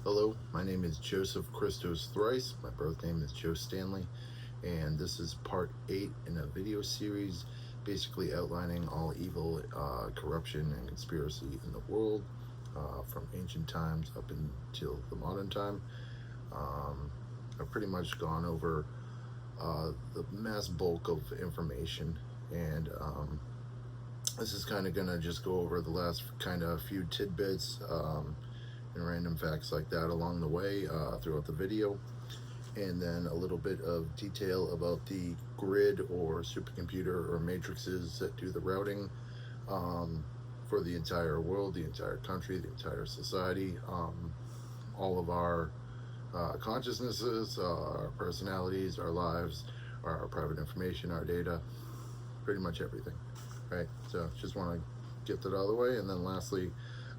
Hello, my name is Joseph Christos Thrice. My birth name is Joe Stanley, and this is part 8 in a video series basically outlining all evil, corruption, and conspiracy in the world from ancient times up until the modern time. I've pretty much gone over the mass bulk of information, and this is kind of going to just go over the last kind of few tidbits and random facts like that along the way throughout the video, and then a little bit of detail about the grid or supercomputer or matrices that do the routing for the entire world, the entire country, the entire society, all of our consciousnesses, our personalities, our lives, our private information, our data, pretty much everything, right? So just want to get that out of the way, and then lastly,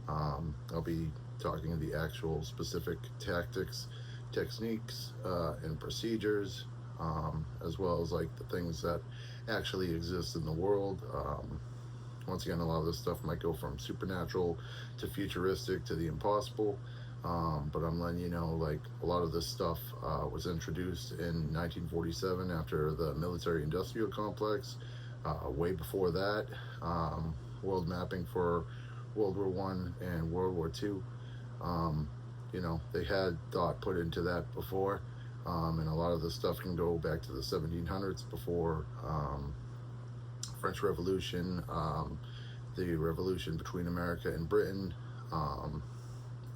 I'll be talking the actual specific tactics, techniques, and procedures, as well as like the things that actually exist in the world. Once again, a lot of this stuff might go from supernatural to futuristic to the impossible, but I'm letting you know, like, a lot of this stuff was introduced in 1947 after the military-industrial complex. Way before that, world mapping for World War One and World War Two. They had thought put into that before, and a lot of the stuff can go back to the 1700s before French Revolution, the revolution between America and Britain, and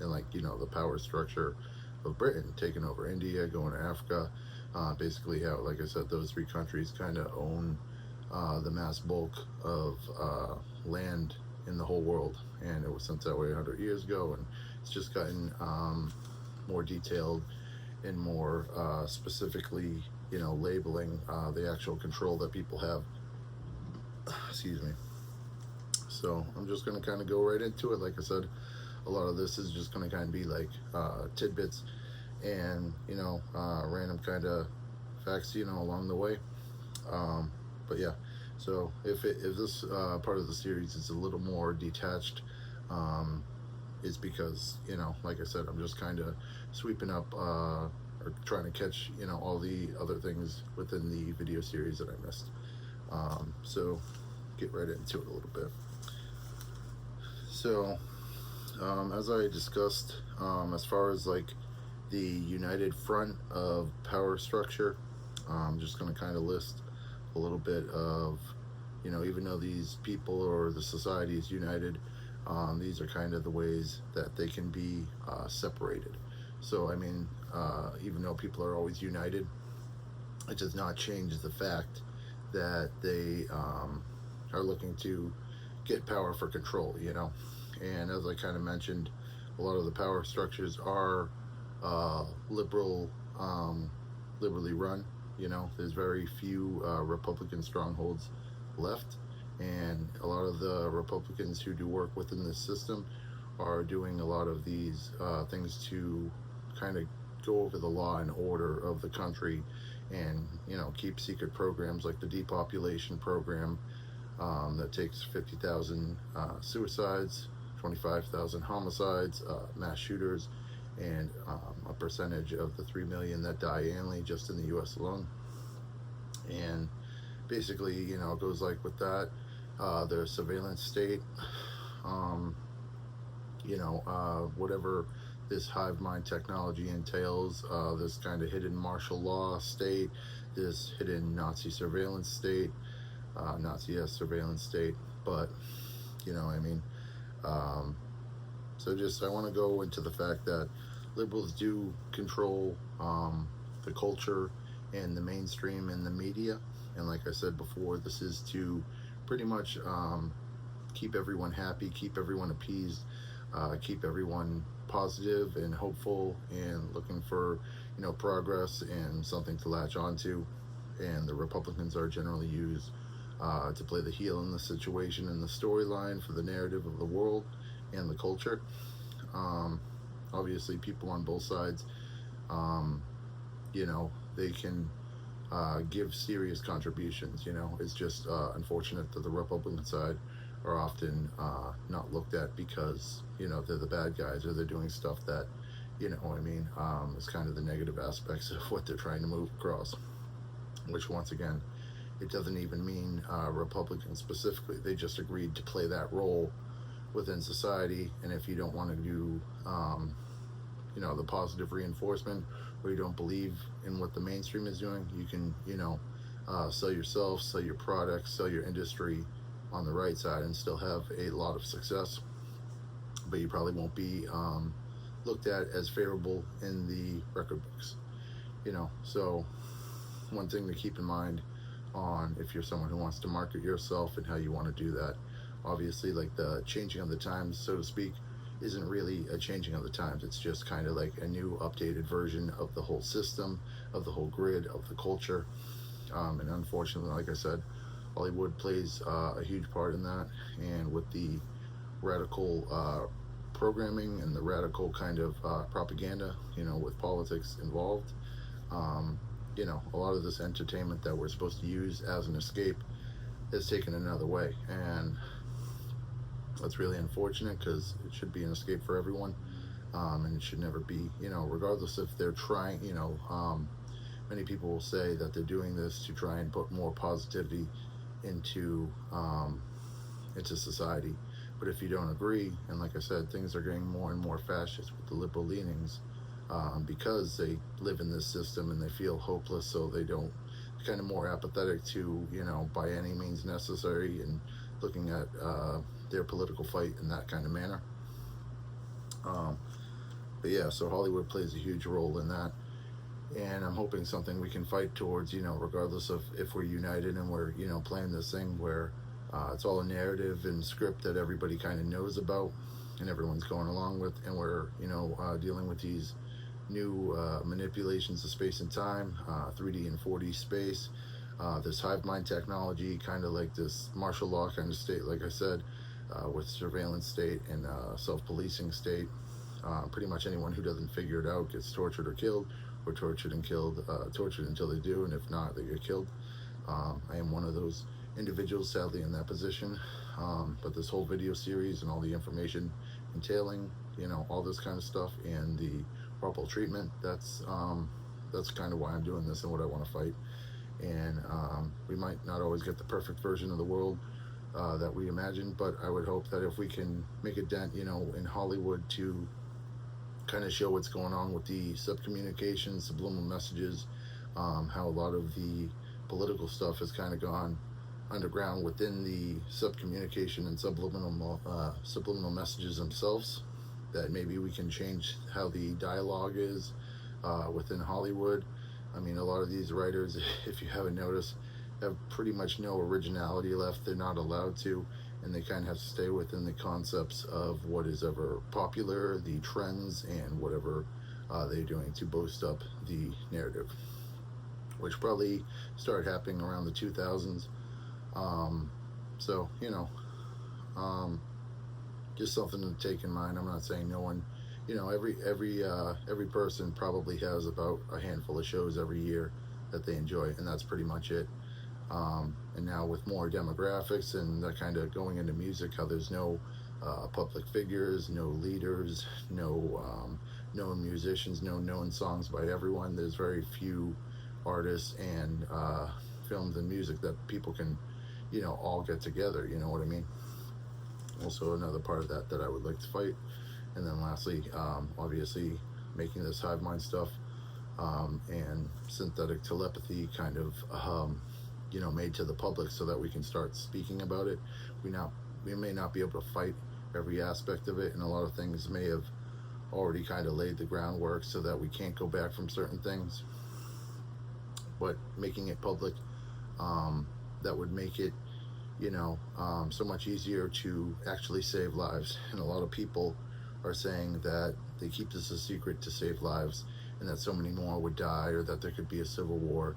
the power structure of Britain taking over India, going to Africa. Basically how, like I said, those three countries kind of own the mass bulk of land in the whole world, and it was since that way 100 years ago, and it's just gotten more detailed and more specifically, labeling the actual control that people have. Excuse me. So I'm just going to kind of go right into it. Like I said, a lot of this is just going to kind of be like tidbits and random kind of facts along the way. But yeah, so if this part of the series is a little more detached, it's because, like I said, I'm just kind of sweeping up or trying to catch, all the other things within the video series that I missed. So get right into it a little bit. So as I discussed, as far as like the united front of power structure, I'm just going to kind of list a little bit of, even though these people or the society is united, these are kind of the ways that they can be separated. So, I mean, even though people are always united, it does not change the fact that they are looking to get power for control, And as I kind of mentioned, a lot of the power structures are liberally run. There's very few Republican strongholds left, and a lot of the Republicans who do work within this system are doing a lot of these things to kind of go over the law and order of the country, and keep secret programs like the depopulation program that takes 50,000 suicides, 25,000 homicides, mass shooters, and a percentage of the 3 million that die annually just in the U.S. alone. And basically, it goes like with that, their surveillance state, whatever this hive mind technology entails, this kind of hidden martial law state, this hidden Nazi surveillance state, Nazi-esque surveillance state, but, so just, I want to go into the fact that liberals do control the culture and the mainstream and the media, and like I said before, this is to pretty much keep everyone happy, keep everyone appeased, keep everyone positive and hopeful and looking for progress and something to latch onto. And the Republicans are generally used to play the heel in the situation and the storyline for the narrative of the world and the culture. Obviously people on both sides, they can give serious contributions. It's just unfortunate that the Republican side are often not looked at because they're the bad guys, or they're doing stuff that You know what I mean? It's kind of the negative aspects of what they're trying to move across, which once again, it doesn't even mean Republicans specifically. They just agreed to play that role within society. And if you don't want to do, the positive reinforcement, or you don't believe in what the mainstream is doing, you can, sell yourself, sell your products, sell your industry on the right side and still have a lot of success. But you probably won't be looked at as favorable in the record books. So one thing to keep in mind on if you're someone who wants to market yourself and how you want to do that, obviously, like the changing of the times, so to speak, isn't really a changing of the times. It's just kind of like a new updated version of the whole system, of the whole grid, of the culture. And unfortunately, like I said, Hollywood plays a huge part in that. And with the radical programming and the radical kind of propaganda, with politics involved, a lot of this entertainment that we're supposed to use as an escape is taken another way. And that's really unfortunate because it should be an escape for everyone. And it should never be, regardless if they're trying, many people will say that they're doing this to try and put more positivity into society. But if you don't agree, and like I said, things are getting more and more fascist with the liberal leanings, because they live in this system and they feel hopeless, so they don't, kind of more apathetic to, by any means necessary, and looking at their political fight in that kind of manner. But yeah, so Hollywood plays a huge role in that. And I'm hoping something we can fight towards, regardless of if we're united and we're, playing this thing where it's all a narrative and script that everybody kind of knows about and everyone's going along with, and we're, dealing with these new manipulations of space and time, 3D and 4D space, this hive mind technology, kind of like this martial law kind of state, like I said, with surveillance state and self-policing state. Pretty much anyone who doesn't figure it out gets tortured or killed, or tortured and killed, tortured until they do, and if not, they get killed. I am one of those individuals, sadly, in that position. But this whole video series and all the information entailing, all this kind of stuff and the proper treatment, that's kind of why I'm doing this and what I want to fight. And we might not always get the perfect version of the world that we imagine, but I would hope that if we can make a dent, in Hollywood to kind of show what's going on with the subcommunications, subliminal messages, how a lot of the political stuff has kind of gone underground within the subcommunication and subliminal messages themselves, that maybe we can change how the dialogue is within Hollywood. I mean, a lot of these writers, if you haven't noticed, have pretty much no originality left. They're not allowed to, and they kind of have to stay within the concepts of what is ever popular, the trends, and whatever they're doing to boost up the narrative, which probably started happening around the 2000s. So, just something to take in mind. I'm not saying no one, every person probably has about a handful of shows every year that they enjoy, and that's pretty much it. And now with more demographics and that kind of going into music, how there's no public figures, no leaders, no known musicians, no known songs by everyone. There's very few artists and films and music that people can, all get together. You know what I mean? Also, another part of that I would like to fight. And then lastly, obviously, making this hive mind stuff and synthetic telepathy kind of made to the public, so that we can start speaking about it. We may not be able to fight every aspect of it, and a lot of things may have already kind of laid the groundwork so that we can't go back from certain things. But making it public, that would make it, so much easier to actually save lives. And a lot of people are saying that they keep this a secret to save lives, and that so many more would die, or that there could be a civil war.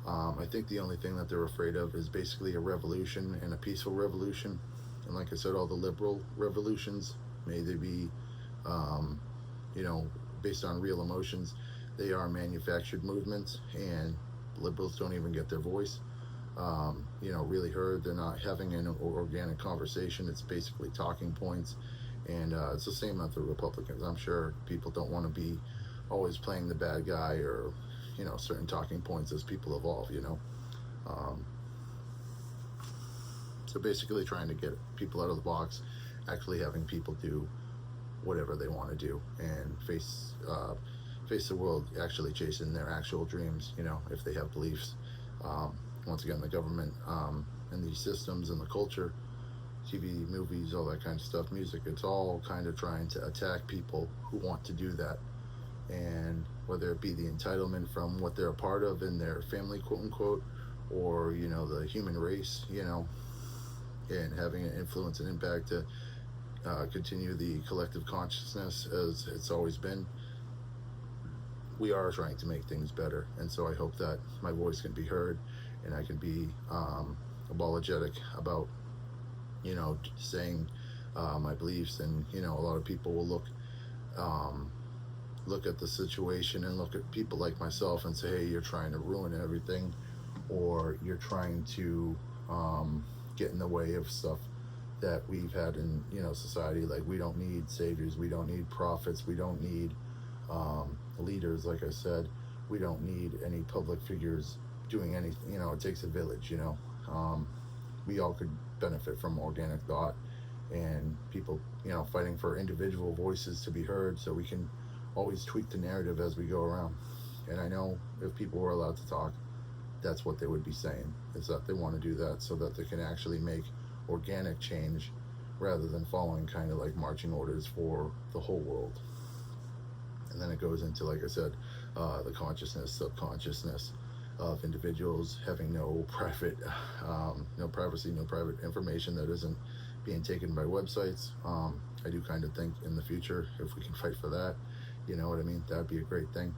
I think the only thing that they're afraid of is basically a revolution, and a peaceful revolution. And like I said, all the liberal revolutions, may they be, based on real emotions, they are manufactured movements, and liberals don't even get their voice, really heard. They're not having an organic conversation. It's basically talking points And it's the same with the Republicans. I'm sure people don't want to be always playing the bad guy, or certain talking points as people evolve. Um, so basically, trying to get people out of the box, actually having people do whatever they want to do and face the world, actually chasing their actual dreams. If they have beliefs. Once again, the government and these systems and the culture, TV, movies, all that kind of stuff, music, it's all kind of trying to attack people who want to do that. And whether it be the entitlement from what they're a part of in their family, quote unquote, or the human race, and having an influence and impact to continue the collective consciousness as it's always been. We are trying to make things better, and so I hope that my voice can be heard, and I can be apologetic about saying my beliefs. And a lot of people will look at the situation and look at people like myself and say, hey, you're trying to ruin everything, or you're trying to get in the way of stuff that we've had in society. Like, we don't need saviors, we don't need prophets, we don't need leaders. Like I said, we don't need any public figures doing anything. It takes a village. We all could benefit from organic thought, and people fighting for individual voices to be heard, so we can always tweak the narrative as we go around. And I know if people were allowed to talk, that's what they would be saying, is that they want to do that so that they can actually make organic change, rather than following kind of like marching orders for the whole world. And then it goes into, like I said, the consciousness, subconsciousness of individuals having no private, no privacy, no private information that isn't being taken by websites. I do kind of think in the future, if we can fight for that, you know what I mean, that'd be a great thing.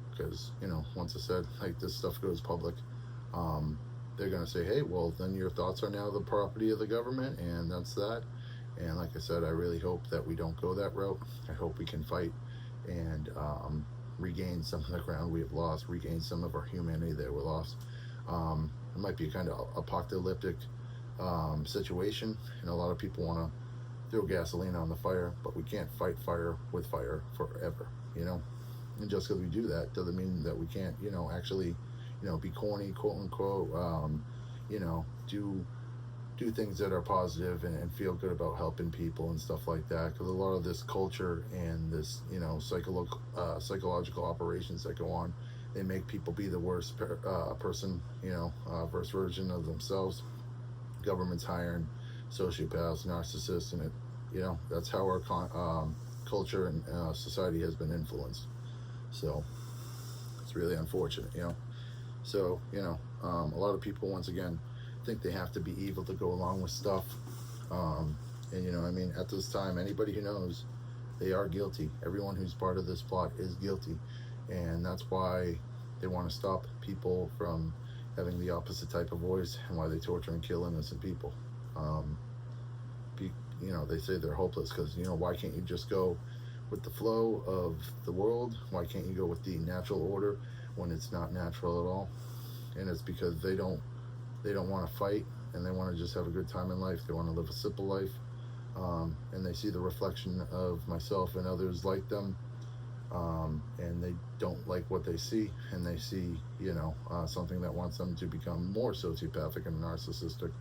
Because, once I said, like, this stuff goes public, they're going to say, hey, well, then your thoughts are now the property of the government, and that's that. And like I said, I really hope that we don't go that route. I hope we can fight and regain some of the ground we have lost, regain some of our humanity that we lost. It might be a kind of apocalyptic situation, and a lot of people want to throw gasoline on the fire, but we can't fight fire with fire forever, And just because we do that doesn't mean that we can't, actually, be corny, quote unquote, do things that are positive and feel good about helping people and stuff like that. Because a lot of this culture and this, psychological operations that go on, they make people be the worst person, worst version of themselves. Government's hiring sociopaths, narcissists, and that's how our culture and society has been influenced. So it's really unfortunate, So, a lot of people, once again, think they have to be evil to go along with stuff. And, at this time, anybody who knows, they are guilty. Everyone who's part of this plot is guilty. And that's why they want to stop people from having the opposite type of voice, and why they torture and kill innocent people. They say they're hopeless because, why can't you just go with the flow of the world? Why can't you go with the natural order when it's not natural at all? And it's because they don't want to fight, and they want to just have a good time in life. They want to live a simple life, and they see the reflection of myself and others like them, and they don't like what they see, and they see something that wants them to become more sociopathic and narcissistic.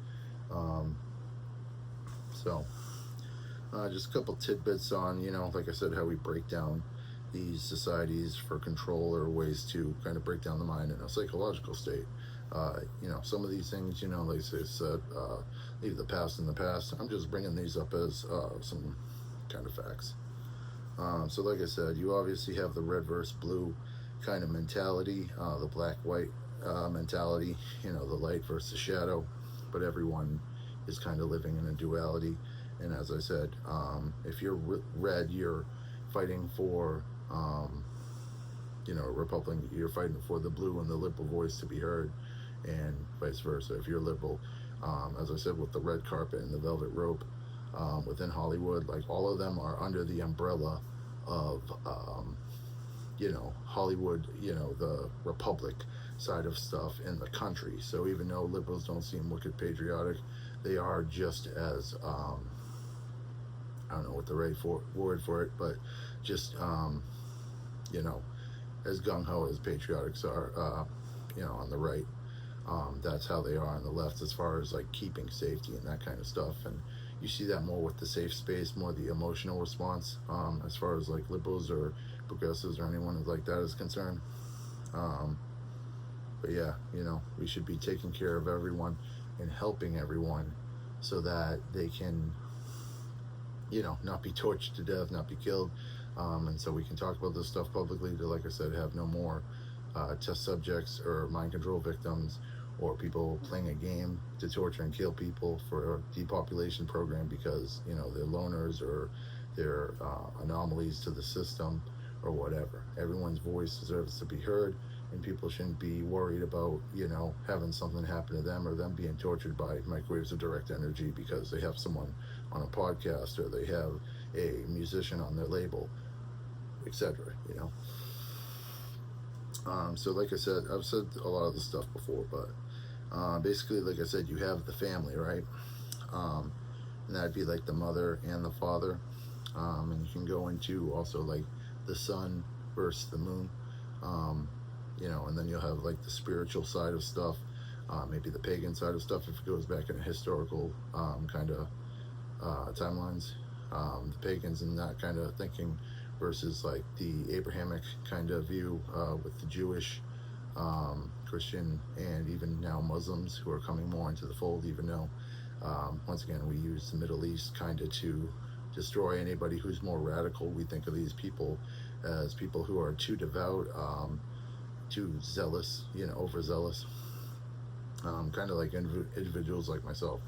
Just a couple tidbits on, like I said, how we break down these societies for control, or ways to kind of break down the mind in a psychological state. Some of these things, like I said, leave the past in the past. I'm just bringing these up as some kind of facts. So like I said, you obviously have the red versus blue kind of mentality, the black-white mentality, the light versus shadow, but everyone is kind of living in a duality. And as I said, if you're red, you're fighting for, Republican, you're fighting for the blue and the liberal voice to be heard, and vice versa. If you're liberal, as I said, with the red carpet and the velvet rope, within Hollywood, like, all of them are under the umbrella of, Hollywood, the Republic side of stuff in the country. So even though liberals don't seem wicked patriotic, they are just as, I don't know what the right word for it, but just you know, as gung ho as patriotics are, on the right. That's how they are on the left as far as like keeping safety and that kind of stuff. And you see that more with the safe space, more the emotional response, as far as like liberals or progressives or anyone like that is concerned. Um, but yeah, we should be taking care of everyone and helping everyone so that they can, not be tortured to death, not be killed. And so we can talk about this stuff publicly to, like I said, have no more test subjects or mind control victims or people playing a game to torture and kill people for a depopulation program because, they're loners or they're anomalies to the system or whatever. Everyone's voice deserves to be heard, and people shouldn't be worried about, having something happen to them or them being tortured by microwaves of direct energy because they have someone on a podcast or they have a musician on their label, etc. So like I said, I've said a lot of this stuff before, but basically, like I said, you have the family, right? And that'd be like the mother and the father. And you can go into also like the sun versus the moon, and then you'll have like the spiritual side of stuff, maybe the pagan side of stuff if it goes back in a historical kind of timelines. The pagans and that kind of thinking versus like the Abrahamic kind of view with the Jewish, Christian, and even now Muslims who are coming more into the fold, even though once again we use the Middle East kind of to destroy anybody who's more radical. We think of these people as people who are too devout, too zealous, overzealous, kind of like individuals like myself.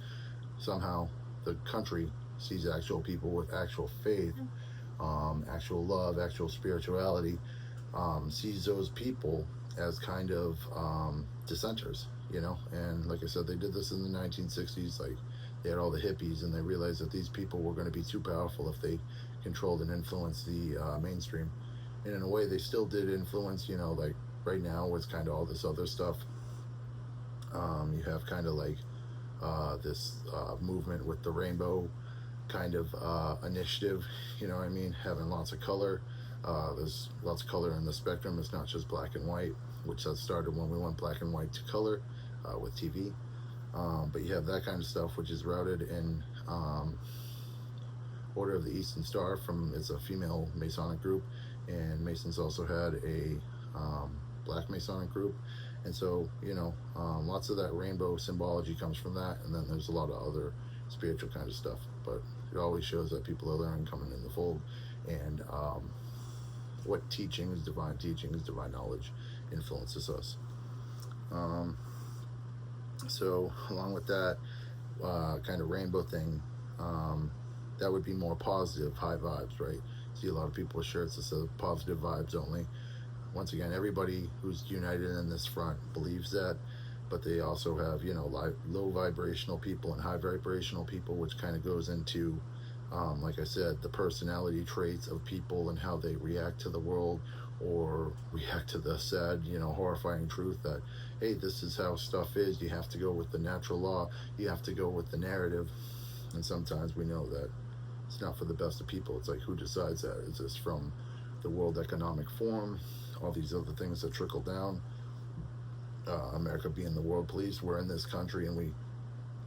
Somehow the country sees actual people with actual faith, actual love, actual spirituality, sees those people as kind of dissenters, and like I said, they did this in the 1960s. Like, they had all the hippies, and they realized that these people were going to be too powerful if they controlled and influenced the mainstream. And in a way, they still did influence, like right now with kind of all this other stuff. You have kind of like this movement with the rainbow kind of initiative, having lots of color. There's lots of color in the spectrum. It's not just black and white, which that started when we went black and white to color with TV. But you have that kind of stuff, which is routed in Order of the Eastern Star. It's a female Masonic group, and Masons also had a black Masonic group. And so, lots of that rainbow symbology comes from that, and then there's a lot of other spiritual kind of stuff. But it always shows that people are learning, coming in the fold, and what teachings, divine knowledge influences us. So along with that kind of rainbow thing, that would be more positive, high vibes, right? See a lot of people with shirts that say positive vibes only. Once again, everybody who's united in this front believes that, but they also have, low vibrational people and high vibrational people, which kind of goes into, like I said, the personality traits of people and how they react to the world or react to the sad, horrifying truth that, hey, this is how stuff is. You have to go with the natural law. You have to go with the narrative. And sometimes we know that it's not for the best of people. It's like, who decides that? Is this from the World Economic Forum? All these other things that trickle down. America being the world police, we're in this country and we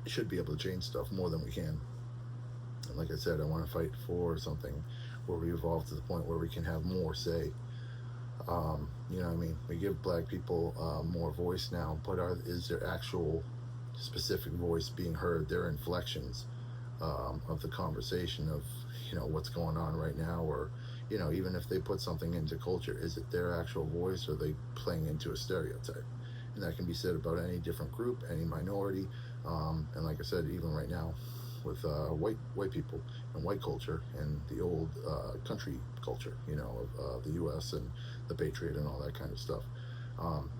should be able to change stuff more than we can. And like I said, I want to fight for something where we evolve to the point where we can have more say. We give black people more voice now, but is their actual specific voice being heard? Their inflections of the conversation of, what's going on right now, or, even if they put something into culture, is it their actual voice, or are they playing into a stereotype? And that can be said about any different group, any minority, and like I said, even right now with white people and white culture and the old country culture, of the U.S. and the Patriot and all that kind of stuff.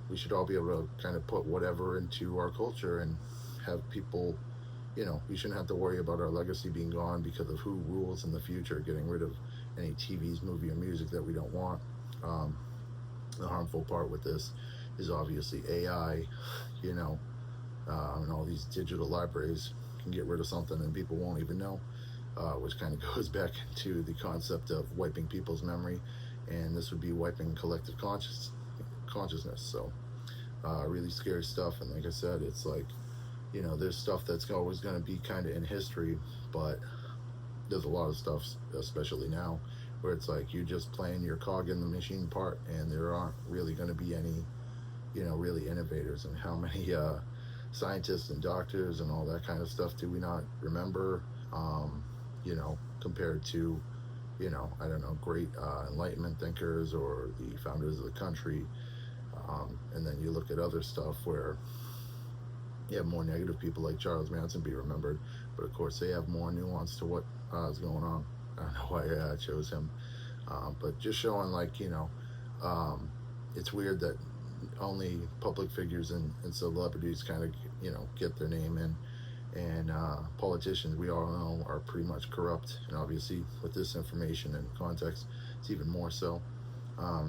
We should all be able to kind of put whatever into our culture and have people, we shouldn't have to worry about our legacy being gone because of who rules in the future, getting rid of any TVs, movie, or music that we don't want. The harmful part with this is obviously AI, and all these digital libraries can get rid of something and people won't even know. which kind of goes back into the concept of wiping people's memory, and this would be wiping collective consciousness. So really scary stuff. And like I said, it's like, you know, there's stuff that's always going to be kind of in history, but there's a lot of stuff, especially now, where it's like you're just playing your cog in the machine part, and there aren't really going to be any, you know, really innovators. And how many scientists and doctors and all that kind of stuff do we not remember, you know, compared to, you know, I don't know, great Enlightenment thinkers or the founders of the country. And then you look at other stuff where you have more negative people like Charles Manson be remembered, but of course they have more nuance to what is going on. I don't know why I chose him, but just showing, like, you know, it's weird that only public figures and celebrities kind of, you know, get their name in, and politicians, we all know, are pretty much corrupt, and obviously with this information and context, it's even more so.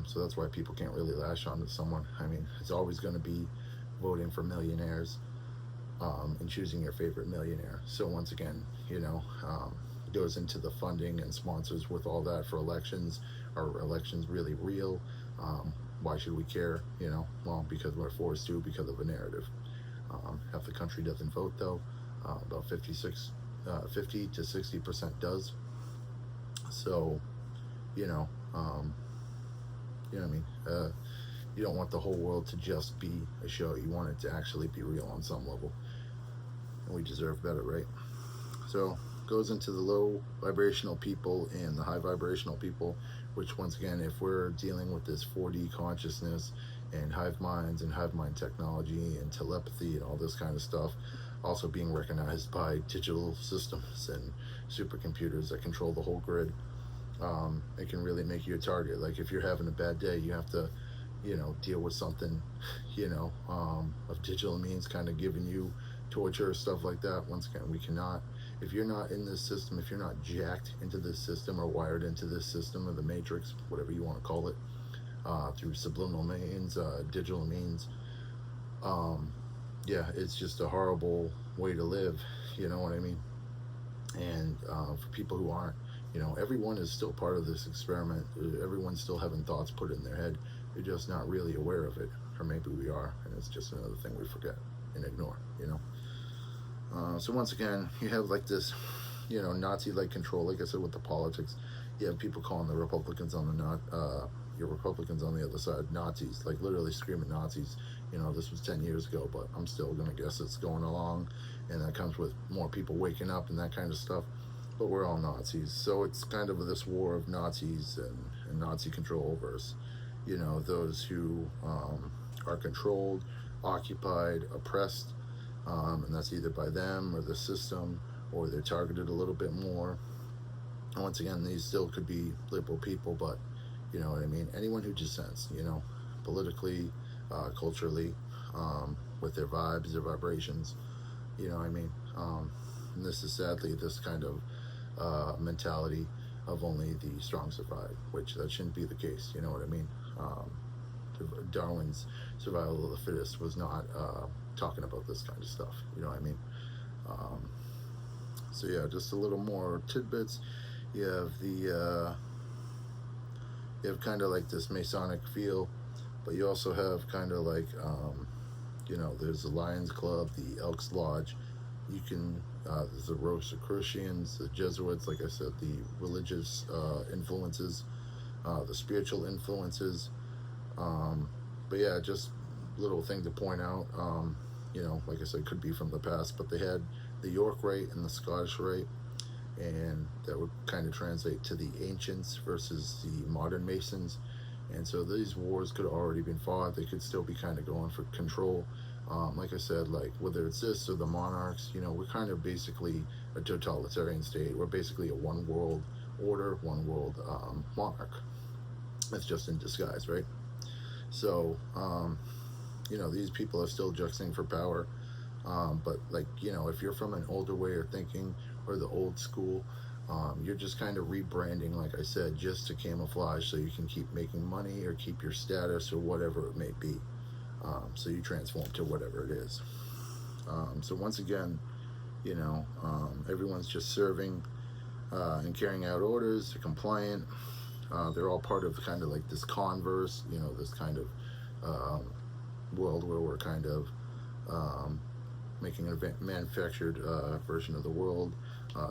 So that's why people can't really lash onto someone. I mean, it's always going to be voting for millionaires, and choosing your favorite millionaire. So once again, you know, it goes into the funding and sponsors with all that for elections. Are elections really real? Why should we care? You know, well, because we're forced to, because of a narrative. Half the country doesn't vote, though. About 50 to 60% does. So, you know, you know what I mean? You don't want the whole world to just be a show. You want it to actually be real on some level. And we deserve better, right? So, goes into the low vibrational people and the high vibrational people, which, once again, if we're dealing with this 4D consciousness and hive minds and hive mind technology and telepathy and all this kind of stuff, also being recognized by digital systems and supercomputers that control the whole grid, it can really make you a target. Like, if you're having a bad day, you have to, you know, deal with something, you know, of digital means kind of giving you torture, stuff like that. Once again, we cannot, if you're not in this system, if you're not jacked into this system or wired into this system or the matrix, whatever you want to call it, through subliminal means, digital means, yeah, it's just a horrible way to live, you know what I mean? And for people who aren't, you know, everyone is still part of this experiment. Everyone's still having thoughts put in their head. They're just not really aware of it, or maybe we are, and it's just another thing we forget and ignore, you know. So once again, you have like this, you know, Nazi-like control. Like I said, with the politics, you have people calling the Republicans on the your Republicans on the other side Nazis, like literally screaming Nazis. You know, this was 10 years ago, but I'm still gonna guess it's going along, and that comes with more people waking up and that kind of stuff. But we're all Nazis, so it's kind of this war of Nazis and Nazi control versus, you know, those who are controlled, occupied, oppressed, and that's either by them or the system, or they're targeted a little bit more. And once again, these still could be liberal people, but you know what I mean? Anyone who dissents, you know, politically, culturally, with their vibes, their vibrations, you know what I mean? And this is sadly this kind of mentality of only the strong survive, which that shouldn't be the case, you know what I mean? Darwin's survival of the fittest was not talking about this kind of stuff, you know what I mean? So yeah, just a little more tidbits. You have the you have kind of like this Masonic feel, but you also have kind of like you know, there's the Lions Club, the Elks Lodge. You can there's the Rosicrucians, the Jesuits, like I said, the religious influences, the spiritual influences. But yeah, just little thing to point out. You know, like I said, could be from the past, but they had the York Rite and the Scottish Rite, and that would kind of translate to the ancients versus the modern Masons. And so these wars could have already been fought. They could still be kind of going for control. Like I said, like whether it's this or the monarchs, you know, we're kind of basically a totalitarian state. We're basically a one world order, one world monarch. It's just in disguise, right? So, you know, these people are still juxing for power. But like, you know, if you're from an older way of thinking or the old school, you're just kind of rebranding, like I said, just to camouflage so you can keep making money or keep your status or whatever it may be. So you transform to whatever it is. So once again, you know, everyone's just serving in carrying out orders. They're compliant. They're all part of kind of like this converse, this kind of world where we're kind of making a manufactured version of the world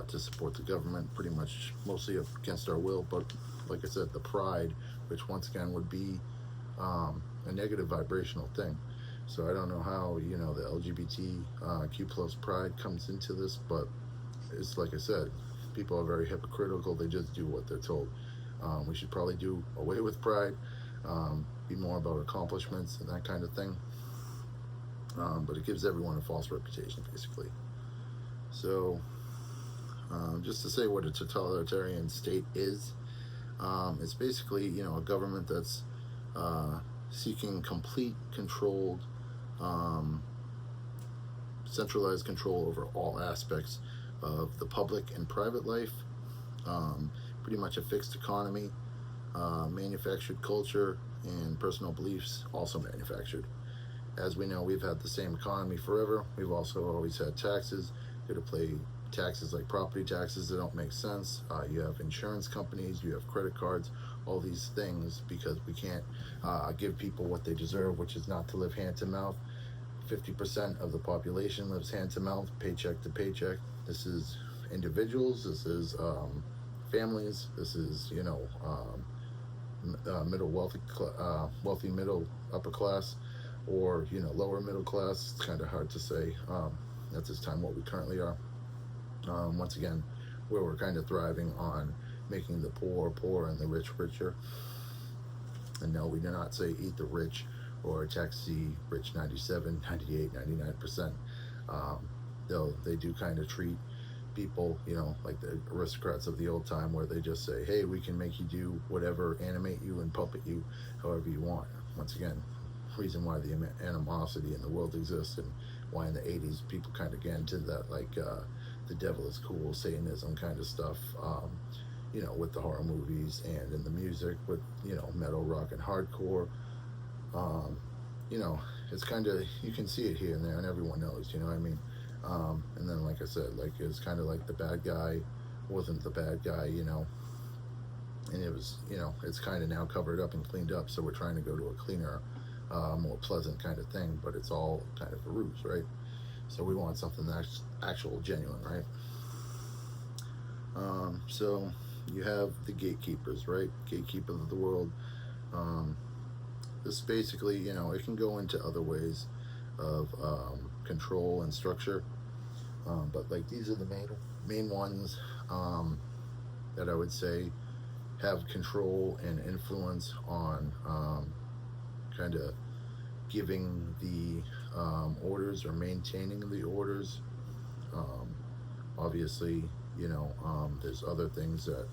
to support the government, pretty much mostly against our will. But like I said, the pride, which once again would be a negative vibrational thing. So I don't know how the LGBTQ plus pride comes into this, but it's like I said, people are very hypocritical. They just do what they're told. We should probably do away with pride, be more about accomplishments and that kind of thing. But it gives everyone a false reputation, basically. So just to say what a totalitarian state is, it's basically a government that's seeking complete controlled, centralized control over all aspects of the public and private life. Pretty much a fixed economy, manufactured culture, and personal beliefs also manufactured. As we know, we've had the same economy forever. We've also always had taxes. You got to pay taxes like property taxes that don't make sense. You have insurance companies, you have credit cards, all these things, because we can't give people what they deserve, which is not to live hand to mouth. 50% of the population lives hand to mouth, paycheck to paycheck. This is individuals, this is families, this is middle wealthy middle upper class, or lower middle class. It's kind of hard to say at this time what we currently are. Once again, where we're kind of thriving on making the poor poor and the rich richer. And no, we do not say eat the rich or tax the rich 97, 98, 99%. Though they do kind of treat people, like the aristocrats of the old time, where they just say, hey, we can make you do whatever, animate you and puppet you however you want. Once again, reason why the animosity in the world exists, and why in the 80s people kind of get into that, like the devil is cool, Satanism kind of stuff, with the horror movies and in the music with, metal, rock, and hardcore. It's kind of, you can see it here and there, and everyone knows, you know what I mean? And then, like I said, like it's kind of like the bad guy wasn't the bad guy, and it was, it's kind of now covered up and cleaned up. So we're trying to go to a cleaner, more pleasant kind of thing, but it's all kind of a ruse, right? So we want something that's actual, genuine, right? So you have the gatekeepers, right? Gatekeepers of the world. This basically, it can go into other ways of control and structure, but like these are the main ones that I would say have control and influence on kind of giving the orders or maintaining the orders. Obviously, there's other things that,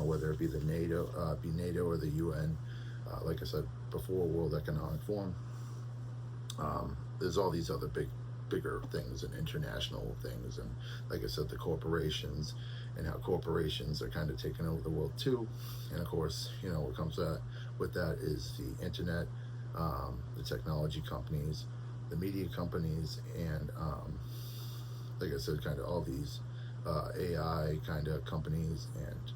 whether it be the NATO or the UN, like I said before, World Economic Forum. There's all these other bigger things and international things, and like I said, the corporations, and how corporations are kind of taking over the world too. And of course, what comes with that is the internet, the technology companies, the media companies, and like I said, kind of all these AI kind of companies, and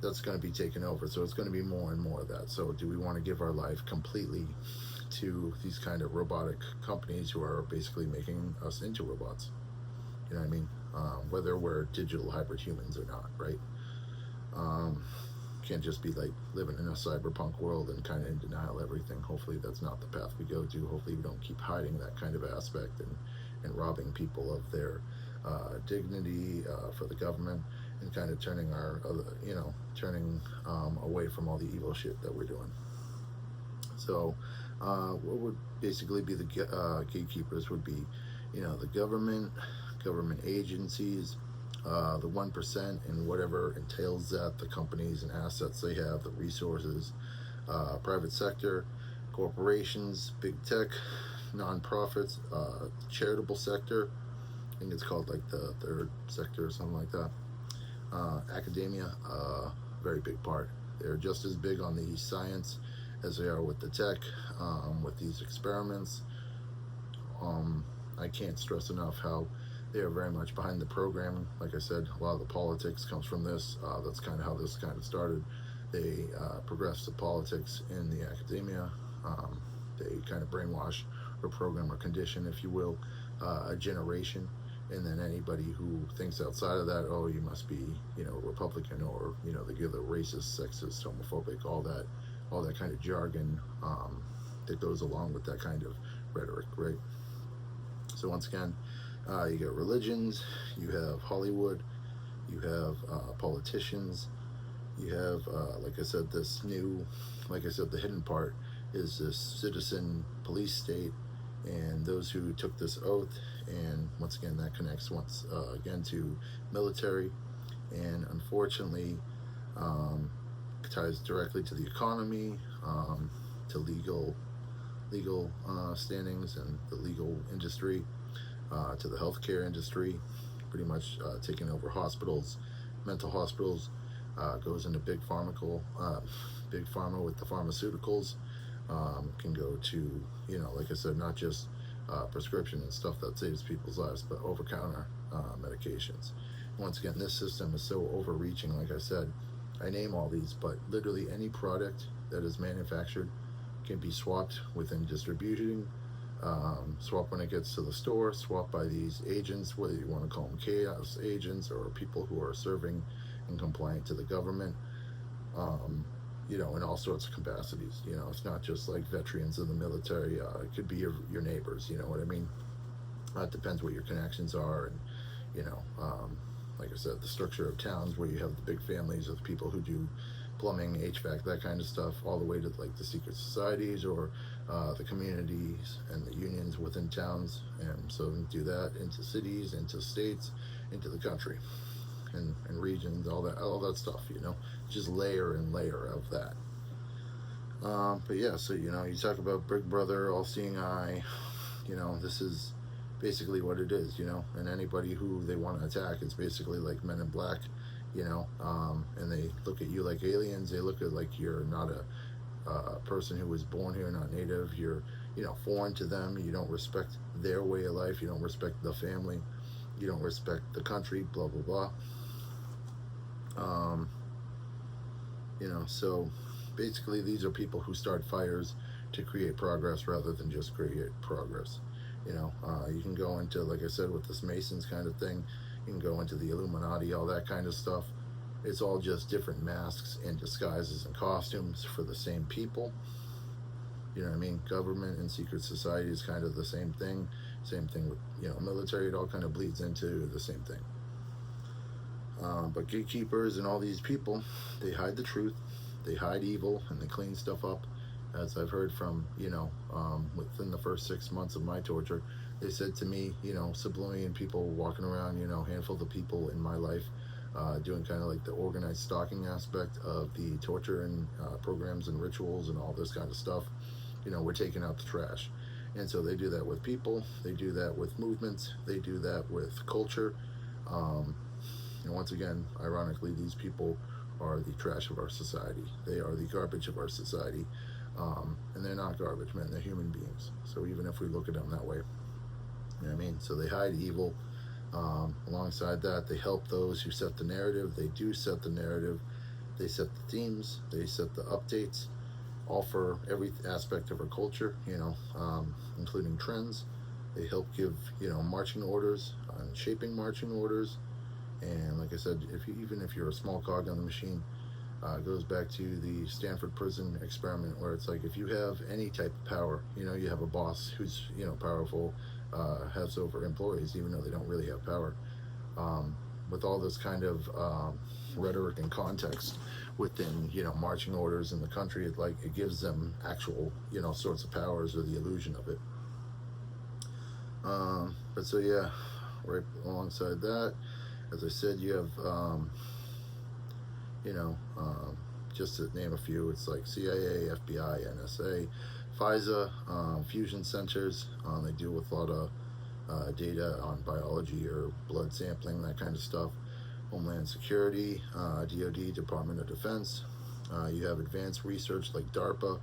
that's going to be taken over. So it's going to be more and more of that. So do we want to give our life completely to these kind of robotic companies who are basically making us into robots? You know what I mean? Whether we're digital hybrid humans or not, right? Can't just be like living in a cyberpunk world and kind of in denial of everything. Hopefully that's not the path we go to. Hopefully we don't keep hiding that kind of aspect and robbing people of their dignity for the government, and kind of turning turning away from all the evil shit that we're doing. So what would basically be the gatekeepers would be, the government agencies, the 1%, and whatever entails that, the companies and assets they have, the resources, private sector, corporations, big tech, non-profits, charitable sector. I think it's called like the third sector or something like that. Academia, very big part. They're just as big on the science as they are with the tech, with these experiments. I can't stress enough how They are very much behind the programming. Like I said, a lot of the politics comes from this. That's kind of how this kind of started. They progress the politics in the academia. They kind of brainwash or program or condition, if you will, a generation. And then anybody who thinks outside of that, oh, you must be, Republican, or, they give the racist, sexist, homophobic, all that kind of jargon that goes along with that kind of rhetoric, right? So once again, you got religions, you have Hollywood, you have politicians, you have, like I said, the hidden part is this citizen police state, and those who took this oath. And once again, that connects again to military, and unfortunately ties directly to the economy, to legal standings and the legal industry, to the healthcare industry, pretty much taking over hospitals, mental hospitals, goes into big pharma with the pharmaceuticals, can go to, like I said, not just prescription and stuff that saves people's lives, but over-counter medications. Once again, this system is so overreaching. Like I said, I name all these, but literally any product that is manufactured can be swapped within distributing, swap when it gets to the store, swap by these agents, whether you want to call them chaos agents or people who are serving and compliant to the government, in all sorts of capacities. It's not just like veterans in the military. It could be your neighbors, you know what I mean? It depends what your connections are, and, like I said, the structure of towns where you have the big families of people who do plumbing, HVAC, that kind of stuff, all the way to like the secret societies or the communities and the unions within towns. And so we do that into cities, into states, into the country, and regions, all that stuff, just layer and layer of that. But yeah, so you talk about Big Brother, all-seeing eye. This is basically what it is. And anybody who they want to attack, it's basically like Men in Black. And they look at you like aliens. They look at like you're not a person who was born here, not native. You're foreign to them. You don't respect their way of life. You don't respect the family. You don't respect the country. Blah blah blah. So basically these are people who start fires to create progress rather than just create progress. You can go into, like I said, with this Masons kind of thing, you can go into the Illuminati, all that kind of stuff. It's all just different masks and disguises and costumes for the same people. You know what I mean? Government and secret society is kind of the same thing. Same thing with, military. It all kind of bleeds into the same thing. But gatekeepers and all these people, they hide the truth, they hide evil, and they clean stuff up. As I've heard from, within the first 6 months of my torture, they said to me, civilian people walking around, handful of people in my life, doing kind of like the organized stalking aspect of the torture and programs and rituals and all this kind of stuff. We're taking out the trash. And so they do that with people, they do that with movements, they do that with culture. And once again, ironically, these people are the trash of our society. They are the garbage of our society. And they're not garbage men, they're human beings. So even if we look at them that way, you know what I mean? So they hide evil. Alongside that, they help those who set the narrative. They do set the narrative. They set the themes. They set the updates, all for every aspect of our culture, including trends. They help give, marching orders and shaping marching orders. And like I said, even if you're a small cog on the machine, it goes back to the Stanford prison experiment, where it's like if you have any type of power, you have a boss who's powerful, has over employees, even though they don't really have power. With all this kind of rhetoric and context within marching orders in the country, it gives them actual sorts of powers, or the illusion of it. But so yeah, right alongside that, as I said, you have just to name a few, it's like CIA, FBI, NSA, FISA, fusion centers. They deal with a lot of data on biology or blood sampling, that kind of stuff. Homeland Security, DoD, Department of Defense. You have advanced research like DARPA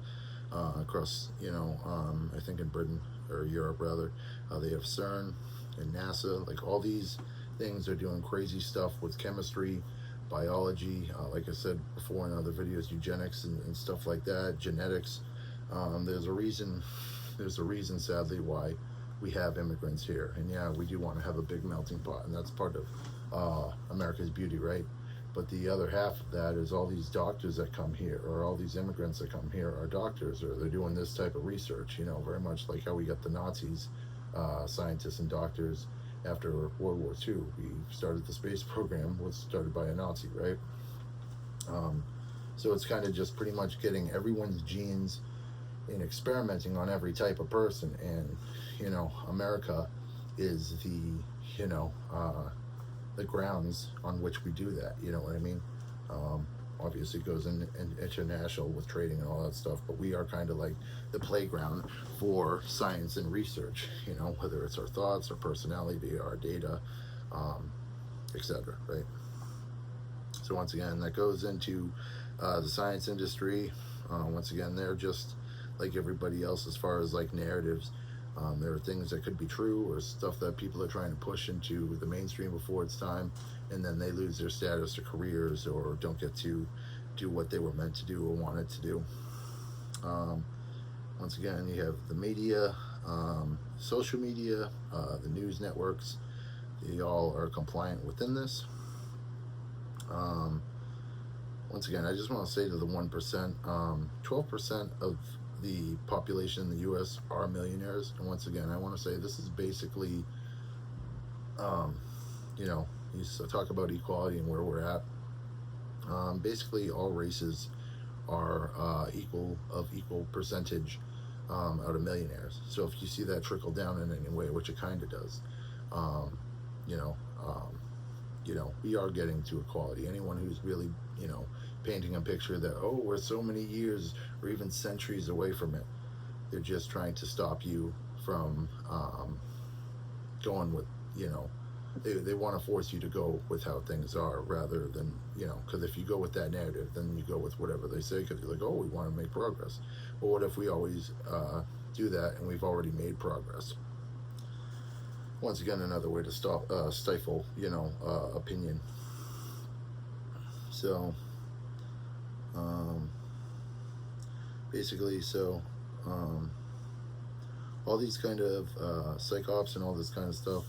across, I think in Britain, or Europe rather. They have CERN, and NASA. Like all these things are doing crazy stuff with chemistry, biology, like I said before in other videos, eugenics and stuff like that, genetics. There's a reason, sadly, why we have immigrants here. And yeah, we do want to have a big melting pot, and that's part of America's beauty, right? But the other half of that is all these doctors that come here, or all these immigrants that come here are doctors, or they're doing this type of research, you know, very much like how we got the Nazis, scientists and doctors after World War II. We started the space program, was started by a Nazi, right? So it's kind of just pretty much getting everyone's genes and experimenting on every type of person. And, you know, America is the, you know, the grounds on which we do that, you know what I mean? Obviously it goes in international with trading and all that stuff, but we are kind of like the playground for science and research, you know, whether it's our thoughts, our personality, our data, etc., right? So once again, that goes into the science industry. Once again, they're just like everybody else as far as like narratives. There are things that could be true, or stuff that people are trying to push into the mainstream before it's time, and then they lose their status or careers, or don't get to do what they were meant to do or wanted to do. Once again, you have the media, social media, the news networks. They all are compliant within this. Once again, I just want to say to the 1%, 12% of the population in the U.S. are millionaires. And once again, I want to say this is basically, you know, you talk about equality and where we're at. Basically, all races are equal percentage out of millionaires. So if you see that trickle down in any way, which it kind of does, you know, we are getting to equality. Anyone who's really, you know, painting a picture that, oh, we're so many years or even centuries away from it, they're just trying to stop you from going with, you know, they want to force you to go with how things are, rather than, you know, because if you go with that narrative, then you go with whatever they say, because you're like, oh, we want to make progress. But what if we always do that and we've already made progress? Once again, another way to stifle, you know, opinion. So basically, all these kind of psych ops and all this kind of stuff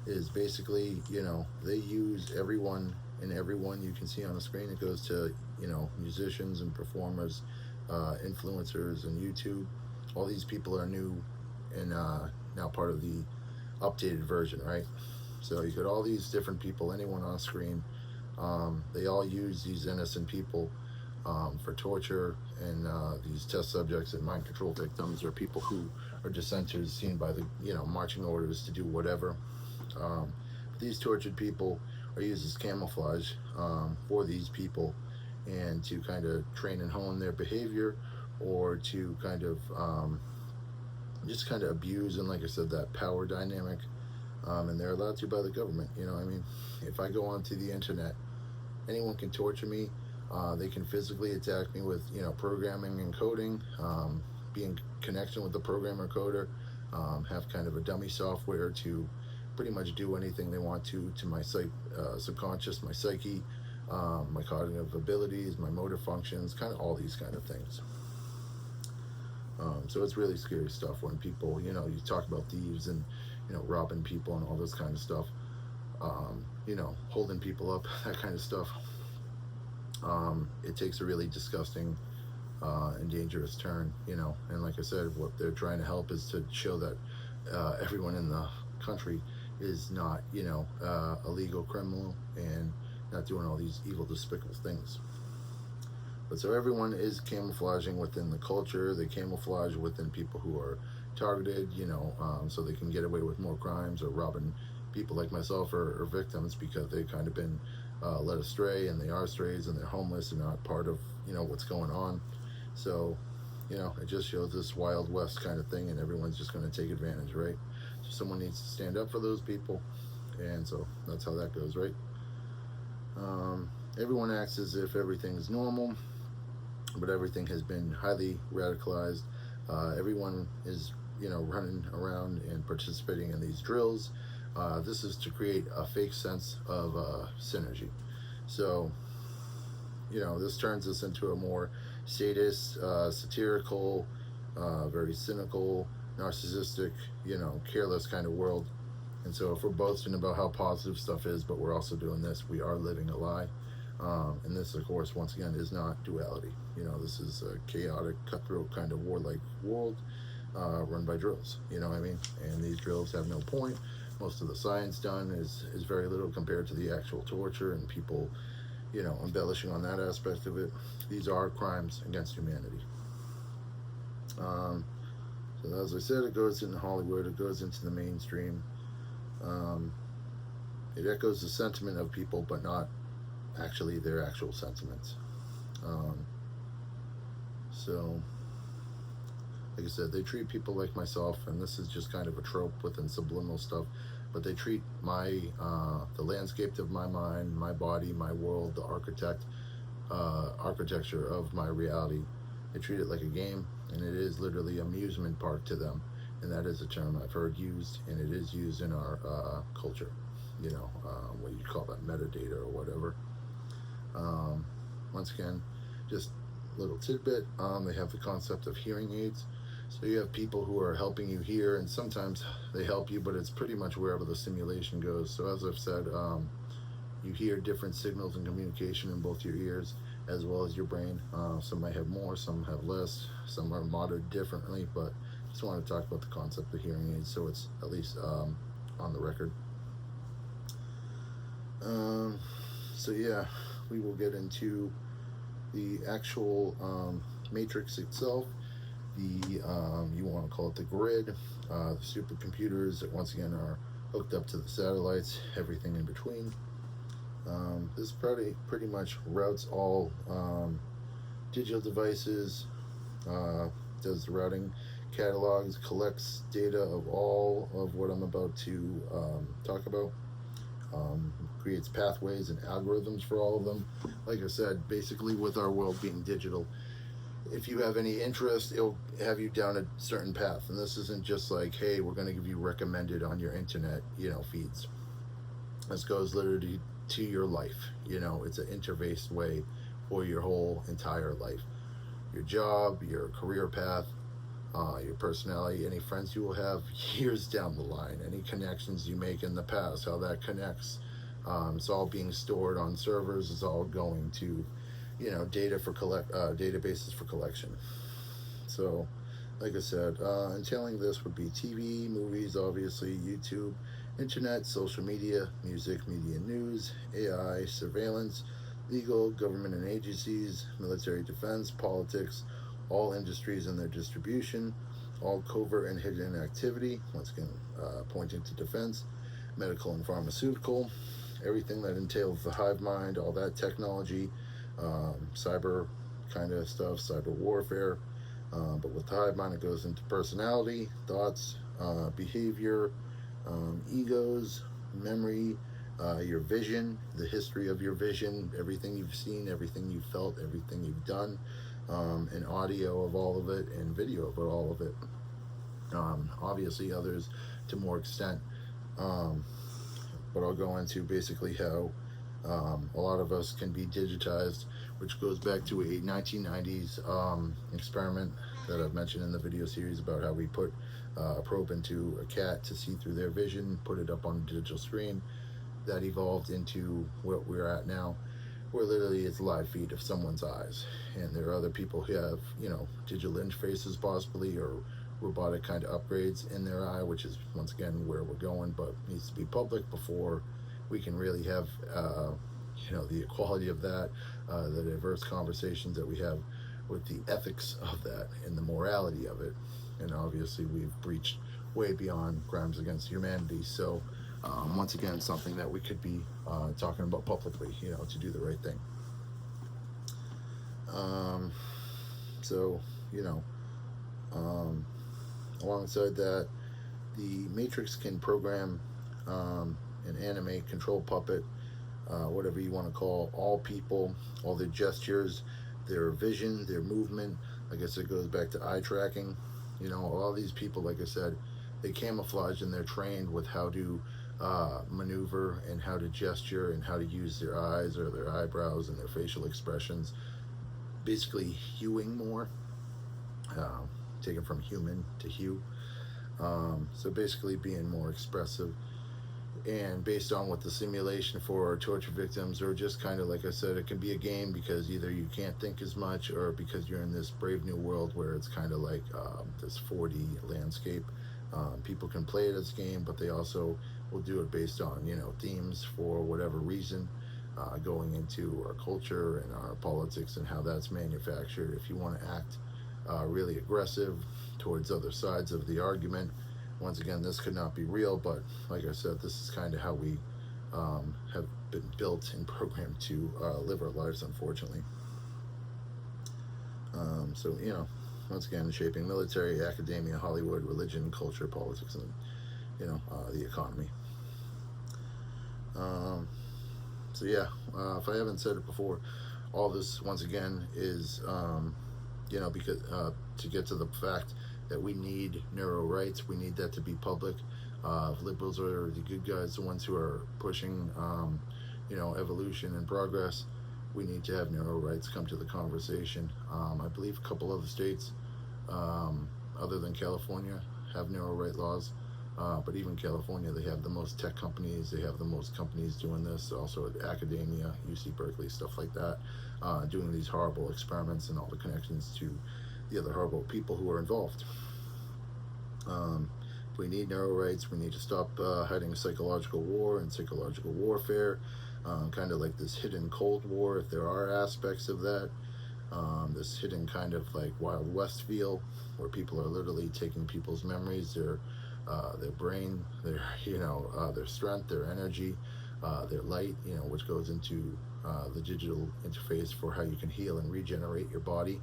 is basically, you know, they use everyone, and everyone you can see on the screen. It goes to, you know, musicians and performers, influencers, and YouTube. All these people are new and now part of the updated version, right? So you got all these different people, anyone on screen. They all use these innocent people for torture, and these test subjects and mind control victims, or people who are dissenters seen by the, you know, marching orders to do whatever. These tortured people are used as camouflage for these people, and to kind of train and hone their behavior, or to kind of just kind of abuse, and like I said, that power dynamic. And they're allowed to by the government, you know. I mean, if I go onto the internet, anyone can torture me. They can physically attack me with, you know, programming and coding, be in connection with the programmer coder, have kind of a dummy software to pretty much do anything they want to my subconscious, my psyche, my cognitive abilities, my motor functions, kind of all these kind of things. So it's really scary stuff when people, you know, you talk about thieves and, you know, robbing people and all this kind of stuff, you know, holding people up, that kind of stuff. It takes a really disgusting and dangerous turn, you know. And like I said, what they're trying to help is to show that everyone in the country is not, you know, a legal criminal and not doing all these evil, despicable things. But so everyone is camouflaging within the culture. They camouflage within people who are targeted, you know, so they can get away with more crimes, or robbing people like myself, or victims, because they've kind of been led astray, and they are strays, and they're homeless and not part of, you know, what's going on. So, you know, it just shows this Wild West kind of thing, and everyone's just going to take advantage, right? So someone needs to stand up for those people, and so that's how that goes, right? Everyone acts as if everything's normal, but everything has been highly radicalized. Everyone is, you know, running around and participating in these drills, This is to create a fake sense of synergy. So, this turns us into a more sadist, satirical, very cynical, narcissistic, careless kind of world. And so if we're boasting about how positive stuff is, but we're also doing this, we are living a lie. And this, of course, once again, is not duality. This is a chaotic, cutthroat kind of warlike world run by drills. You know what I mean? And these drills have no point. Most of the science done is very little compared to the actual torture and people, embellishing on that aspect of it. These are crimes against humanity. So as I said, it goes into Hollywood, it goes into the mainstream. It echoes the sentiment of people, but not actually their actual sentiments. So, like I said, they treat people like myself, and this is just kind of a trope within subliminal stuff, but they treat the landscape of my mind, my body, my world, the architecture of my reality. They treat it like a game, and it is literally amusement park to them. And that is a term I've heard used, and it is used in our culture. What you call that, metadata or whatever. Once again, just a little tidbit. They have the concept of hearing aids. So you have people who are helping you hear, and sometimes they help you, but it's pretty much wherever the simulation goes. So as I've said, you hear different signals and communication in both your ears as well as your brain. Some might have more, some have less, some are modded differently, but just want to talk about the concept of hearing aids so it's at least on the record. So yeah, we will get into the actual matrix itself. You want to call it the grid, the supercomputers that once again are hooked up to the satellites, everything in between. This pretty much routes all digital devices, does the routing, catalogs, collects data of all of what I'm about to talk about, creates pathways and algorithms for all of them. Like I said, basically with our world being digital, if you have any interest, it'll have you down a certain path. And this isn't just like, hey, we're going to give you recommended on your internet, feeds. This goes literally to your life. It's an interface way for your whole entire life. Your job, your career path, your personality, any friends you will have years down the line, any connections you make in the past, how that connects. It's all being stored on servers. It's all going to data for databases for collection. So, like I said, entailing this would be TV, movies, obviously, YouTube, internet, social media, music, media, news, AI, surveillance, legal, government and agencies, military defense, politics, all industries and their distribution, all covert and hidden activity, once again, pointing to defense, medical and pharmaceutical, everything that entails the hive mind, all that technology, cyber kind of stuff, cyber warfare. But with the hive mind, it goes into personality, thoughts, behavior, egos, memory, your vision, the history of your vision, everything you've seen, everything you've felt, everything you've done, and audio of all of it, and video of all of it. Obviously, others to more extent. But I'll go into basically how a lot of us can be digitized, which goes back to a 1990s experiment that I've mentioned in the video series about how we put a probe into a cat to see through their vision, put it up on a digital screen. That evolved into what we're at now, where literally it's a live feed of someone's eyes. And there are other people who have, digital interfaces possibly, or robotic kind of upgrades in their eye, which is once again where we're going, but needs to be public before we can really have the equality of that, the diverse conversations that we have with the ethics of that and the morality of it. And obviously we've breached way beyond crimes against humanity. So once again, something that we could be talking about publicly, to do the right thing. Alongside that, the Matrix can program and animate, control, puppet, whatever you want to call all people, all their gestures, their vision, their movement. I guess it goes back to eye tracking. All these people, like I said, they camouflage and they're trained with how to maneuver and how to gesture and how to use their eyes or their eyebrows and their facial expressions. Basically, hewing more, uh, taken from human to hue. So basically, being more expressive, and based on what the simulation for torture victims, or just kind of like I said, it can be a game because either you can't think as much, or because you're in this brave new world where it's kind of like this 4D landscape. People can play it as a game, but they also will do it based on themes for whatever reason, going into our culture and our politics and how that's manufactured. If you want to act really aggressive towards other sides of the argument, once again, this could not be real, but like I said, this is kind of how we have been built and programmed to live our lives, unfortunately. So, once again, shaping military, academia, Hollywood, religion, culture, politics, and, the economy. So, yeah, if I haven't said it before, all this, once again, is, because to get to the fact that we need neuro rights, we need that to be public. Liberals are the good guys, the ones who are pushing, evolution and progress. We need to have neuro rights come to the conversation. I believe a couple other states, other than California, have neuro right laws. But even California, they have the most tech companies. They have the most companies doing this. Also, academia, UC Berkeley, stuff like that, doing these horrible experiments and all the connections to the other horrible people who are involved. We need neuro rights. We need to stop hiding psychological war and psychological warfare, kind of like this hidden Cold War, if there are aspects of that. This hidden kind of like Wild West feel, where people are literally taking people's memories, their brain, their strength, their energy, their light, which goes into the digital interface for how you can heal and regenerate your body,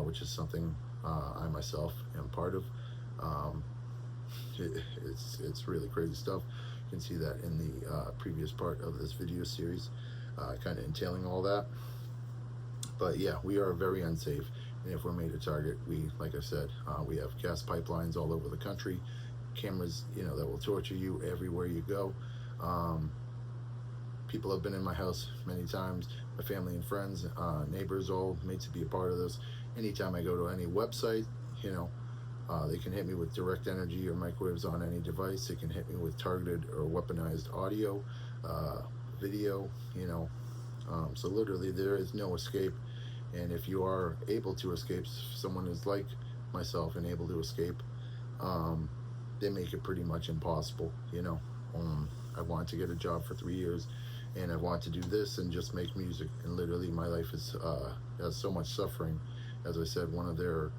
which is something I myself am part of. It's really crazy stuff. You can see that in the previous part of this video series, kind of entailing all that. But yeah, we are very unsafe, and if we're made a target, like I said, we have gas pipelines all over the country, cameras, that will torture you everywhere you go. People have been in my house many times, my family and friends, neighbors, all made to be a part of this. Anytime I go to any website, they can hit me with direct energy or microwaves on any device. They can hit me with targeted or weaponized audio, video, so literally there is no escape. And if you are able to escape, someone is like myself and able to escape, they make it pretty much impossible. I wanted to get a job for 3 years, and I want to do this and just make music, and literally my life has so much suffering. As I said, one of their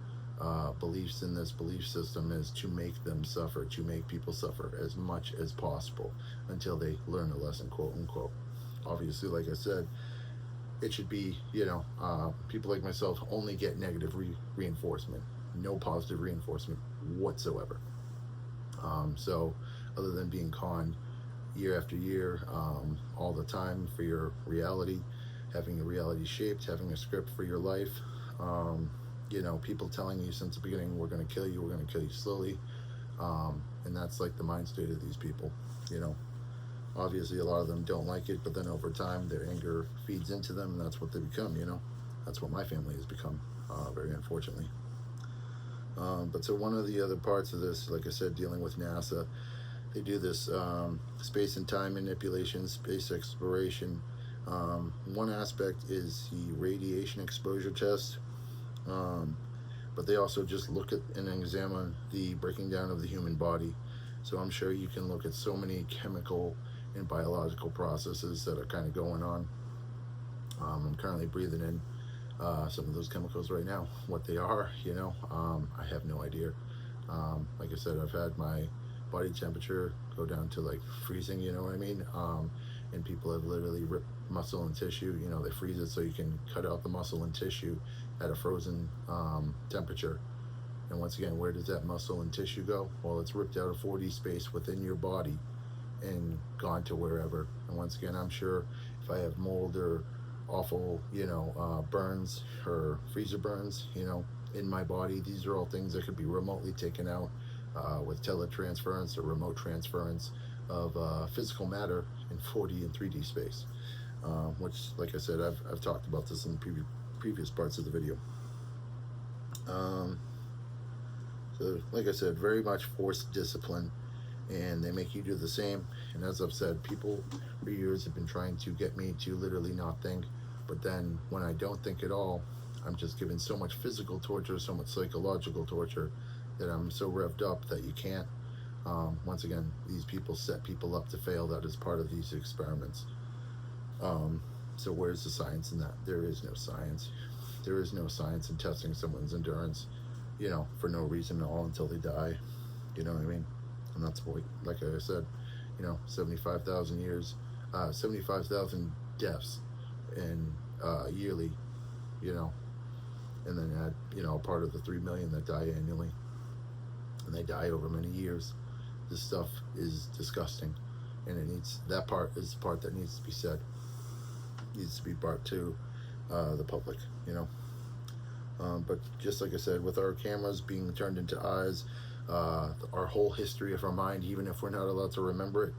beliefs in this belief system is to make them suffer, to make people suffer as much as possible until they learn a lesson, quote unquote. Obviously, like I said, it should be, people like myself only get negative reinforcement, no positive reinforcement whatsoever. So other than being conned year after year, all the time for your reality, having your reality shaped, having a script for your life, people telling you since the beginning, we're going to kill you slowly, and that's like the mind state of these people. Obviously a lot of them don't like it, but then over time their anger feeds into them, and that's what they become. That's what my family has become, very unfortunately. But so one of the other parts of this, like I said, dealing with NASA, they do this space and time manipulation, space exploration. One aspect is the radiation exposure test, but they also just look at and examine the breaking down of the human body. So I'm sure you can look at so many chemical and biological processes that are kind of going on. I'm currently breathing in some of those chemicals right now. What they are, I have no idea. Like I said, I've had my body temperature go down to like freezing, you know what I mean? And people have literally ripped muscle and tissue, they freeze it so you can cut out the muscle and tissue at a frozen temperature. And once again, where does that muscle and tissue go? Well, it's ripped out of 4D space within your body and gone to wherever. And once again, I'm sure if I have mold or awful, burns or freezer burns, in my body, these are all things that could be remotely taken out with teletransference or remote transference, of physical matter in 4D and 3D space, which, like I said, I've talked about this in the previous parts of the video. So, like I said, very much forced discipline, and they make you do the same. And as I've said, people for years have been trying to get me to literally not think, but then when I don't think at all, I'm just given so much physical torture, so much psychological torture, that I'm so revved up that you can't. Once again, these people set people up to fail. That is part of these experiments. So where's the science in that? There is no science. There is no science in testing someone's endurance, for no reason at all until they die. You know what I mean? And that's what, like I said, 75,000 years, 75,000 deaths in yearly, and then add, part of the 3 million that die annually, and they die over many years. This stuff is disgusting, and that part is the part that needs to be said. Needs to be brought to the public, but just like I said, with our cameras being turned into eyes, our whole history of our mind, even if we're not allowed to remember it,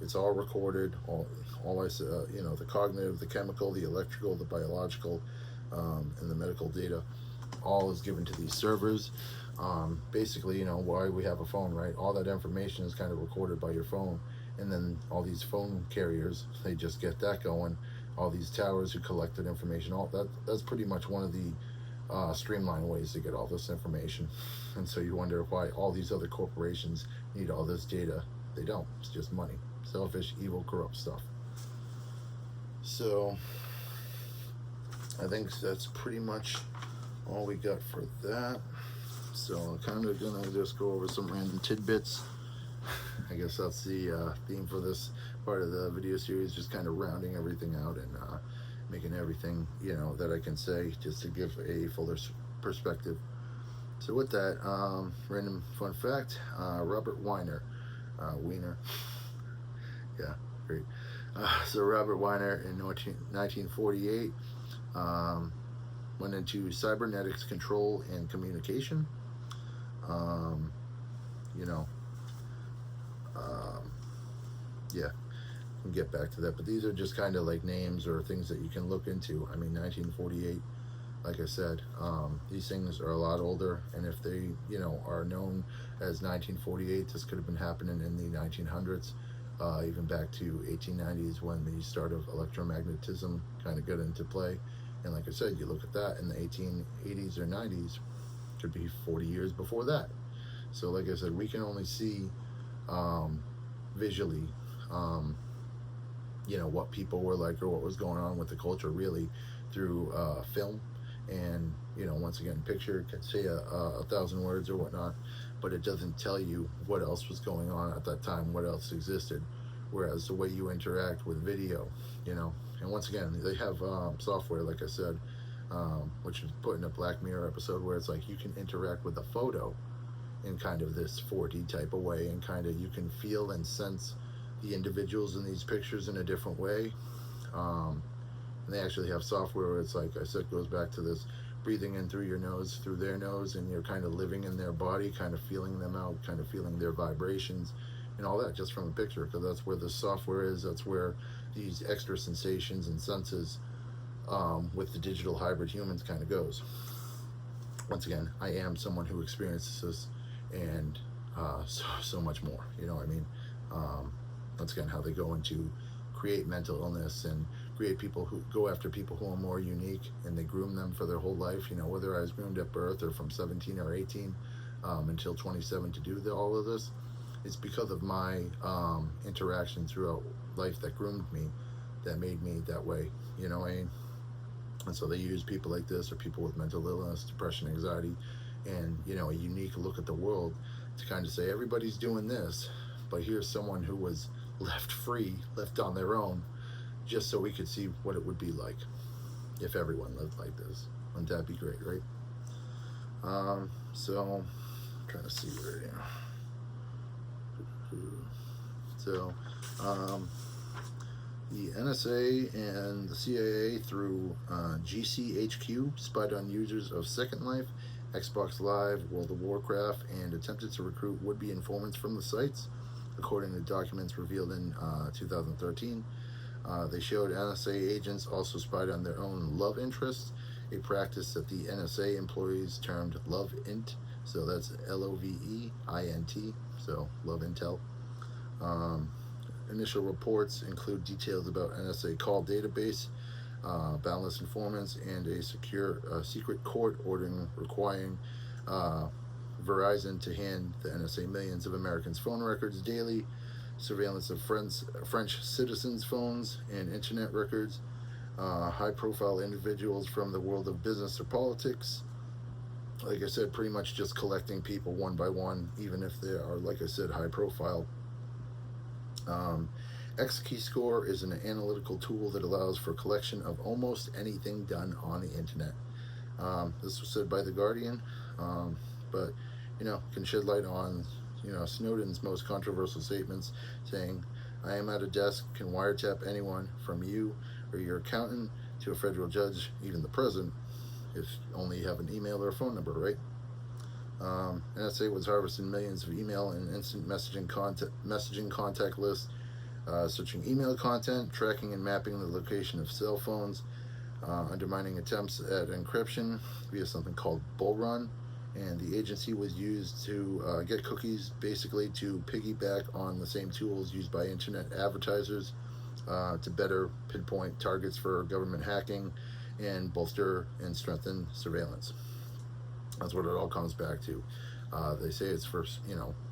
it's all recorded. The cognitive, the chemical, the electrical, the biological, and the medical data, all is given to these servers. Basically, why we have a phone, right? All that information is kind of recorded by your phone, and then all these phone carriers, they just get that going. All these towers who collect that information, that's pretty much one of the streamlined ways to get all this information. And so you wonder why all these other corporations need all this data. They don't. It's just money. Selfish, evil, corrupt stuff. So I think that's pretty much all we got for that. So I'm kind of gonna just go over some random tidbits. I guess that's the theme for this part of the video series, just kind of rounding everything out and making everything, that I can say, just to give a fuller perspective. So with that, random fun fact, Robert Wiener, yeah, great. So Robert Wiener in 1948 went into cybernetics control and communication. Yeah, we'll get back to that, but these are just kind of like names or things that you can look into. I mean, 1948, like I said, these things are a lot older, and if they, are known as 1948, this could have been happening in the 1900s, even back to 1890s when the start of electromagnetism kind of got into play. And like I said, you look at that in the 1880s or 90s, could be 40 years before that. So like I said, we can only see visually what people were like or what was going on with the culture really through film. And once again, picture can say a thousand words or whatnot, but it doesn't tell you what else was going on at that time, what else existed. Whereas the way you interact with video, and once again, they have software, like I said, which is put in a Black Mirror episode, where it's like you can interact with a photo in kind of this 4D type of way, and kind of you can feel and sense the individuals in these pictures in a different way. And they actually have software where it's like I said, goes back to this breathing in through your nose, through their nose, and you're kind of living in their body, kind of feeling them out, kind of feeling their vibrations and all that just from a picture, because that's where the software is. That's where these extra sensations and senses with the digital hybrid humans kind of goes. Once again, I am someone who experiences this, and so much more, what I mean? Once again, how they go into create mental illness and create people who go after people who are more unique, and they groom them for their whole life, whether I was groomed at birth or from 17 or 18 until 27 to do all of this. It's because of my interaction throughout life that groomed me, that made me that way, what I mean? And so they use people like this, or people with mental illness, depression, anxiety, and a unique look at the world to kind of say everybody's doing this, but here's someone who was left free, left on their own, just so we could see what it would be like if everyone lived like this. Wouldn't that be great, right? So I'm trying to see where, so the NSA and the CIA through GCHQ spied on users of Second Life, Xbox Live, World of Warcraft, and attempted to recruit would-be informants from the sites. according to documents revealed in 2013. They showed NSA agents also spied on their own love interests, a practice that the NSA employees termed love int. So that's LOVEINT, so love intel. Initial reports include details about NSA call database, boundless informants, and a secret court ordering requiring Verizon to hand the NSA millions of Americans' phone records daily, surveillance of French citizens' phones and internet records, high-profile individuals from the world of business or politics. Like I said, pretty much just collecting people one by one, even if they are, like I said, high-profile. XKeyscore is an analytical tool that allows for collection of almost anything done on the internet. This was said by The Guardian, but can shed light on Snowden's most controversial statements, saying, "I am at a desk, can wiretap anyone from you or your accountant to a federal judge, even the president, if only you have an email or a phone number," right? NSA was harvesting millions of email and instant messaging contact lists, searching email content, tracking and mapping the location of cell phones, undermining attempts at encryption via something called Bull Run. And the agency was used to get cookies, basically to piggyback on the same tools used by internet advertisers to better pinpoint targets for government hacking and bolster and strengthen surveillance. That's what it all comes back to. They say it's for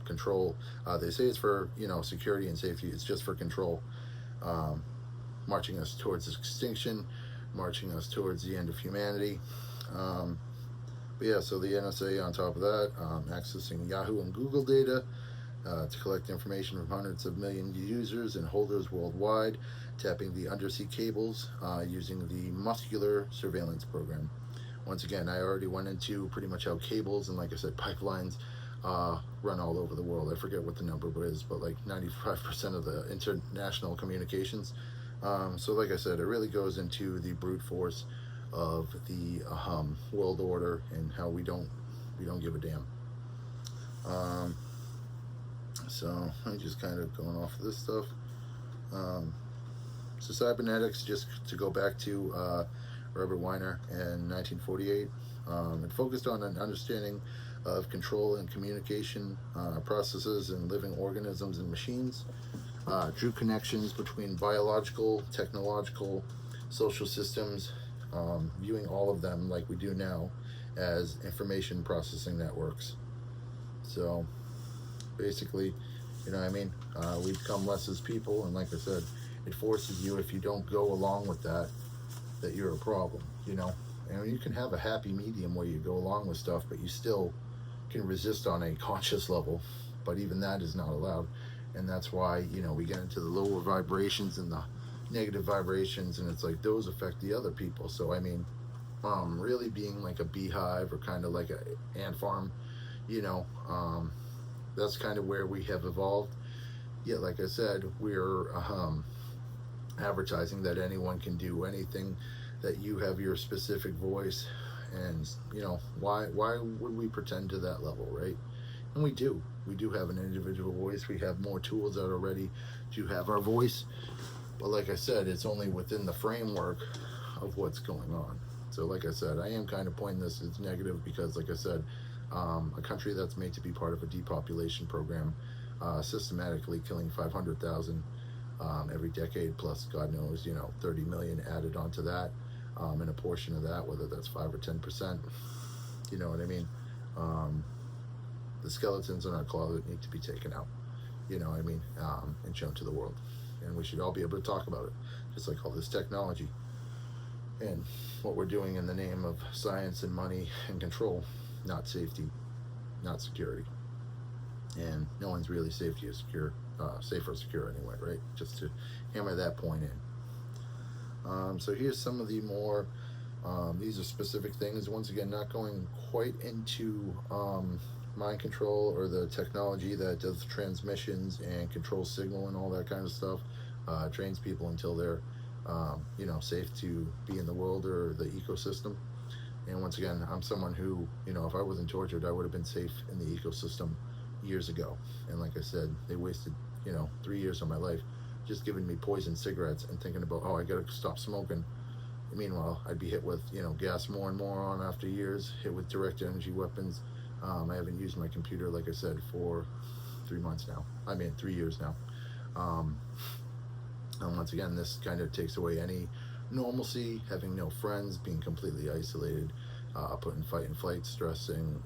control. They say it's for security and safety. It's just for control, marching us towards extinction, marching us towards the end of humanity. But yeah, so the NSA, on top of that, accessing Yahoo and Google data to collect information from hundreds of million users and holders worldwide, tapping the undersea cables using the Muscular surveillance program. Once again, I already went into pretty much how cables and, like I said, pipelines run all over the world. I forget what the number is, but like 95% of the international communications. So like I said, it really goes into the brute force of the world order and how we don't give a damn. So I'm just kind of going off of this stuff. So cybernetics, just to go back to Robert Weiner in 1948, it focused on an understanding of control and communication processes in living organisms and machines, drew connections between biological, technological, social systems, viewing all of them like we do now as information processing networks. So basically, we become less as people, and like I said, it forces you, if you don't go along with that you're a problem, and you can have a happy medium where you go along with stuff, but you still can resist on a conscious level, but even that is not allowed. And that's why we get into the lower vibrations and the negative vibrations, and it's like those affect the other people. So really being like a beehive or kind of like an ant farm, that's kind of where we have evolved. Yet, like I said, we're advertising that anyone can do anything, that you have your specific voice, and why would we pretend to that level, right? And we do have an individual voice. We have more tools that are ready to have our voice, but like I said, it's only within the framework of what's going on. So like I said, I am kind of pointing this as negative because, like I said, a country that's made to be part of a depopulation program, systematically killing 500,000 every decade, plus God knows 30 million added onto that, and a portion of that, whether that's 5 or 10%, you know what I mean. The skeletons in our closet need to be taken out, and shown to the world, and we should all be able to talk about it, just like all this technology and what we're doing in the name of science and money and control, not safety, not security. And no one's really safe or secure anyway, right? Just to hammer that point in. So here's some of the more, these are specific things, once again, not going quite into mind control or the technology that does transmissions and controls signal and all that kind of stuff, trains people until they're safe to be in the world or the ecosystem. And once again, I'm someone who, if I wasn't tortured, I would have been safe in the ecosystem years ago. And like I said, they wasted 3 years of my life just giving me poison cigarettes and thinking about, oh, I gotta stop smoking. Meanwhile, I'd be hit with, gas more and more on after years, hit with direct energy weapons. I haven't used my computer, like I said, for 3 months now. 3 years now. And once again, this kind of takes away any normalcy, having no friends, being completely isolated, putting fight and flight, stressing,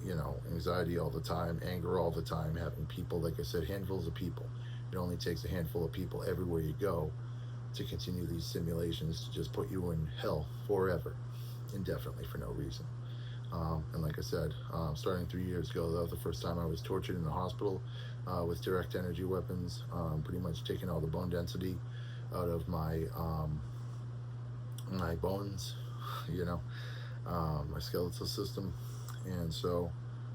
anxiety all the time, anger all the time, having people, like I said, handfuls of people. It only takes a handful of people everywhere you go to continue these simulations to just put you in hell forever, indefinitely, for no reason. And like I said, starting 3 years ago, that was the first time I was tortured in the hospital with direct energy weapons, pretty much taking all the bone density out of my my bones, my skeletal system. And so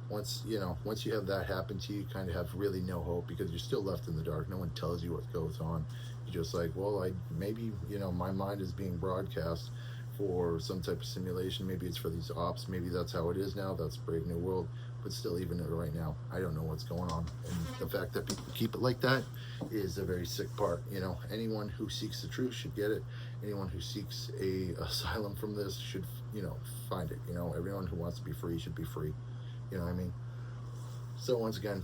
once you have that happen to you, you kind of have really no hope, because you're still left in the dark. No one tells you what goes on. You're just like, well, maybe my mind is being broadcast for some type of simulation. Maybe it's for these ops. Maybe that's how it is now. That's Brave New World. But still, even right now, I don't know what's going on. And the fact that people keep it like that is a very sick part. Anyone who seeks the truth should get it. Anyone who seeks a asylum from this should, find it. Everyone who wants to be free should be free. You know what I mean? So once again,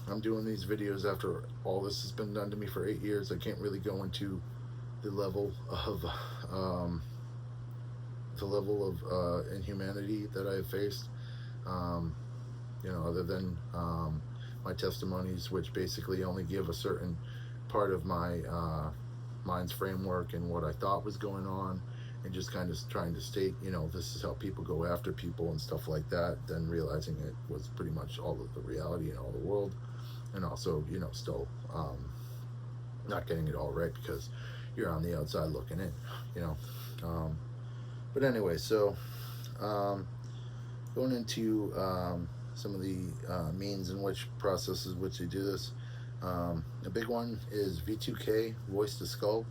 I'm doing these videos after all this has been done to me for 8 years. I can't really go into the level of inhumanity that I have faced, other than my testimonies, which basically only give a certain part of my mind's framework and what I thought was going on, and just kind of trying to state, this is how people go after people and stuff like that, then realizing it was pretty much all of the reality in all the world. And also, still not getting it all right, because you're on the outside looking in, but anyway, so going into some of the means in which processes which they do this. A big one is V2K, Voice to Skull.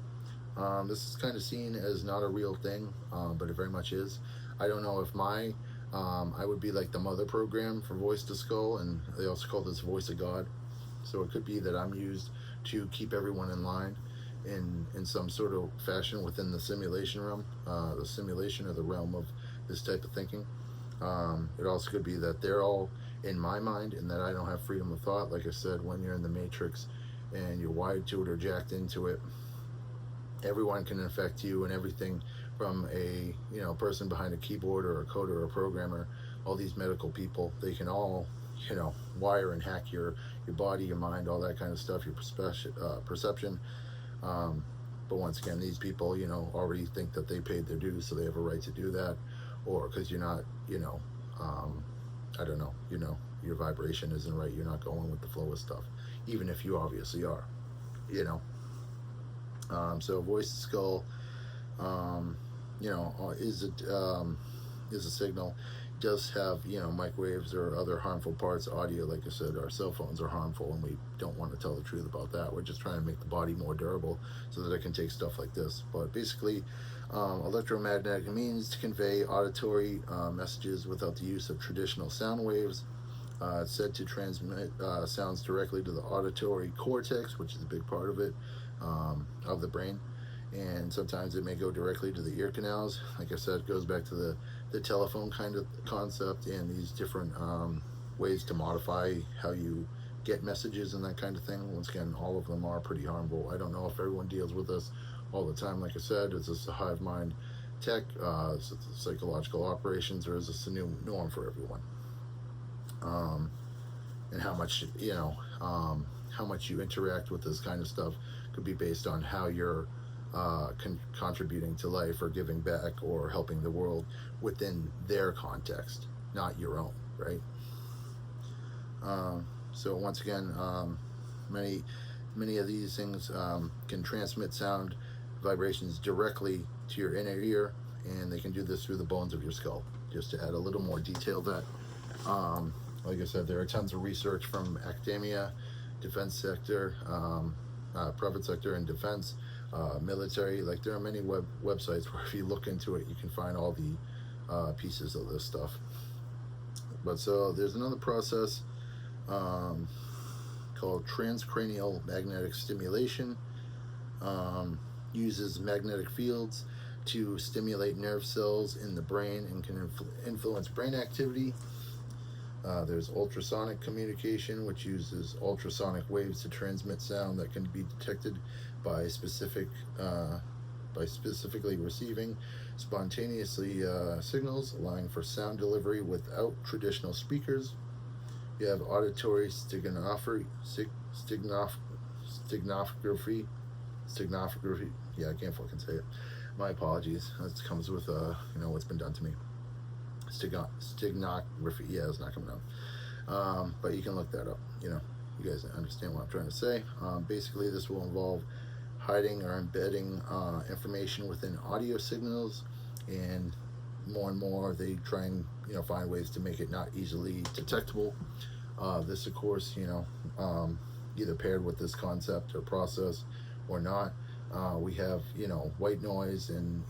This is kind of seen as not a real thing, but it very much is. I don't know if I would be like the mother program for Voice to Skull, and they also call this Voice of God. So it could be that I'm used to keep everyone in line in some sort of fashion within the simulation realm, the simulation or the realm of this type of thinking. It also could be that they're all in my mind and that I don't have freedom of thought. Like I said, when you're in the Matrix and you're wired to it or jacked into it, everyone can affect you, and everything from a person behind a keyboard or a coder or a programmer, all these medical people, they can all wire and hack your body, your mind, all that kind of stuff, your perception. But once again, these people already think that they paid their dues, so they have a right to do that. Or because you're not I don't know, your vibration isn't right, you're not going with the flow of stuff, even if you obviously are. So Voice to Skull is a signal. It does have microwaves or other harmful parts. Audio, like I said, our cell phones are harmful, and we don't want to tell the truth about that. We're just trying to make the body more durable so that it can take stuff like this. But basically, electromagnetic means to convey auditory messages without the use of traditional sound waves. It's said to transmit sounds directly to the auditory cortex, which is a big part of it, of the brain. And sometimes it may go directly to the ear canals. Like I said, it goes back to the telephone kind of concept, and these different ways to modify how you get messages and that kind of thing. Once again, all of them are pretty harmful. I don't know if everyone deals with this all the time. Like I said, is this a hive mind tech, is it psychological operations, or is this a new norm for everyone? And how much you interact with this kind of stuff could be based on how you're contributing to life or giving back or helping the world within their context, not your own, right? So once again, many of these things can transmit sound vibrations directly to your inner ear, and they can do this through the bones of your skull. Just to add a little more detail, that like I said, there are tons of research from academia, defense sector, private sector and defense, military. Like, there are many websites where if you look into it, you can find all the pieces of this stuff. But so there's another process called called transcranial magnetic stimulation. Uses magnetic fields to stimulate nerve cells in the brain and can influence brain activity. There's ultrasonic communication, which uses ultrasonic waves to transmit sound that can be detected by specifically receiving spontaneously signals, allowing for sound delivery without traditional speakers. You have auditory steganography. Yeah, I can't fucking say it. My apologies. That comes with what's been done to me. Steganography. Yeah, it's not coming out. But you can look that up. You guys understand what I'm trying to say. Basically, this will involve hiding or embedding information within audio signals, and more they try and find ways to make it not easily detectable. This, of course, either paired with this concept or process or not. We have white noise and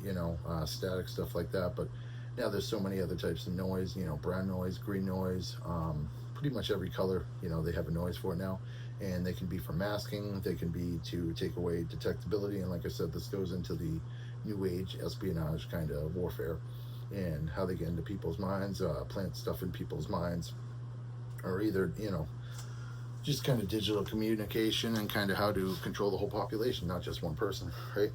static stuff like that, but now there's so many other types of noise, brown noise, green noise, pretty much every color, they have a noise for it now, and they can be for masking, they can be to take away detectability, and like I said, this goes into the new age espionage kind of warfare and how they get into people's minds, plant stuff in people's minds, or either just kind of digital communication and kind of how to control the whole population, not just one person, right?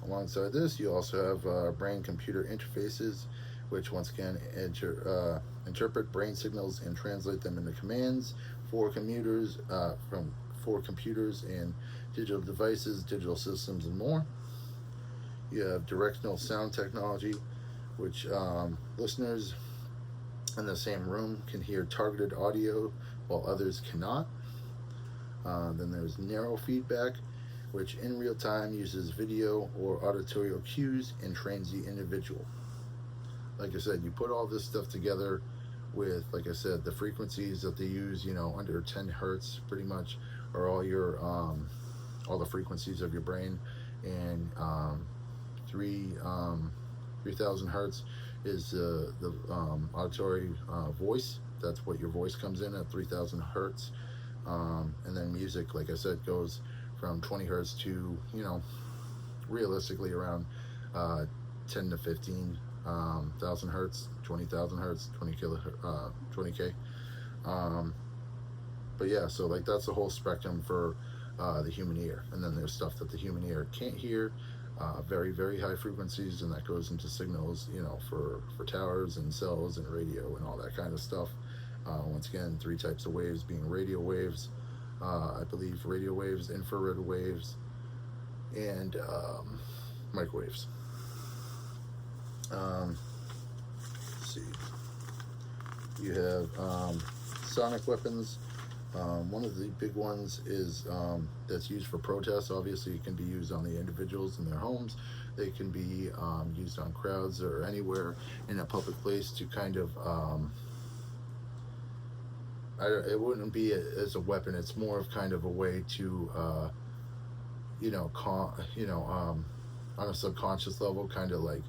Alongside this, you also have brain-computer interfaces, which once again interpret brain signals and translate them into commands for computers, and digital devices, digital systems, and more. You have directional sound technology, which listeners in the same room can hear targeted audio while others cannot. Then there's narrow feedback, which in real time uses video or auditory cues and trains the individual. Like I said, you put all this stuff together with, like I said, the frequencies that they use, under 10 hertz pretty much are all your all the frequencies of your brain, and 3000 hertz is the auditory voice. That's what your voice comes in at, 3000 hertz. And then music, like I said, goes from 20 hertz to realistically around 10 to 15 thousand hertz, 20,000 hertz, 20k. But yeah, so like that's the whole spectrum for the human ear. And then there's stuff that the human ear can't hear, very, very high frequencies, and that goes into signals, for towers and cells and radio and all that kind of stuff. Once again, 3 types of waves being radio waves, I believe radio waves, infrared waves, and microwaves. Let's see. You have sonic weapons. One of the big ones is that's used for protests. Obviously, it can be used on the individuals in their homes. They can be used on crowds or anywhere in a public place to kind of it wouldn't be as a weapon. It's more of kind of a way to on a subconscious level, kind of like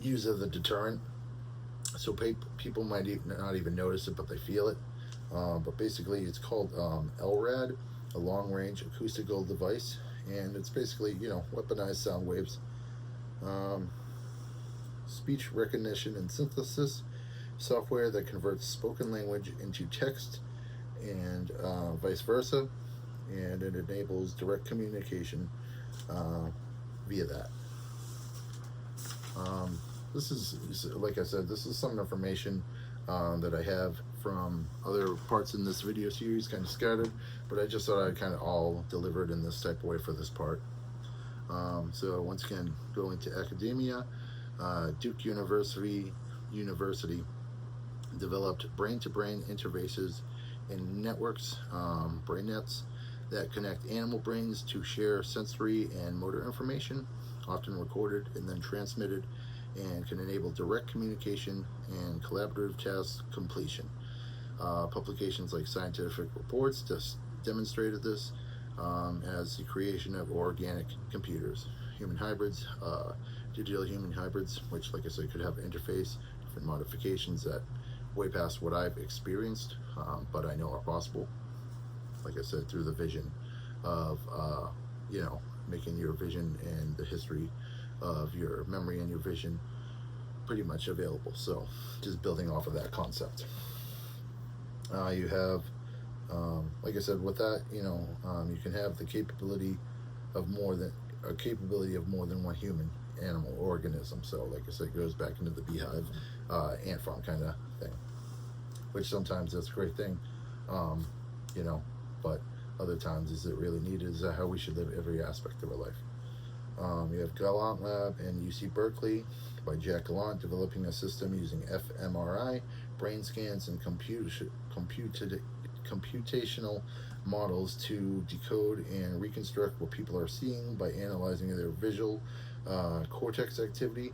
use as a deterrent. So people might not even notice it, but they feel it. But basically, it's called LRAD, a long-range acoustical device, and it's basically weaponized sound waves. Speech recognition and synthesis software that converts spoken language into text and vice versa, and it enables direct communication via that. This is, like I said, this is some information that I have from other parts in this video series, kind of scattered, but I just thought I'd kind of all delivered in this type of way for this part. So once again, going to academia, Duke University developed brain-to-brain interfaces and networks, brain nets, that connect animal brains to share sensory and motor information, often recorded and then transmitted, and can enable direct communication and collaborative task completion. Publications like Scientific Reports just demonstrated this, as the creation of organic computers, human hybrids, digital human hybrids, which, like I said, could have interface, different modifications that way past what I've experienced, but I know are possible. Like I said, through the vision of, making your vision and the history of your memory and your vision pretty much available. So just building off of that concept. You have, like I said, with that, you can have the capability of more than one human, animal, organism. So like I said, it goes back into the beehive, ant farm kind of thing, which sometimes that's a great thing, but other times, is it really needed? Is that how we should live every aspect of our life? You have Gallant Lab and UC Berkeley by Jack Gallant, developing a system using fMRI, brain scans, and computational models to decode and reconstruct what people are seeing by analyzing their visual cortex activity.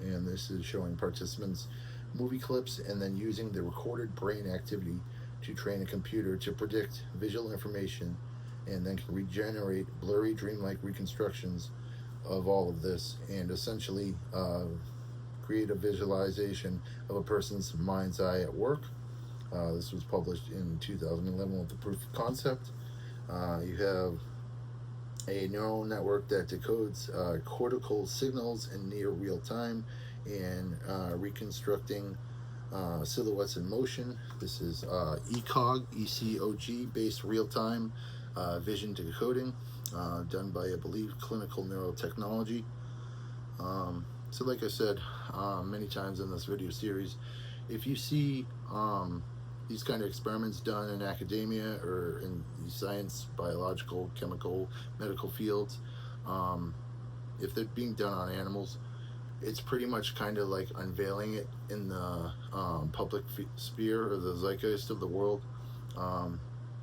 And this is showing participants movie clips and then using the recorded brain activity to train a computer to predict visual information, and then can regenerate blurry dreamlike reconstructions of all of this, and essentially create a visualization of a person's mind's eye at work. This was published in 2011 with the proof of concept. You have a neural network that decodes cortical signals in near real time and reconstructing silhouettes in motion. This is ECOG based real-time vision decoding, done by, I believe, Clinical Neurotechnology. So like I said many times in this video series, if you see these kind of experiments done in academia or in the science, biological, chemical, medical fields, if they're being done on animals, it's pretty much kind of like unveiling it in the public sphere or the zeitgeist of the world.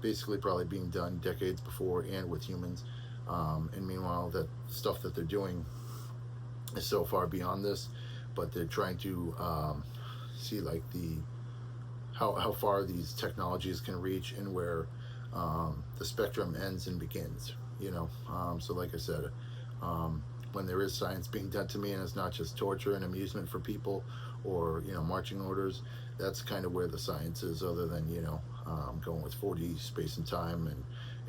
Basically probably being done decades before and with humans. And meanwhile, that stuff that they're doing is so far beyond this, but they're trying to see like how far these technologies can reach and where the spectrum ends and begins, so like I said, when there is science being done to me and it's not just torture and amusement for people or marching orders, that's kind of where the science is, other than going with 4D space and time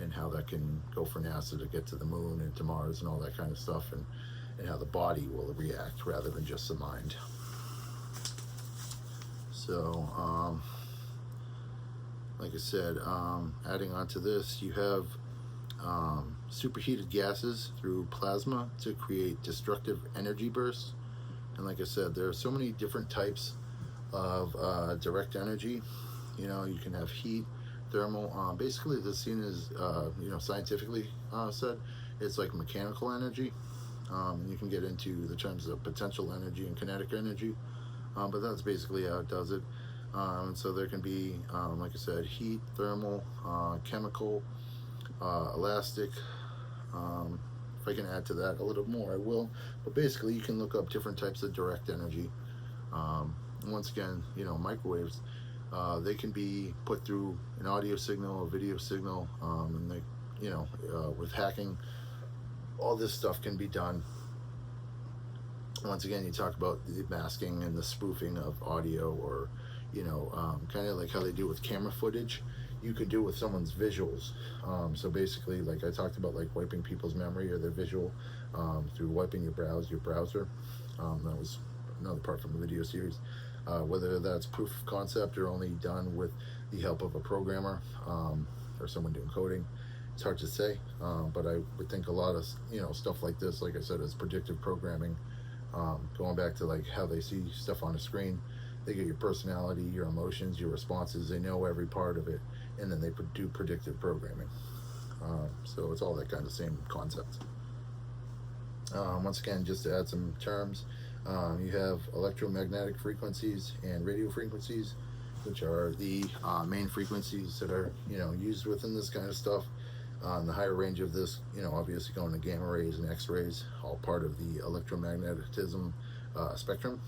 and how that can go for NASA to get to the moon and to Mars and all that kind of stuff, and how the body will react rather than just the mind. So like I said, adding on to this, you have superheated gases through plasma to create destructive energy bursts. And like I said, there are so many different types of direct energy. You can have heat, thermal. Basically, this scene is, scientifically said, it's like mechanical energy. And you can get into the terms of potential energy and kinetic energy, but that's basically how it does it. So there can be, like I said, heat, thermal, chemical, elastic. If I can add to that a little more, I will. But basically, you can look up different types of direct energy. Once again, microwaves, they can be put through an audio signal, a video signal, and they, with hacking, all this stuff can be done. Once again, you talk about the masking and the spoofing of audio, or kind of like how they do with camera footage. You could do with someone's visuals. So basically, like I talked about, like wiping people's memory or their visual through wiping your browser. That was another part from the video series. Whether that's proof of concept or only done with the help of a programmer or someone doing coding, it's hard to say. But I would think a lot of stuff like this, like I said, is predictive programming. Going back to like how they see stuff on a screen, they get your personality, your emotions, your responses. They know every part of it, and then they do predictive programming. So it's all that kind of same concept. Once again, just to add some terms, you have electromagnetic frequencies and radio frequencies, which are the main frequencies that are used within this kind of stuff. The higher range of this, obviously going to gamma rays and X-rays, all part of the electromagnetism spectrum.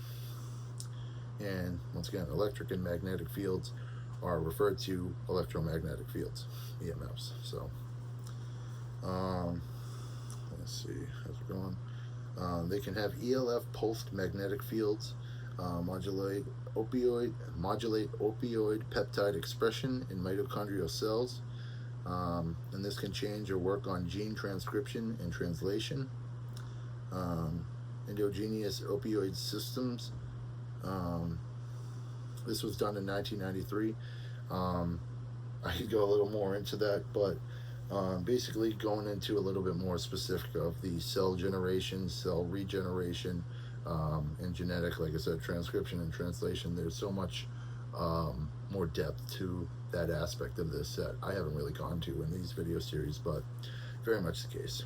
And once again, electric and magnetic fields are referred to electromagnetic fields, EMFs. So let's see, how's it going? They can have ELF pulsed magnetic fields, modulate opioid peptide expression in mitochondrial cells, and this can change or work on gene transcription and translation. Endogenous opioid systems. This was done in 1993. I could go a little more into that, but basically going into a little bit more specific of the cell generation, cell regeneration, and genetic, like I said, transcription and translation. There's so much more depth to that aspect of this that I haven't really gone to in these video series, but very much the case.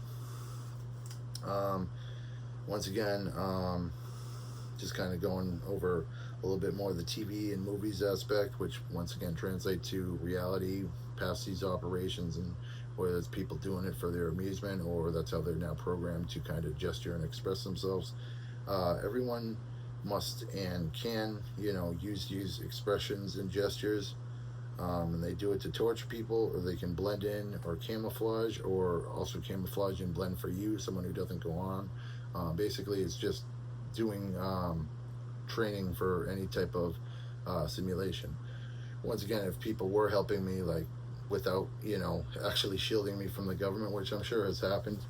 Once again, just kind of going over a little bit more of the TV and movies aspect, which once again translate to reality past these operations, and whether it's people doing it for their amusement or that's how they're now programmed to kind of gesture and express themselves. Everyone must and can, use these expressions and gestures, and they do it to torture people, or they can blend in or camouflage, or also camouflage and blend for you, someone who doesn't go on. Basically, it's just doing training for any type of simulation. Once again, if people were helping me, like without, actually shielding me from the government, which I'm sure has happened,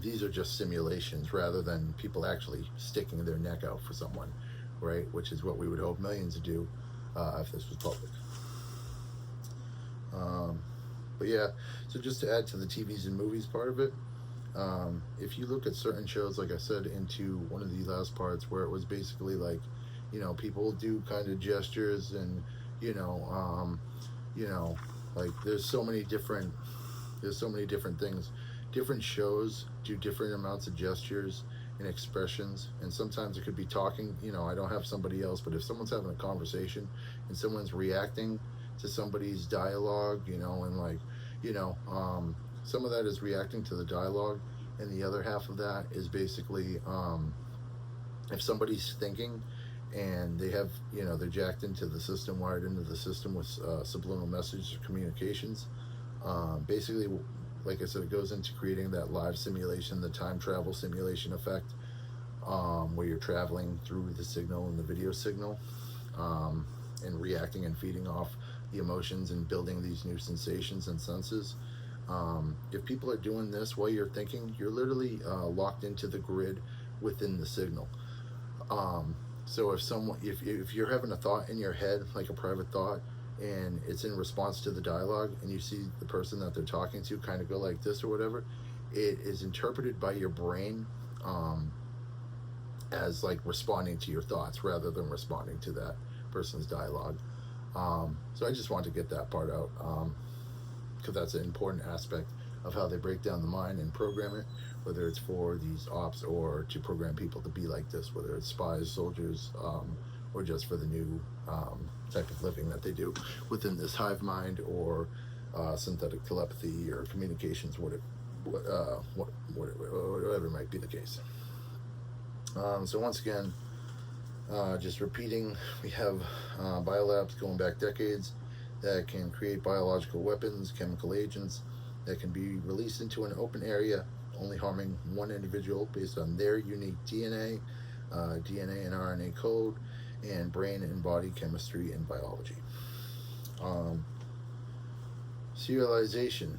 these are just simulations rather than people actually sticking their neck out for someone, right? Which is what we would hope millions would do if this was public. But yeah, so just to add to the TVs and movies part of it, if you look at certain shows, like I said, into one of the last parts where it was basically like, people do kind of gestures and, like there's so many different things. Different shows do different amounts of gestures and expressions, and sometimes it could be talking. I don't have somebody else, but if someone's having a conversation and someone's reacting to somebody's dialogue, and like, some of that is reacting to the dialogue, and the other half of that is basically if somebody's thinking and they have, they're jacked into the system, wired into the system with subliminal message communications. Basically, like I said, it goes into creating that live simulation, the time travel simulation effect, where you're traveling through the signal and the video signal, and reacting and feeding off the emotions and building these new sensations and senses. If people are doing this while you're thinking, you're literally locked into the grid within the signal. So if you're having a thought in your head, like a private thought, and it's in response to the dialogue, and you see the person that they're talking to kind of go like this or whatever, it is interpreted by your brain as like responding to your thoughts rather than responding to that person's dialogue. So I just want to get that part out, because that's an important aspect of how they break down the mind and program it, whether it's for these ops or to program people to be like this, whether it's spies, soldiers, or just for the new type of living that they do within this hive mind, or synthetic telepathy or communications, whatever might be the case. So once again, just repeating, we have biolabs going back decades that can create biological weapons, chemical agents that can be released into an open area, only harming one individual based on their unique DNA and RNA code, and brain and body chemistry and biology. Serialization,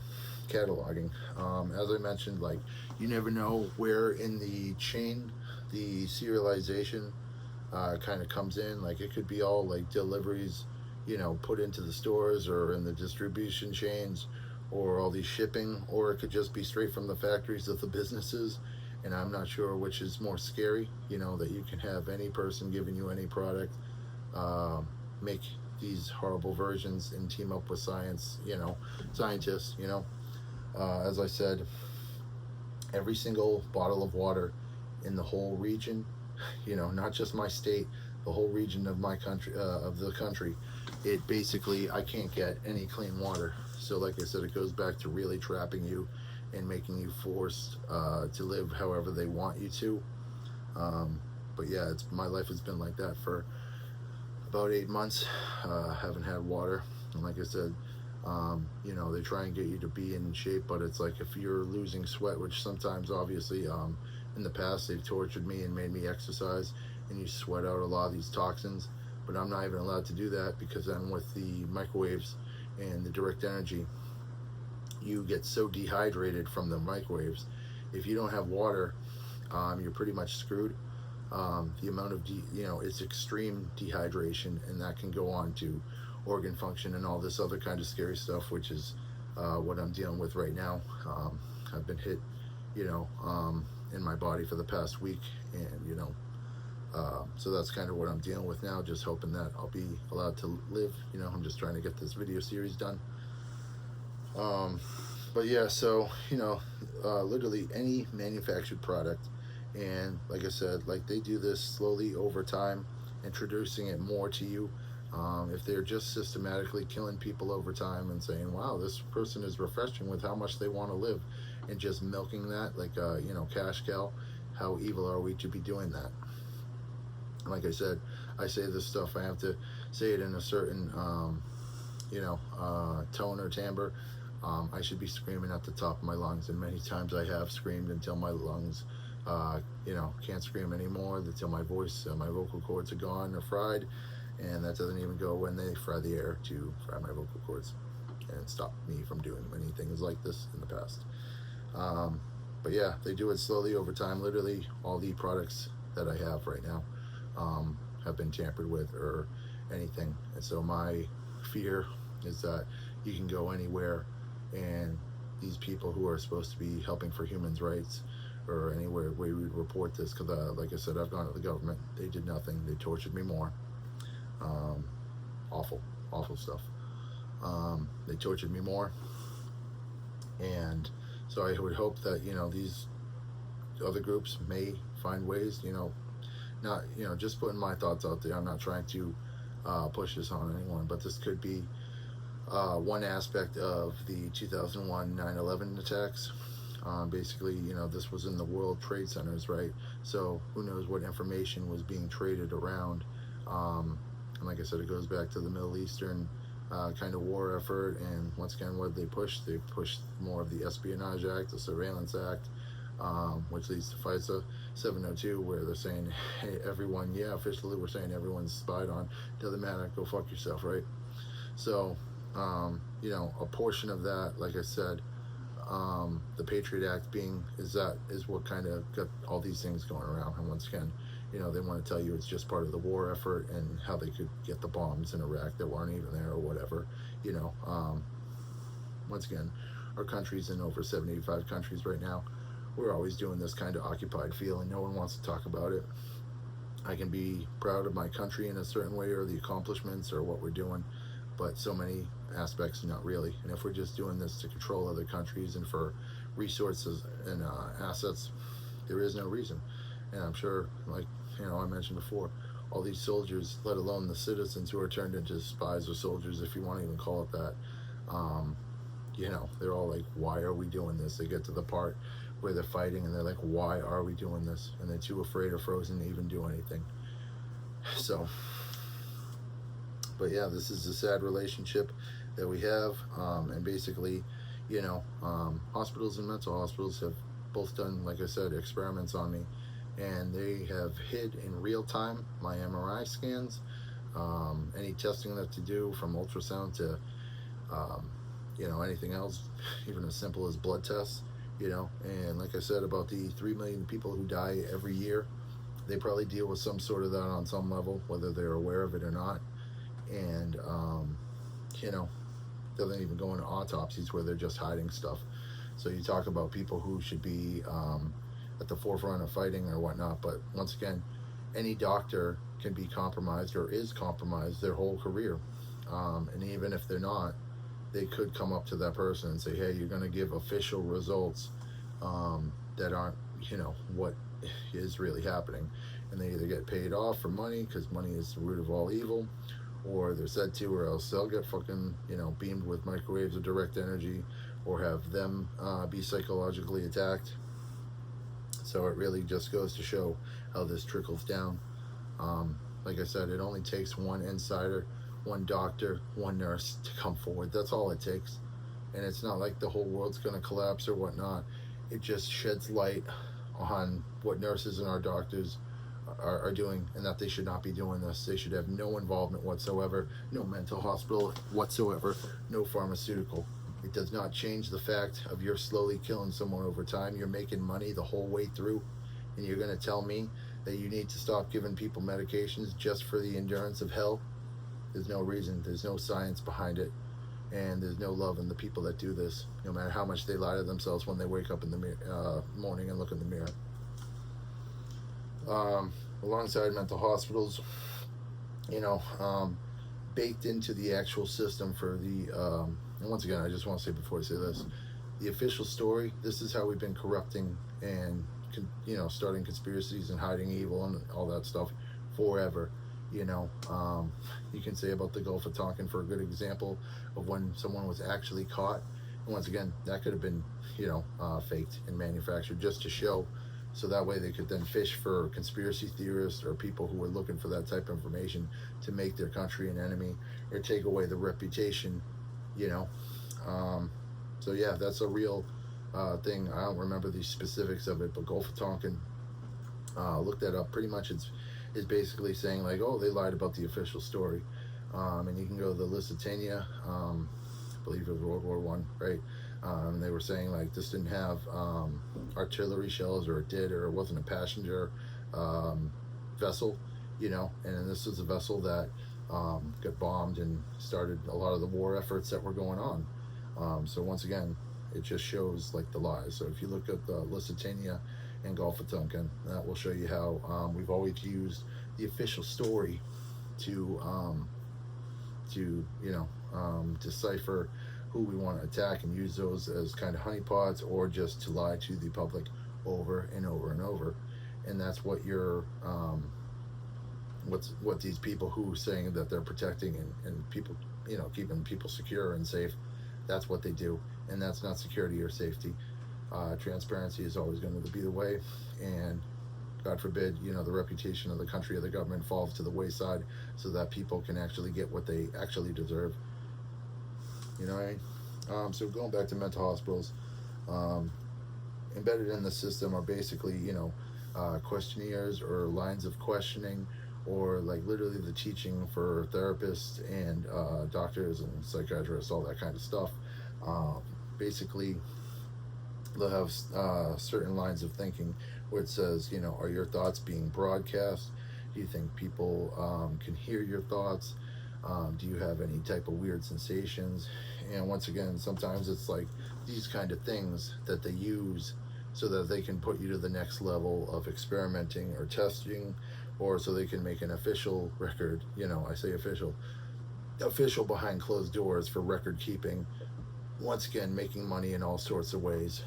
cataloging. As I mentioned, like, you never know where in the chain the serialization kind of comes in. Like, it could be all like deliveries, put into the stores or in the distribution chains, or all these shipping, or it could just be straight from the factories of the businesses. And I'm not sure which is more scary, that you can have any person giving you any product, make these horrible versions and team up with scientists, as I said, every single bottle of water in the whole region, not just my state, the whole region of my country, of the country, it basically, I can't get any clean water. So like I said, it goes back to really trapping you and making you forced to live however they want you to. But yeah, my life has been like that for about 8 months. Haven't had water, and like I said, they try and get you to be in shape, but it's like if you're losing sweat, which sometimes obviously in in the past they've tortured me and made me exercise, and you sweat out a lot of these toxins, but I'm not even allowed to do that because I'm with the microwaves and the direct energy. You get so dehydrated from the microwaves. If you don't have water, you're pretty much screwed. The amount of it's extreme dehydration, and that can go on to organ function and all this other kind of scary stuff, which is what I'm dealing with right now. I've been hit, in my body for the past week, and so that's kind of what I'm dealing with now. Just hoping that I'll be allowed to live. I'm just trying to get this video series done. But yeah, so literally any manufactured product, and like I said, like they do this slowly over time, introducing it more to you. If they're just systematically killing people over time and saying, wow, this person is refreshing with how much they want to live, and just milking that like cash cow, how evil are we to be doing that? And like I said, I say this stuff, I have to say it in a certain tone or timbre. I should be screaming at the top of my lungs, and many times I have screamed until my lungs can't scream anymore, until my voice, my vocal cords are gone or fried. And that doesn't even go when they fry the air to fry my vocal cords and stop me from doing many things like this in the past. But yeah, they do it slowly over time. Literally all the products that I have right now have been tampered with or anything. And so my fear is that you can go anywhere, and these people who are supposed to be helping for humans' rights or anywhere where we would report this, because like I said, I've gone to the government. They did nothing. They tortured me more. Awful stuff. They tortured me more, and so I would hope that these other groups may find ways, not just putting my thoughts out there. I'm not trying to push this on anyone, but this could be one aspect of the 2001 9/11 attacks. Basically, this was in the World Trade Centers, right? So who knows what information was being traded around. And like I said, it goes back to the Middle Eastern kind of war effort. And once again, what they pushed? They pushed more of the Espionage Act, the Surveillance Act, which leads to FISA 702, where they're saying, hey, everyone, officially we're saying everyone's spied on. Doesn't matter, go fuck yourself, right? So, a portion of that, like I said, the Patriot Act is what kind of got all these things going around. And once again, they want to tell you it's just part of the war effort and how they could get the bombs in Iraq that weren't even there or whatever. Once again, our country's in over 75 countries right now. We're always doing this kind of occupied feel, and no one wants to talk about it. I can be proud of my country in a certain way, or the accomplishments or what we're doing, but so many aspects, not really. And if we're just doing this to control other countries and for resources and assets, there is no reason. And I'm sure, like I mentioned before, all these soldiers, let alone the citizens who are turned into spies or soldiers, if you want to even call it that, they're all like, why are we doing this? They get to the part where they're fighting and they're like, why are we doing this? And they're too afraid or frozen to even do anything. So, but yeah, this is a sad relationship that we have. And basically, hospitals and mental hospitals have both done, like I said, experiments on me. And they have hid in real time my MRI scans, any testing that to do, from ultrasound to, anything else, even as simple as blood tests, And like I said, about the 3 million people who die every year, they probably deal with some sort of that on some level, whether they're aware of it or not. And, doesn't even go into autopsies where they're just hiding stuff. So you talk about people who should be at the forefront of fighting or whatnot, but once again, any doctor can be compromised or is compromised their whole career. And even if they're not, they could come up to that person and say, hey, you're going to give official results that aren't, what is really happening. And they either get paid off for money, because money is the root of all evil, or they're said to, or else they'll get fucking, beamed with microwaves of direct energy, or have them be psychologically attacked. So it really just goes to show how this trickles down. Like I said, it only takes one insider, one doctor, one nurse to come forward. That's all it takes. And it's not like the whole world's going to collapse or whatnot. It just sheds light on what nurses and our doctors are doing, and that they should not be doing this. They should have no involvement whatsoever, no mental hospital whatsoever, no pharmaceutical. It does not change the fact of you're slowly killing someone over time. You're making money the whole way through, and you're going to tell me that you need to stop giving people medications just for the endurance of hell? There's no reason. There's no science behind it, and there's no love in the people that do this, no matter how much they lie to themselves when they wake up in the morning and look in the mirror. Alongside mental hospitals, baked into the actual system for the, and once again, I just want to say before I say this, the official story, this is how we've been corrupting and, starting conspiracies and hiding evil and all that stuff forever. You can say about the Gulf of Tonkin for a good example of when someone was actually caught. And once again, that could have been, faked and manufactured just to show, so that way they could then fish for conspiracy theorists or people who were looking for that type of information to make their country an enemy or take away the reputation, So yeah, that's a real thing. I don't remember the specifics of it, but Gulf of Tonkin, look that up. Pretty much it's basically saying like, oh, they lied about the official story. And you can go to the Lusitania, I believe it was World War One, right? They were saying like this didn't have artillery shells, or it did, or it wasn't a passenger vessel, and this was a vessel that got bombed and started a lot of the war efforts that were going on. So once again, it just shows like the lies. So if you look at the Lusitania and Gulf of Tonkin, that will show you how we've always used the official story to decipher who we want to attack and use those as kind of honeypots, or just to lie to the public over and over and over. And that's what you're what these people who are saying that they're protecting and people, keeping people secure and safe, that's what they do. And that's not security or safety. Transparency is always going to be the way, and God forbid, the reputation of the country or the government falls to the wayside, so that people can actually get what they actually deserve. You know what I mean? So going back to mental hospitals, embedded in the system are basically, questionnaires or lines of questioning, or like literally the teaching for therapists and doctors and psychiatrists, all that kind of stuff. Basically, they'll have certain lines of thinking where it says, are your thoughts being broadcast? Do you think people can hear your thoughts? Do you have any type of weird sensations? And once again, sometimes it's like these kind of things that they use so that they can put you to the next level of experimenting or testing, or so they can make an official record. I say official behind closed doors for record keeping. Once again, making money in all sorts of ways.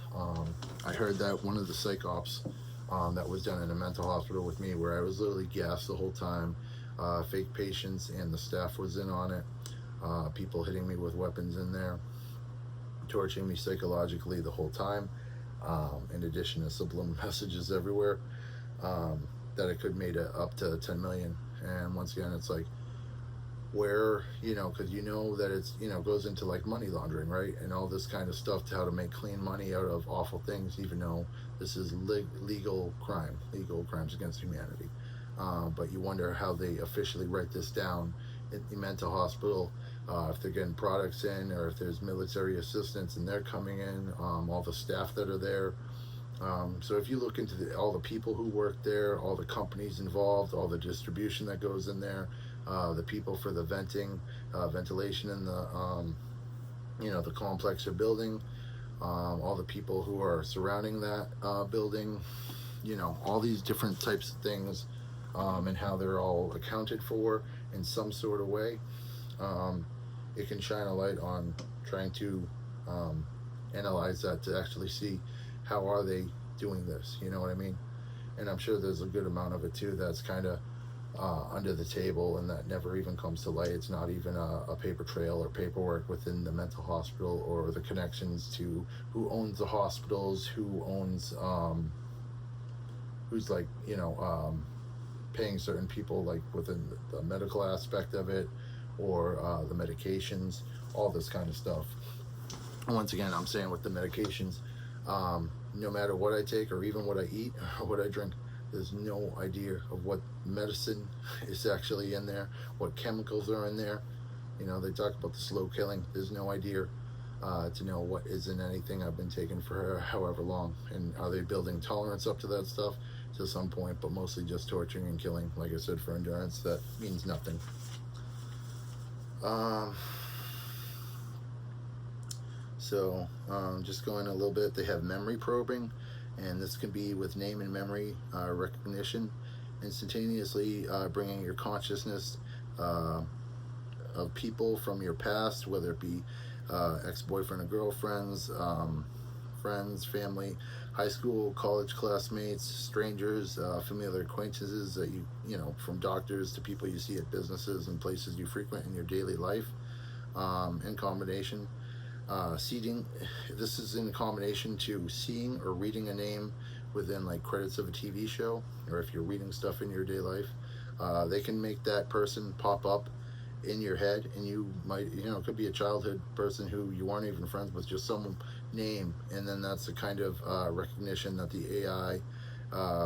I heard that one of the psych ops that was done in a mental hospital with me, where I was literally gassed the whole time, fake patients and the staff was in on it, people hitting me with weapons in there, torturing me psychologically the whole time, in addition to subliminal messages everywhere, that it could made it up to 10 million. And once again, it's like, where, because that it's, goes into like money laundering, right? And all this kind of stuff, to how to make clean money out of awful things, even though this is legal crimes against humanity. But you wonder how they officially write this down in the mental hospital, if they're getting products in, or if there's military assistance and they're coming in, all the staff that are there. So if you look into all the people who work there, all the companies involved, all the distribution that goes in there, the people for the ventilation in the the complex or building, all the people who are surrounding that building, all these different types of things, and how they're all accounted for in some sort of way, it can shine a light on trying to analyze that, to actually see how are they doing this, you know what I mean? And I'm sure there's a good amount of it too that's kind of under the table, and that never even comes to light. It's not even a paper trail or paperwork within the mental hospital, or the connections to who owns the hospitals, who owns who's like paying certain people, like within the medical aspect of it, or the medications, all this kind of stuff. And once again, I'm saying with the medications, no matter what I take or even what I eat or what I drink, there's no idea of what medicine is actually in there, what chemicals are in there. You know, they talk about the slow killing. There's no idea to know what is in anything I've been taking for however long. And are they building tolerance up to that stuff? To some point, but mostly just torturing and killing. Like I said, for endurance, that means nothing. Just going a little bit, they have memory probing, and this can be with name and memory recognition, instantaneously bringing your consciousness of people from your past, whether it be ex-boyfriend or girlfriends, friends, family, high school, college classmates, strangers, familiar acquaintances that you know, from doctors to people you see at businesses and places you frequent in your daily life, in combination. Seeding, this is in combination to seeing or reading a name within like credits of a TV show, or if you're reading stuff in your day life, they can make that person pop up in your head, and you might, you know, it could be a childhood person who you aren't even friends with, just some name, and then that's the kind of recognition that the AI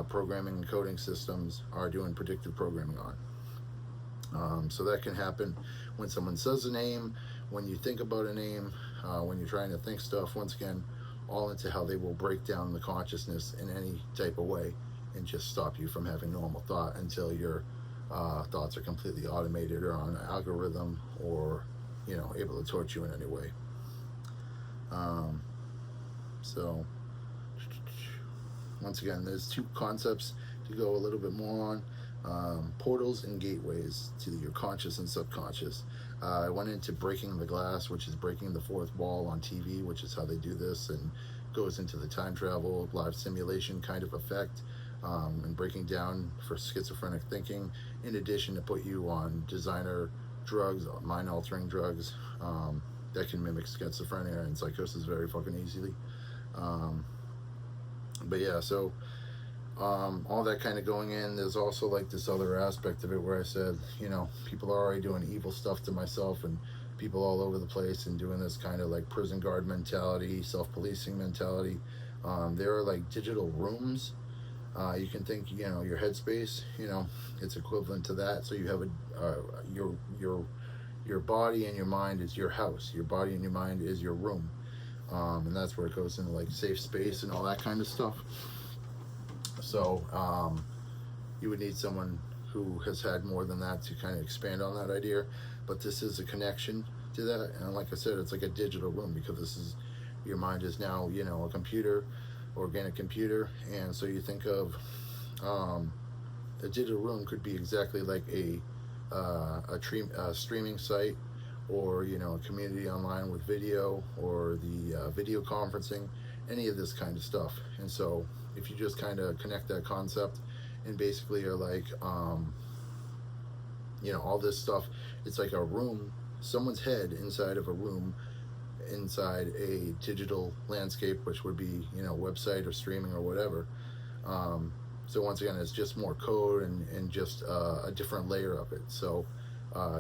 programming and coding systems are doing predictive programming on. So that can happen when someone says a name, when you think about a name, when you're trying to think stuff, once again, all into how they will break down the consciousness in any type of way and just stop you from having normal thought until your thoughts are completely automated or on an algorithm, or, you know, able to torture you in any way. So once again, there's two concepts to go a little bit more on. Portals and gateways to your conscious and subconscious. I went into breaking the glass, which is breaking the fourth wall on TV, which is how they do this, and goes into the time travel, live simulation kind of effect, and breaking down for schizophrenic thinking, in addition to put you on designer drugs, mind-altering drugs, that can mimic schizophrenia and psychosis very fucking easily. But yeah, so all that kind of going in. There's also like this other aspect of it where I said, you know, people are already doing evil stuff to myself and people all over the place and doing this kind of like prison guard mentality, self-policing mentality. There are like digital rooms. You can think, you know, your headspace, you know, it's equivalent to that. So you have your body and your mind is your house. Your body and your mind is your room. And that's where it goes into like safe space and all that kind of stuff. So you would need someone who has had more than that to kind of expand on that idea. But this is a connection to that. And like I said, it's like a digital room, because this is, your mind is now, you know, a computer, organic computer. And so you think of a digital room could be exactly like a streaming site, or, you know, a community online with video, or the video conferencing, any of this kind of stuff. And so if you just kind of connect that concept and basically are like, you know, all this stuff, it's like a room, someone's head inside of a room, inside a digital landscape, which would be, you know, website or streaming or whatever. So once again, it's just more code and just a different layer of it. So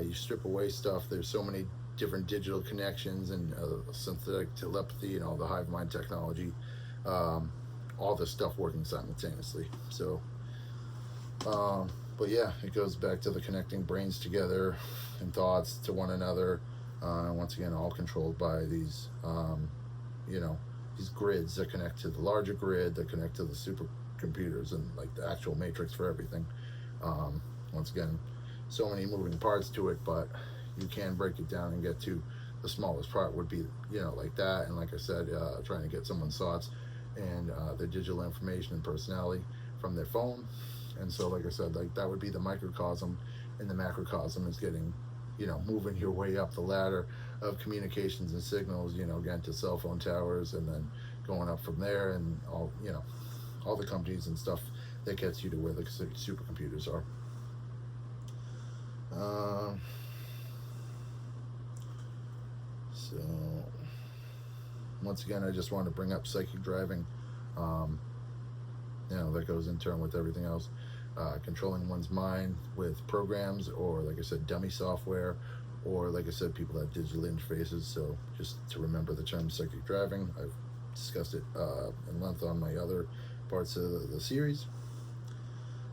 you strip away stuff. There's so many different digital connections and synthetic telepathy and all the hive mind technology, all this stuff working simultaneously. So, but yeah, it goes back to the connecting brains together and thoughts to one another. Once again, all controlled by these, you know, these grids that connect to the larger grid, that connect to the supercomputers and like the actual matrix for everything. Once again, so many moving parts to it, but you can break it down and get to the smallest part would be, you know, like that. And like I said, trying to get someone's thoughts and their digital information and personality from their phone. And so, like I said, like that would be the microcosm, and the macrocosm is getting, you know, moving your way up the ladder of communications and signals, you know, again to cell phone towers, and then going up from there, and all, you know, all the companies and stuff that gets you to where the supercomputers are. So once again, I just want to bring up psychic driving. You know, that goes in turn with everything else. Controlling one's mind with programs, or like I said, dummy software, or like I said, people have digital interfaces. So just to remember the term psychic driving, I've discussed it in length on my other parts of the series.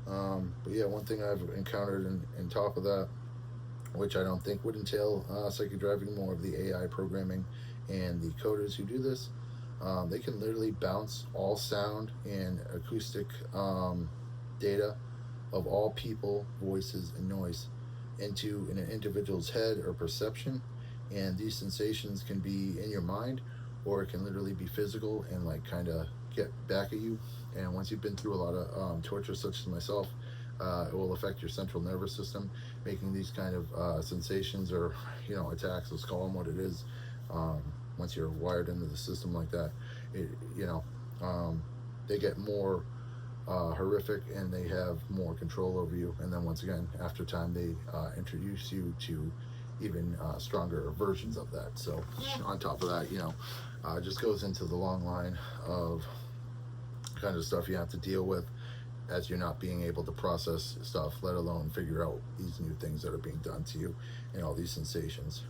But yeah, one thing I've encountered in top of that, which I don't think would entail psychic driving, more of the AI programming and the coders who do this. They can literally bounce all sound and acoustic data of all people, voices, and noise into an individual's head or perception, and these sensations can be in your mind, or it can literally be physical and like kind of get back at you. And once you've been through a lot of torture, such as myself, it will affect your central nervous system, making these kind of sensations or attacks, let's call them what it is. Once you're wired into the system like that, they get more horrific, and they have more control over you. And then once again, after time, they introduce you to even stronger versions of that. So on top of that, it just goes into the long line of kind of stuff you have to deal with as you're not being able to process stuff, let alone figure out these new things that are being done to you and all these sensations.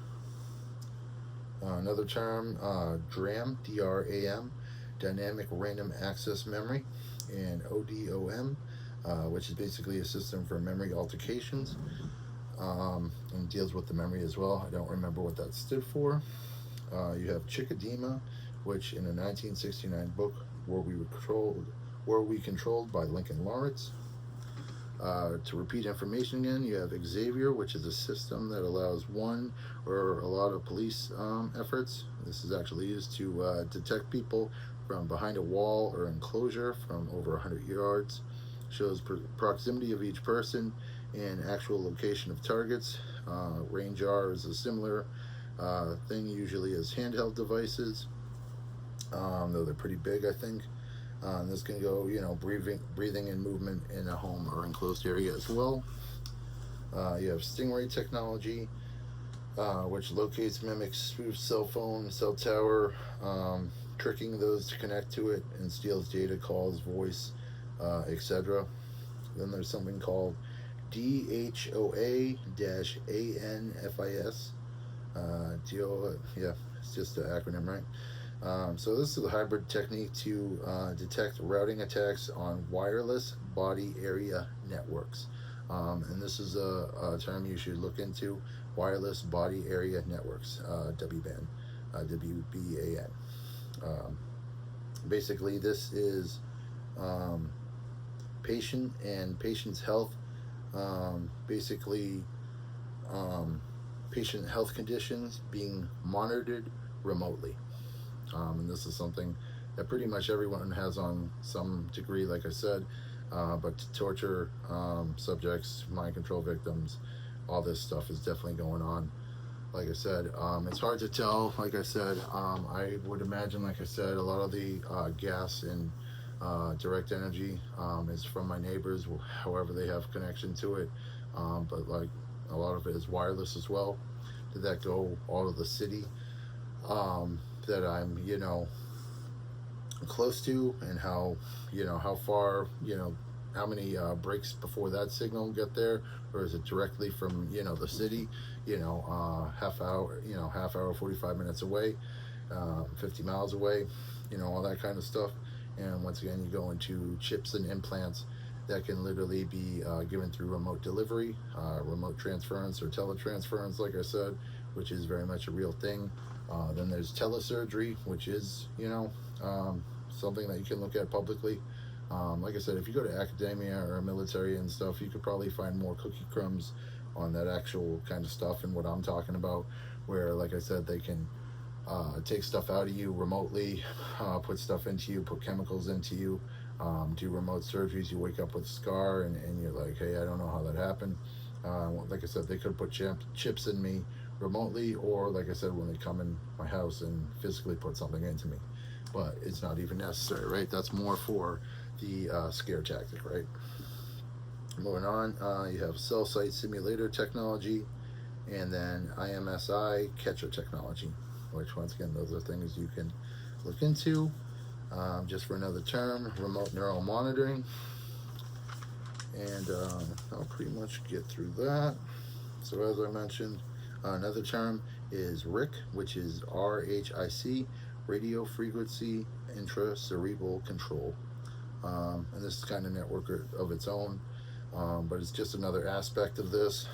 Another term, DRAM, D-R-A-M, Dynamic Random Access Memory, and ODOM, which is basically a system for memory altercations, and deals with the memory as well. I don't remember what that stood for. You have Chickadema, which in a 1969 book, Were We Controlled by Lincoln Lawrence. To repeat information again, you have Xavier, which is a system that allows one or a lot of police efforts. This is actually used to detect people from behind a wall or enclosure from over 100 yards. Shows proximity of each person and actual location of targets. Range R is a similar thing, usually as handheld devices, though they're pretty big, I think. This can go, breathing and movement in a home or enclosed area as well. You have Stingray technology, which locates, mimics, spoofs cell phone, cell tower, tricking those to connect to it, and steals data, calls, voice, etc. Then there's something called DHOA-ANFIS. It's just an acronym, right? So this is a hybrid technique to detect routing attacks on wireless body area networks. And this is a term you should look into, wireless body area networks, WBAN, WBAN. Basically, this is patient and patient's health, patient health conditions being monitored remotely. And this is something that pretty much everyone has on some degree, like I said, but to torture subjects, mind control victims, all this stuff is definitely going on. Like I said, it's hard to tell. Like I said, I would imagine, like I said, a lot of the gas and direct energy is from my neighbors, however they have connection to it. But like a lot of it is wireless as well. Did that go all of the city that I'm, close to, and how far, how many breaks before that signal get there, or is it directly from, the city, half hour, 45 minutes away, 50 miles away, all that kind of stuff. And once again, you go into chips and implants that can literally be given through remote delivery, remote transference or teletransference, like I said, which is very much a real thing. Then there's telesurgery, which is, something that you can look at publicly. Like I said, if you go to academia or military and stuff, you could probably find more cookie crumbs on that actual kind of stuff and what I'm talking about, where, like I said, they can take stuff out of you remotely, put stuff into you, put chemicals into you, do remote surgeries. You wake up with a scar and you're like, hey, I don't know how that happened. Like I said, they could put chips in me remotely, or like I said, when they come in my house and physically put something into me. But it's not even necessary, right? That's more for the scare tactic, right? Moving on, you have cell site simulator technology, and then IMSI catcher technology, which once again, those are things you can look into. Just for another term, remote neural monitoring. And I'll pretty much get through that. So as I mentioned, another term is RIC, which is RHIC, radio frequency intracerebral control. And this is kind of network of its own, but it's just another aspect of this.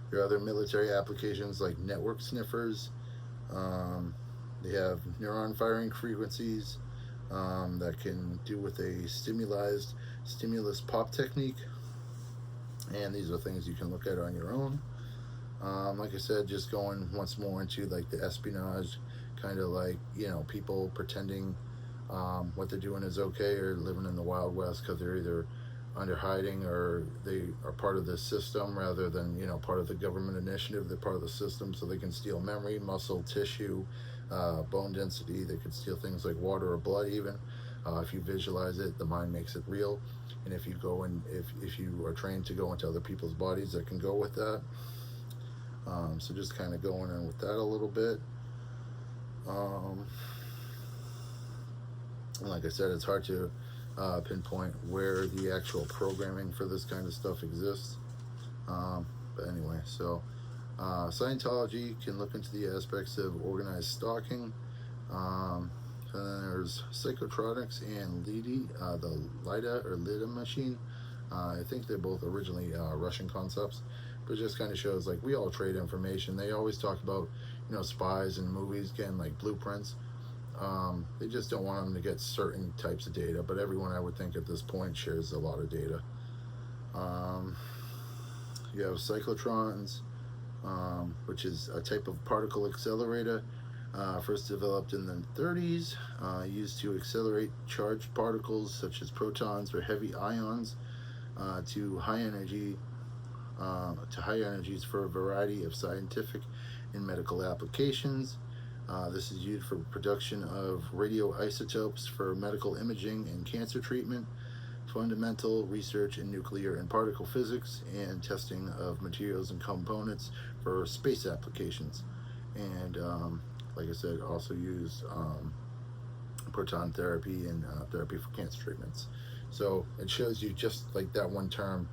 There are other military applications like network sniffers. They have neuron firing frequencies that can do with a stimulus pop technique, and these are things you can look at on your own. Like I said, just going once more into like the espionage, kind of like, you know, people pretending what they're doing is okay, or living in the Wild West because they're either under hiding or they are part of the system rather than, you know, part of the government initiative. They're part of the system, so they can steal memory, muscle, tissue, bone density. They can steal things like water or blood even. If you visualize it, the mind makes it real. And if you go and if you are trained to go into other people's bodies, that can go with that. So just kind of going in with that a little bit. And like I said, it's hard to pinpoint where the actual programming for this kind of stuff exists. But anyway, so Scientology can look into the aspects of organized stalking. And then there's Psychotronics and LIDA, the LIDA machine. I think they're both originally Russian concepts, but it just kind of shows like we all trade information. They always talk about, you know, spies in movies getting like blueprints. They just don't want them to get certain types of data, but everyone, I would think at this point, shares a lot of data. You have cyclotrons, which is a type of particle accelerator, first developed in the 30s, used to accelerate charged particles such as protons or heavy ions to high energies for a variety of scientific and medical applications. This is used for production of radioisotopes for medical imaging and cancer treatment, fundamental research in nuclear and particle physics, and testing of materials and components for space applications. And like I said, also used proton therapy and therapy for cancer treatments. So it shows you just like that one term,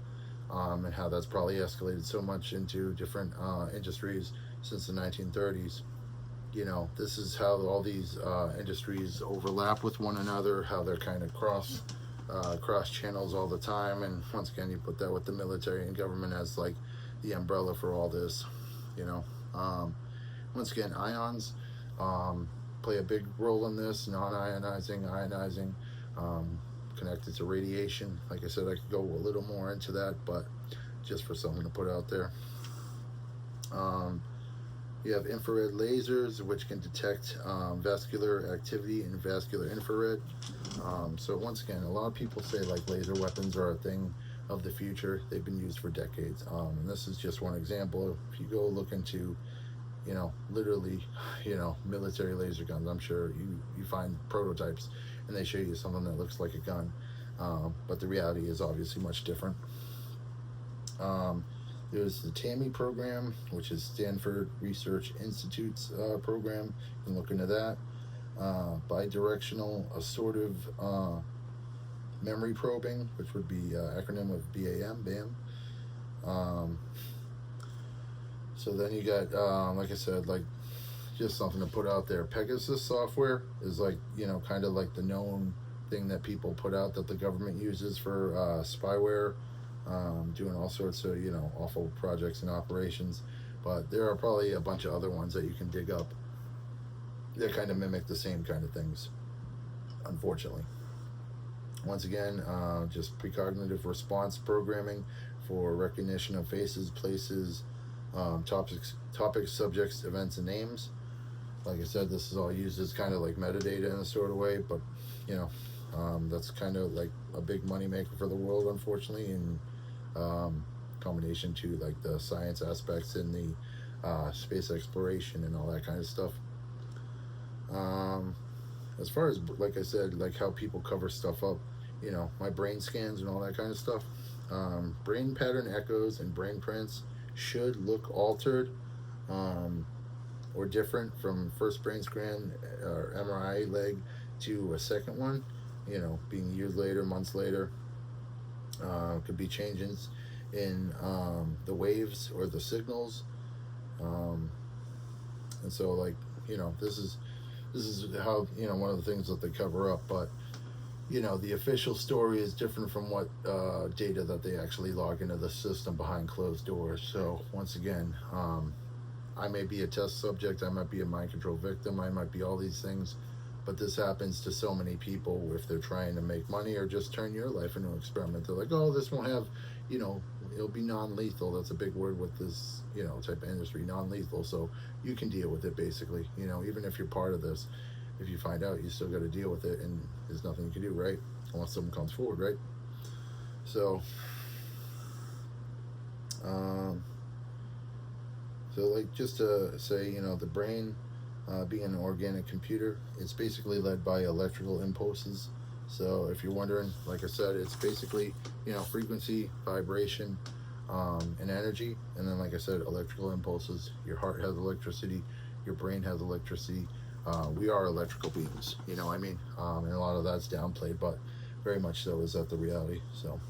and how that's probably escalated so much into different industries since the 1930s. You know, this is how all these industries overlap with one another, how they're kind of cross channels all the time. And once again, you put that with the military and government as like the umbrella for all this, you know. Once again, ions play a big role in this, non-ionizing, ionizing, connected to radiation. Like I said, I could go a little more into that, but just for something to put out there. You have infrared lasers, which can detect vascular activity in vascular infrared. So once again, a lot of people say like laser weapons are a thing of the future. They've been used for decades. And this is just one example. If you go look into, you know, literally, you know, military laser guns, I'm sure you find prototypes and they show you something that looks like a gun. But the reality is obviously much different. There's the TAMI program, which is Stanford Research Institute's program. You can look into that. Bidirectional assortive memory probing, which would be acronym of BAM. So then you got, like I said, like just something to put out there. Pegasus software is like, you know, kind of like the known thing that people put out that the government uses for spyware. Doing all sorts of, you know, awful projects and operations, but there are probably a bunch of other ones that you can dig up that kind of mimic the same kind of things, unfortunately. Once again, just precognitive response programming for recognition of faces, places, topics, subjects, events, and names. Like I said, this is all used as kind of like metadata in a sort of way, but you know, that's kind of like a big moneymaker for the world, unfortunately, and combination to like the science aspects and the space exploration and all that kind of stuff. As far as, like I said, like how people cover stuff up, you know, my brain scans and all that kind of stuff, brain pattern echoes and brain prints should look altered or different from first brain scan or MRI leg to a second one, you know, being years later, months later. Could be changes in the waves or the signals, and so like, you know, this is this is how, one of the things that they cover up. But the official story is different from what data that they actually log into the system behind closed doors. So once again, I may be a test subject, I might be a mind control victim, I might be all these things, but this happens to so many people if they're trying to make money or just turn your life into an experiment. They're like, oh, this won't have, it'll be non-lethal. That's a big word with this, type of industry, non-lethal. So you can deal with it basically, even if you're part of this. If you find out, you still got to deal with it, and there's nothing you can do, right? Unless someone comes forward, right? So, like just to say, the brain, being an organic computer, it's basically led by electrical impulses. So if you're wondering, like I said, it's basically, frequency, vibration, and energy. And then, like I said, electrical impulses. Your heart has electricity, your brain has electricity. We are electrical beings, and a lot of that's downplayed, but very much so is that the reality. So,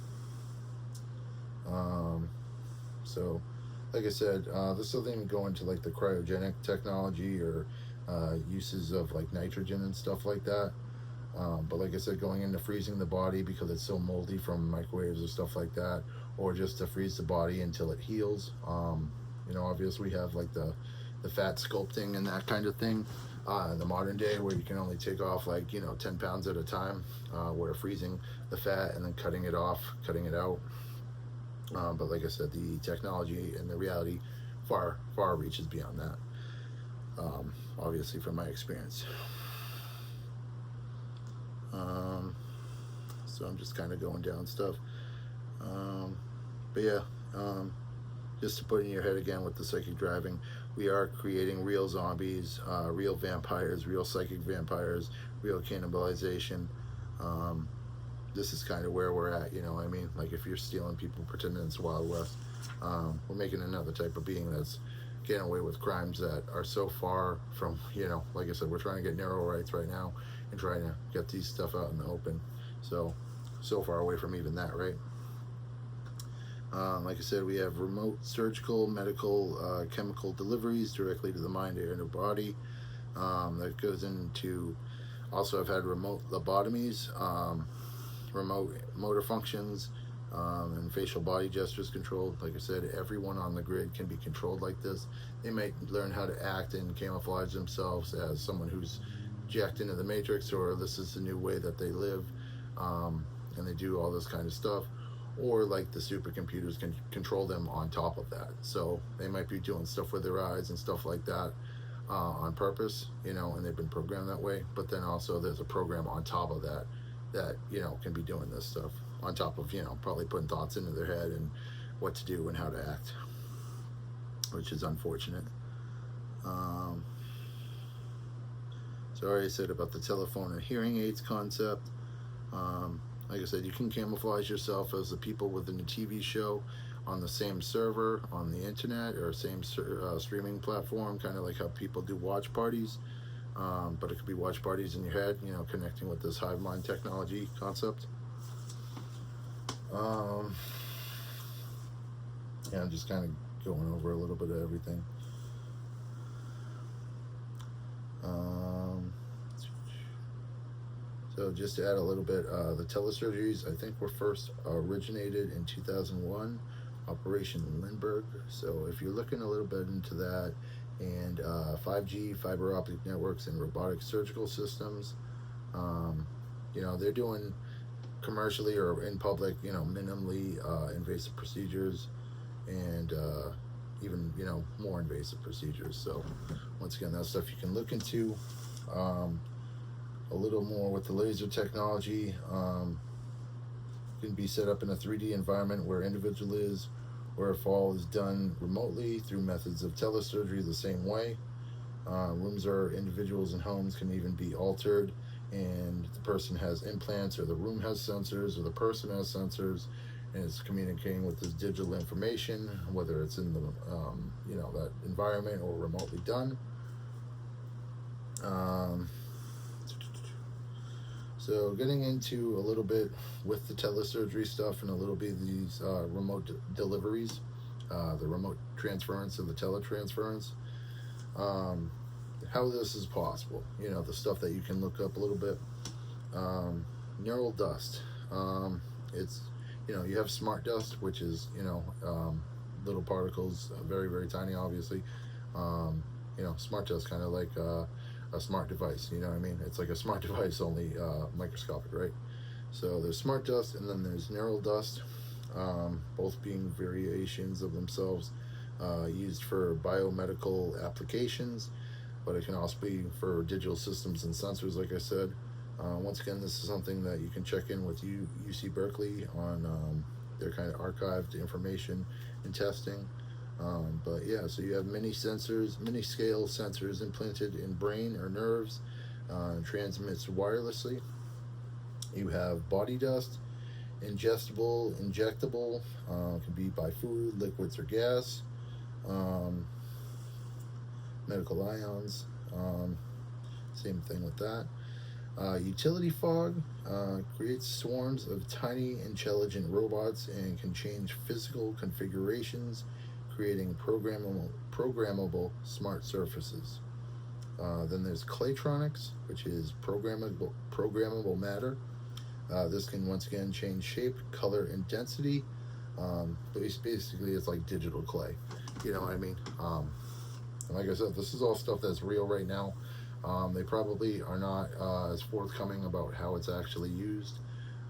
like I said, this doesn't even go into like the cryogenic technology or uses of like nitrogen and stuff like that. But like I said, going into freezing the body because it's so moldy from microwaves or stuff like that, or just to freeze the body until it heals. Obviously we have like the fat sculpting and that kind of thing. In the modern day, where you can only take off like 10 pounds at a time, where freezing the fat and then cutting it out. But like I said, the technology and the reality far reaches beyond that. Obviously, from my experience. So I'm just kind of going down stuff. But yeah, just to put in your head again with the psychic driving, we are creating real zombies, real vampires, real psychic vampires, real cannibalization. This is kind of where we're at, like if you're stealing people, pretending it's Wild West, we're making another type of being that's getting away with crimes that are so far from, like I said, we're trying to get narrow rights right now and trying to get these stuff out in the open. So far away from even that, right? Like I said, we have remote surgical, medical, chemical deliveries directly to the mind or inner body. That goes into, also I've had remote lobotomies, remote motor functions, and facial body gestures controlled. Like I said, everyone on the grid can be controlled like this. They might learn how to act and camouflage themselves as someone who's jacked into the matrix, or this is the new way that they live, and they do all this kind of stuff. Or like the supercomputers can control them on top of that. So they might be doing stuff with their eyes and stuff like that on purpose, and they've been programmed that way. But then also there's a program on top of that can be doing this stuff on top of, probably putting thoughts into their head and what to do and how to act, which is unfortunate. So I already said about the telephone and hearing aids concept. Like I said, you can camouflage yourself as the people within the TV show on the same server on the internet or same streaming platform, kind of like how people do watch parties. But it could be watch parties in your head, connecting with this hive mind technology concept. Yeah, I'm just kind of going over a little bit of everything. So just to add a little bit, the telesurgeries, I think, were first originated in 2001, Operation Lindbergh. So if you're looking a little bit into that, and 5G, fiber optic networks, and robotic surgical systems, they're doing commercially or in public, minimally invasive procedures, and even, more invasive procedures. So once again, that's stuff you can look into. A little more with the laser technology, can be set up in a 3D environment where individual is, where a fall is done remotely through methods of telesurgery the same way. Rooms or individuals and homes can even be altered, and the person has implants, or the room has sensors, or the person has sensors, and it's communicating with this digital information, whether it's in the that environment or remotely done. So getting into a little bit with the telesurgery stuff and a little bit of these remote deliveries, the remote transference and the teletransference. how this is possible. You know, the stuff that you can look up a little bit. Neural dust. It's, you know, you have smart dust, which is, you know, little particles, very, very tiny, obviously. You know, smart dust, kind of like a smart device, you know what I mean? It's like a smart device, only microscopic, right? So there's smart dust, and then there's neural dust, both being variations of themselves, used for biomedical applications, but it can also be for digital systems and sensors, like I said. Once again, this is something that you can check in with UC Berkeley on their kind of archived information and testing. But yeah, so you have mini sensors, mini scale sensors implanted in brain or nerves, and transmits wirelessly. You have body dust, ingestible, injectable, can be by food, liquids, or gas. Um, Medical ions, same thing with that. Utility fog creates swarms of tiny intelligent robots and can change physical configurations, creating programmable smart surfaces. Then there's claytronics, which is programmable matter. This can once again change shape, color, and density. Basically, it's like digital clay. You know what I mean? And like I said, this is all stuff that's real right now. They probably are not as forthcoming about how it's actually used.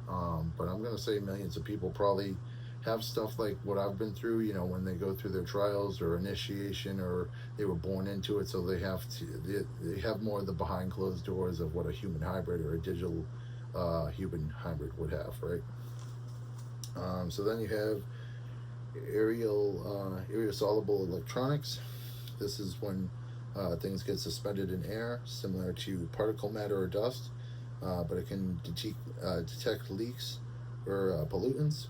But I'm going to say millions of people probably have stuff like what I've been through, you know, when they go through their trials or initiation, or they were born into it, so they have more of the behind closed doors of what a human hybrid or a digital human hybrid would have, right? So then you have aerosoluble electronics. This is when things get suspended in air, similar to particle matter or dust, but it can detect leaks or pollutants.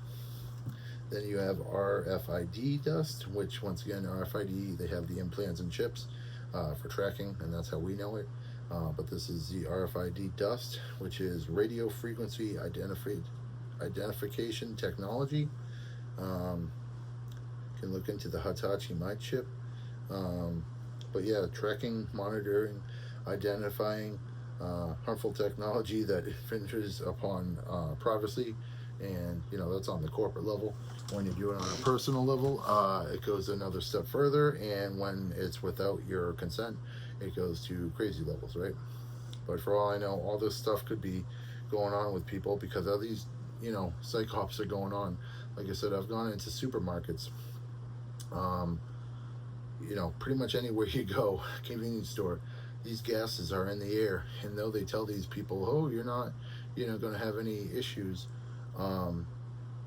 Then you have RFID dust, which once again, RFID, they have the implants and chips for tracking, and that's how we know it. But this is the RFID dust, which is radio frequency identification technology. Can look into the Hitachi Mic chip. But yeah, tracking, monitoring, identifying harmful technology that infringes upon privacy, and you know, that's on the corporate level. When you do it on a personal level, it goes another step further, and when it's without your consent, it goes to crazy levels, right? But for all I know, all this stuff could be going on with people because of these, you know, psychops are going on. Like I said, I've gone into supermarkets, you know, pretty much anywhere you go, convenience store, these gases are in the air, and though they tell these people, oh, you're not, you know, going to have any issues,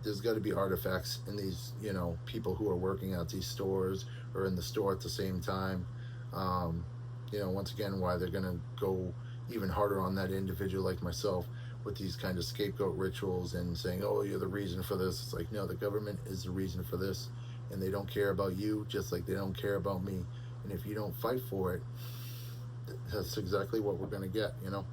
there's got to be artifacts in these, you know, people who are working at these stores or in the store at the same time. You know, once again, why they're going to go even harder on that individual like myself with these kind of scapegoat rituals and saying, oh, you're the reason for this. It's like, no, the government is the reason for this, and they don't care about you just like they don't care about me. And if you don't fight for it, that's exactly what we're going to get, you know.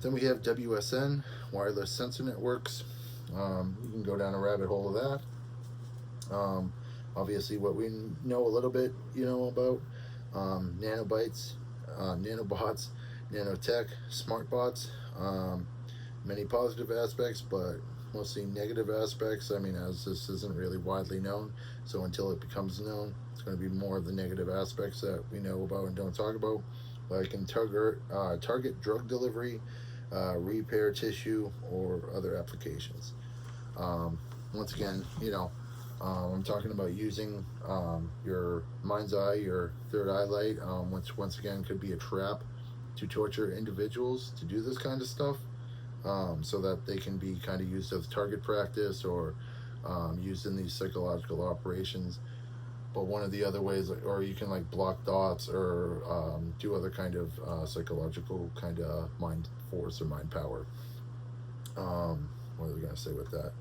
Then we have WSN, wireless sensor networks. You can go down a rabbit hole of that. Obviously, what we know a little bit, you know, about nanobytes, nanobots, nanotech, smartbots. Many positive aspects, but mostly negative aspects. I mean, as this isn't really widely known, so until it becomes known, it's going to be more of the negative aspects that we know about and don't talk about, like in target drug delivery, repair tissue, or other applications. Once again, you know, I'm talking about using your mind's eye, your third eye light, which once again could be a trap to torture individuals to do this kind of stuff, so that they can be kind of used as target practice or used in these psychological operations. But one of the other ways, or you can like block thoughts or do other kind of psychological kind of mind force or mind power. What are we going to say with that?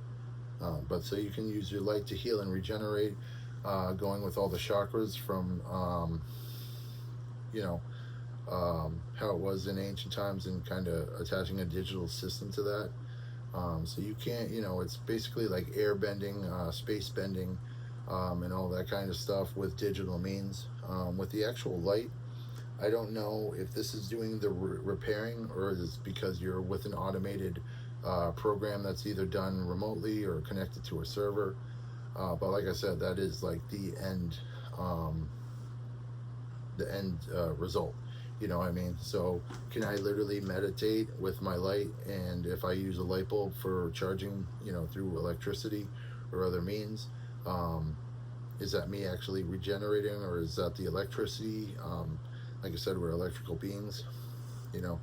But so you can use your light to heal and regenerate, going with all the chakras from, you know, how it was in ancient times, and kind of attaching a digital system to that. So you can't, you know, it's basically like air bending, space bending, and all that kind of stuff with digital means. With the actual light, I don't know if this is doing the repairing, or is it because you're with an automated program that's either done remotely or connected to a server. But like I said, that is like the end result. You know what I mean? So can I literally meditate with my light? And if I use a light bulb for charging, you know, through electricity or other means, is that me actually regenerating, or is that the electricity? Like I said, we're electrical beings, you know.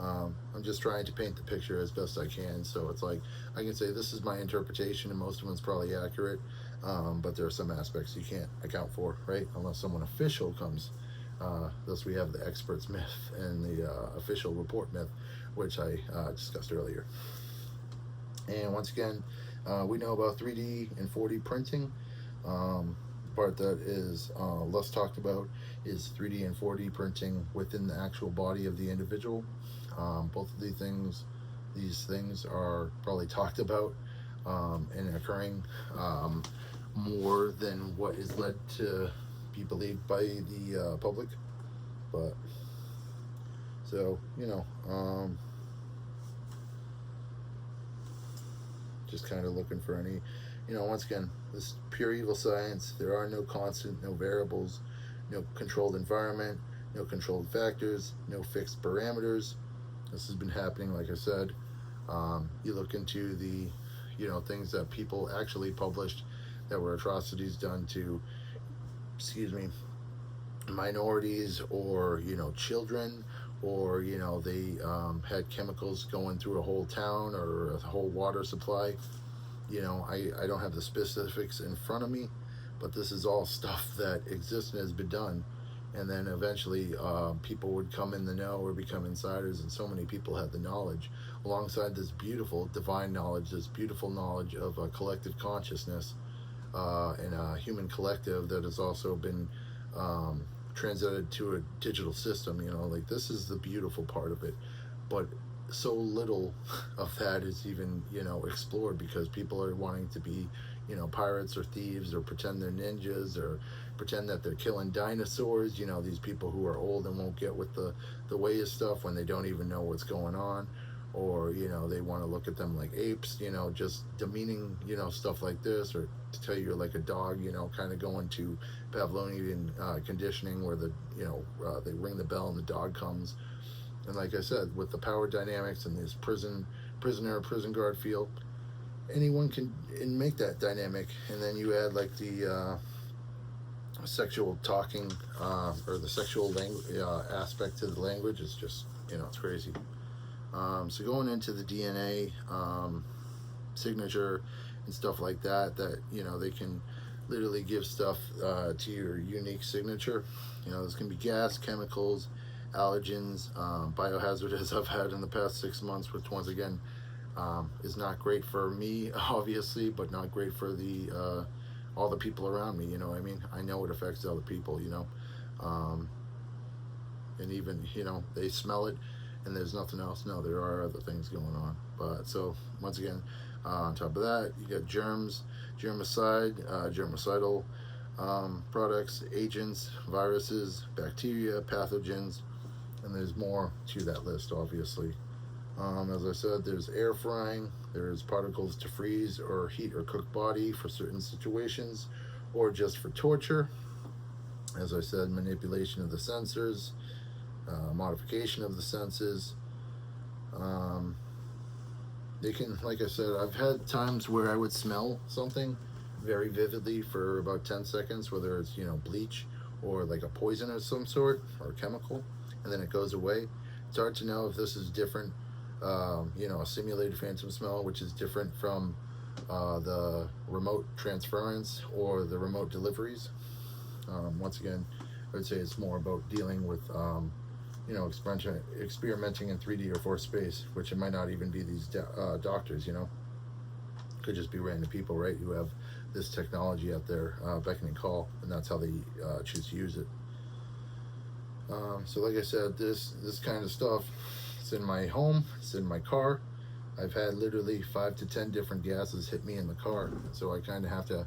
I'm just trying to paint the picture as best I can. So it's like, I can say this is my interpretation, and most of it's probably accurate, but there are some aspects you can't account for, right? Unless someone official comes. Thus we have the experts myth and the official report myth, which I discussed earlier. And once again, we know about 3D and 4D printing. Part that is less talked about is 3D and 4D printing within the actual body of the individual. Both of these things are probably talked about and occurring more than what is led to be believed by the public. But so, you know, just kind of looking for any, you know, once again, this is pure evil science. There are no constant, no variables, no controlled environment, no controlled factors, no fixed parameters. This has been happening, like I said. You look into the, you know, things that people actually published that were atrocities done to, excuse me, minorities, or, you know, children, or, you know, they had chemicals going through a whole town or a whole water supply. You know, I don't have the specifics in front of me, but this is all stuff that exists and has been done. And then eventually people would come in the know or become insiders, and so many people had the knowledge alongside this beautiful divine knowledge, this beautiful knowledge of a collective consciousness and a human collective that has also been translated to a digital system. You know, like, this is the beautiful part of it, but so little of that is even, you know, explored, because people are wanting to be, you know, pirates or thieves, or pretend they're ninjas, or pretend that they're killing dinosaurs. You know, these people who are old and won't get with the way of stuff when they don't even know what's going on, or, you know, they want to look at them like apes, you know, just demeaning, you know, stuff like this, or to tell you're like a dog, you know, kind of going to Pavlovian conditioning, where the, you know, they ring the bell and the dog comes. And like I said, with the power dynamics and this prison guard feel, anyone can make that dynamic. And then you add like the sexual talking or the sexual aspect to the language. Is just, you know, it's crazy. So going into the DNA signature and stuff like that, you know, they can literally give stuff to your unique signature. You know, this can be gas, chemicals, allergens, biohazard, as I've had in the past 6 months, which once again is not great for me, obviously, but not great for the all the people around me. You know what I mean? I know it affects other people, you know, and even, you know, they smell it and there's nothing else. No, there are other things going on. But so once again, on top of that, you got germs, germicide, germicidal products, agents, viruses, bacteria, pathogens, and there's more to that list, obviously. As I said, there's air frying, there's particles to freeze or heat or cook body for certain situations, or just for torture. As I said, manipulation of the sensors, modification of the senses. They can, like I said, I've had times where I would smell something very vividly for about 10 seconds, whether it's, you know, bleach or like a poison of some sort or chemical, and then it goes away. It's hard to know if this is different, you know, a simulated phantom smell, which is different from the remote transference or the remote deliveries. Once again, I would say it's more about dealing with, you know, experimenting in 3D or 4 space, which it might not even be these doctors, you know. Could just be random people, right, who have this technology out there beckoning call, and that's how they choose to use it. So like I said, this kind of stuff, it's in my home, it's in my car. I've had literally 5 to 10 different gases hit me in the car, so I kind of have to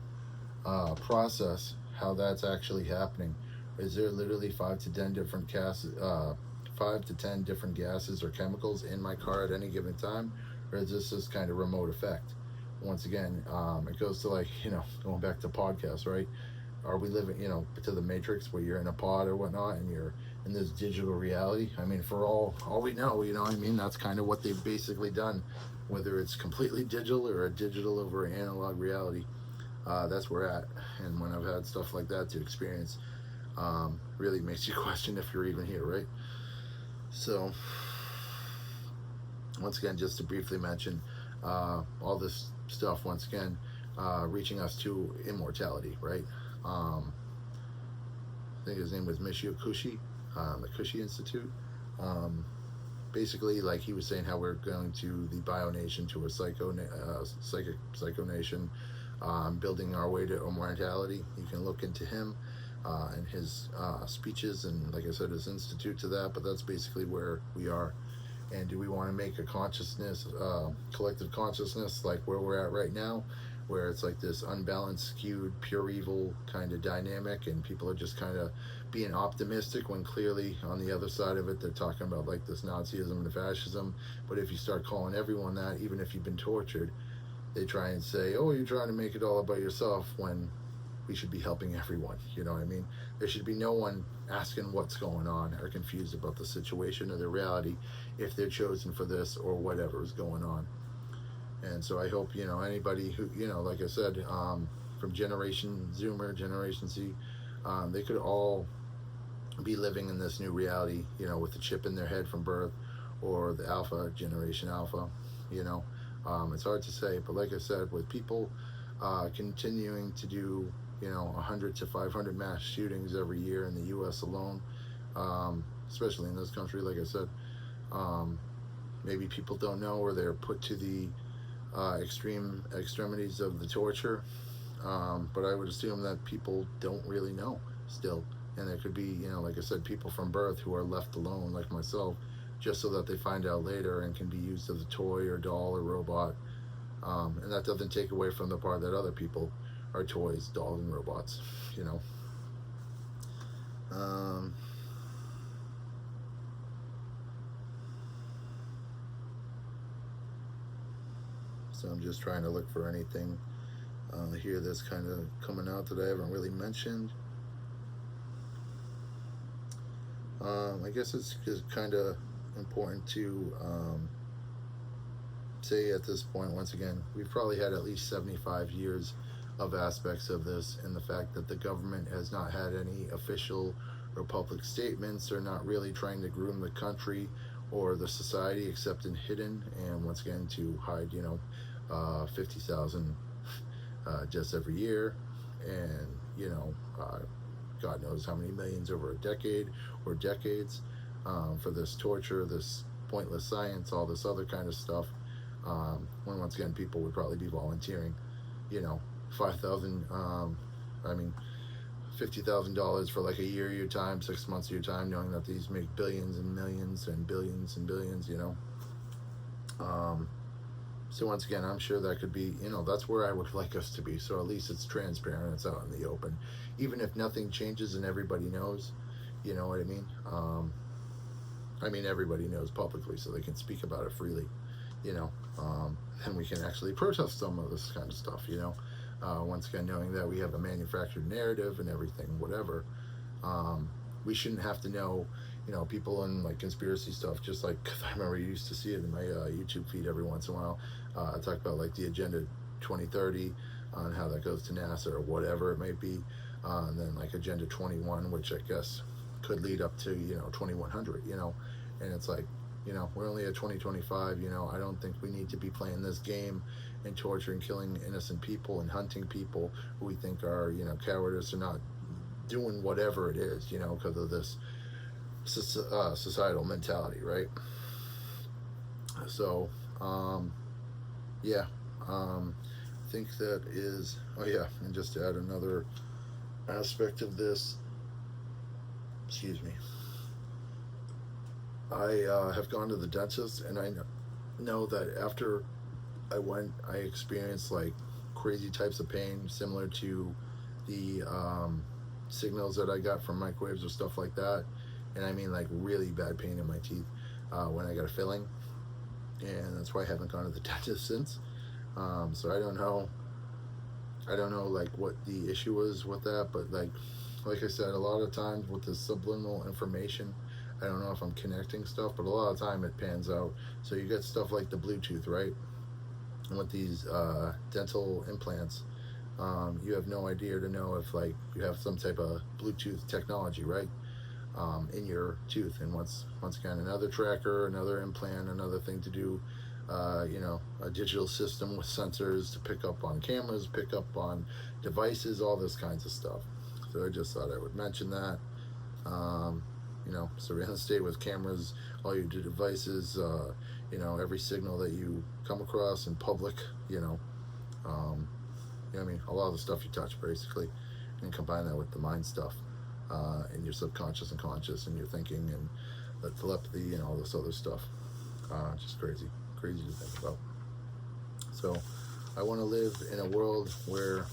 process how that's actually happening. Is there literally 5 to 10 different gases, 5 to 10 different gases or chemicals in my car at any given time, or is this kind of remote effect? Once again, it goes to, like, going back to podcasts, right? Are we living, to the Matrix, where you're in a pod or whatnot, and you're in this digital reality? I mean, for all we know, that's kind of what they've basically done, whether it's completely digital or a digital over analog reality. That's where we're at. And when I've had stuff like that to experience, really makes you question if you're even here, right? So, once again, just to briefly mention, all this stuff, once again, reaching us to immortality, right? I think his name was Michio Kushi, the Kushi Institute. Basically, like, he was saying how we're going to the bio nation, to a psycho nation, building our way to immortality. You can look into him and his speeches, and, like I said, his institute to that. But that's basically where we are. And do we want to make a consciousness, collective consciousness, like where we're at right now, where it's like this unbalanced, skewed, pure evil kind of dynamic, and people are just kind of being optimistic, when clearly on the other side of it, they're talking about, like, this Nazism and fascism. But if you start calling everyone that, even if you've been tortured, they try and say, oh, you're trying to make it all about yourself, when we should be helping everyone. You know what I mean? There should be no one asking what's going on, or confused about the situation or the reality, if they're chosen for this or whatever is going on. And so I hope, anybody who, like I said, from Generation Zoomer, Generation Z, they could all be living in this new reality, with the chip in their head from birth, or the Alpha, Generation Alpha. It's hard to say, but like I said, with people continuing to do 100 to 500 mass shootings every year in the U.S. alone, especially in this country, like I said, maybe people don't know, or they're put to the extremities of the torture, but I would assume that people don't really know still. And there could be, like I said, people from birth who are left alone, like myself, just so that they find out later and can be used as a toy or doll or robot. And that doesn't take away from the part that other people are toys, dolls, and robots. So I'm just trying to look for anything here that's kind of coming out that I haven't really mentioned. I guess it's kind of important to say at this point, once again, we've probably had at least 75 years of aspects of this, and the fact that the government has not had any official or public statements, or not really trying to groom the country or the society, except in hidden, and once again to hide 50,000 deaths every year, and God knows how many millions over a decade or decades, for this torture, this pointless science, all this other kind of stuff, when once again people would probably be volunteering $50,000 for like a year of your time, 6 months of your time, knowing that these make billions and millions and billions and billions. So once again, I'm sure that could be, that's where I would like us to be. So at least it's transparent, it's out in the open, even if nothing changes and everybody knows. You know what I mean? Everybody knows publicly, so they can speak about it freely. And we can actually protest some of this kind of stuff. Once again, knowing that we have a manufactured narrative and everything, whatever. We shouldn't have to know, people in like conspiracy stuff, just like, cause I remember you used to see it in my YouTube feed every once in a while. I talk about like the Agenda 2030 and how that goes to NASA or whatever it might be. And then like Agenda 21, which I guess could lead up to, 2100, and it's like, we're only at 2025, I don't think we need to be playing this game and torturing, killing innocent people and hunting people who we think are, cowardice, or not doing whatever it is, because of this societal mentality, right? So, yeah, I think that is, and just to add another aspect of this, excuse me, I have gone to the dentist, and I know that after I went, I experienced like crazy types of pain, similar to the signals that I got from microwaves or stuff like that. And I mean like really bad pain in my teeth when I got a filling. And that's why I haven't gone to the dentist since. So I don't know like what the issue was with that, but like I said, a lot of times with the subliminal information, I don't know if I'm connecting stuff, but a lot of time it pans out. So you get stuff like the Bluetooth, right? And with these dental implants, you have no idea to know if like you have some type of Bluetooth technology, right? In your tooth. And once again, another tracker, another implant, another thing to do, a digital system with sensors to pick up on cameras, pick up on devices, all this kinds of stuff. So I just thought I would mention that. Surveillance state with cameras, all your devices, every signal that you come across in public, a lot of the stuff you touch basically, and combine that with the mind stuff, and your subconscious and conscious and your thinking and the telepathy and all this other stuff. Just crazy to think about. So I want to live in a world where,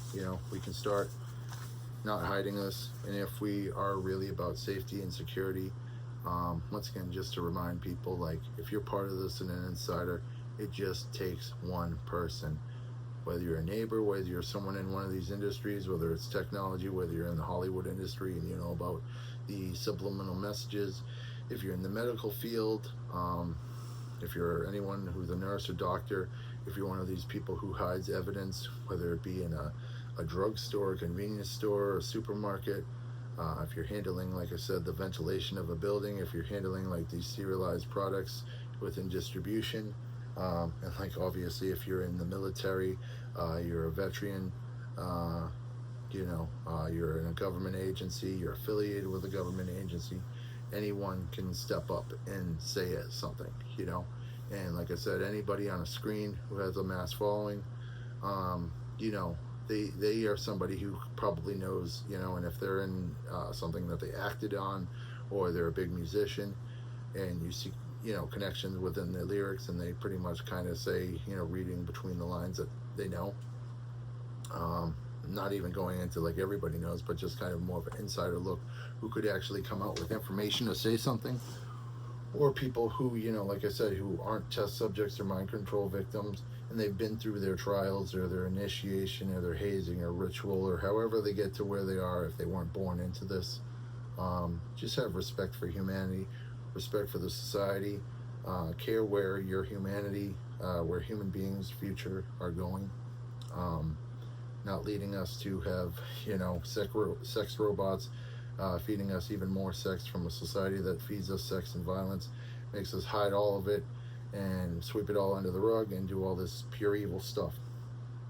we can start not hiding this, and if we are really about safety and security, once again, just to remind people, like, if you're part of this and an insider, it just takes one person. Whether you're a neighbor, whether you're someone in one of these industries, whether it's technology, whether you're in the Hollywood industry and you know about the subliminal messages, if you're in the medical field, if you're anyone who's a nurse or doctor, if you're one of these people who hides evidence, whether it be in a drugstore, a convenience store, a supermarket, if you're handling, like I said, the ventilation of a building, if you're handling like these serialized products within distribution, and like obviously if you're in the military, you're a veteran, you're in a government agency, you're affiliated with a government agency, anyone can step up and say something, and like I said, anybody on a screen who has a mass following, they are somebody who probably knows, and if they're in something that they acted on, or they're a big musician, and you see, connections within the lyrics, and they pretty much kind of say, reading between the lines that they know, not even going into like everybody knows, but just kind of more of an insider look, who could actually come out with information to say something, or people who, like I said, who aren't test subjects or mind control victims, and they've been through their trials or their initiation or their hazing or ritual, or however they get to where they are if they weren't born into this. Just have respect for humanity, respect for the society, care where your humanity, where human beings' future are going, not leading us to have, sex robots, feeding us even more sex from a society that feeds us sex and violence, makes us hide all of it and sweep it all under the rug and do all this pure evil stuff.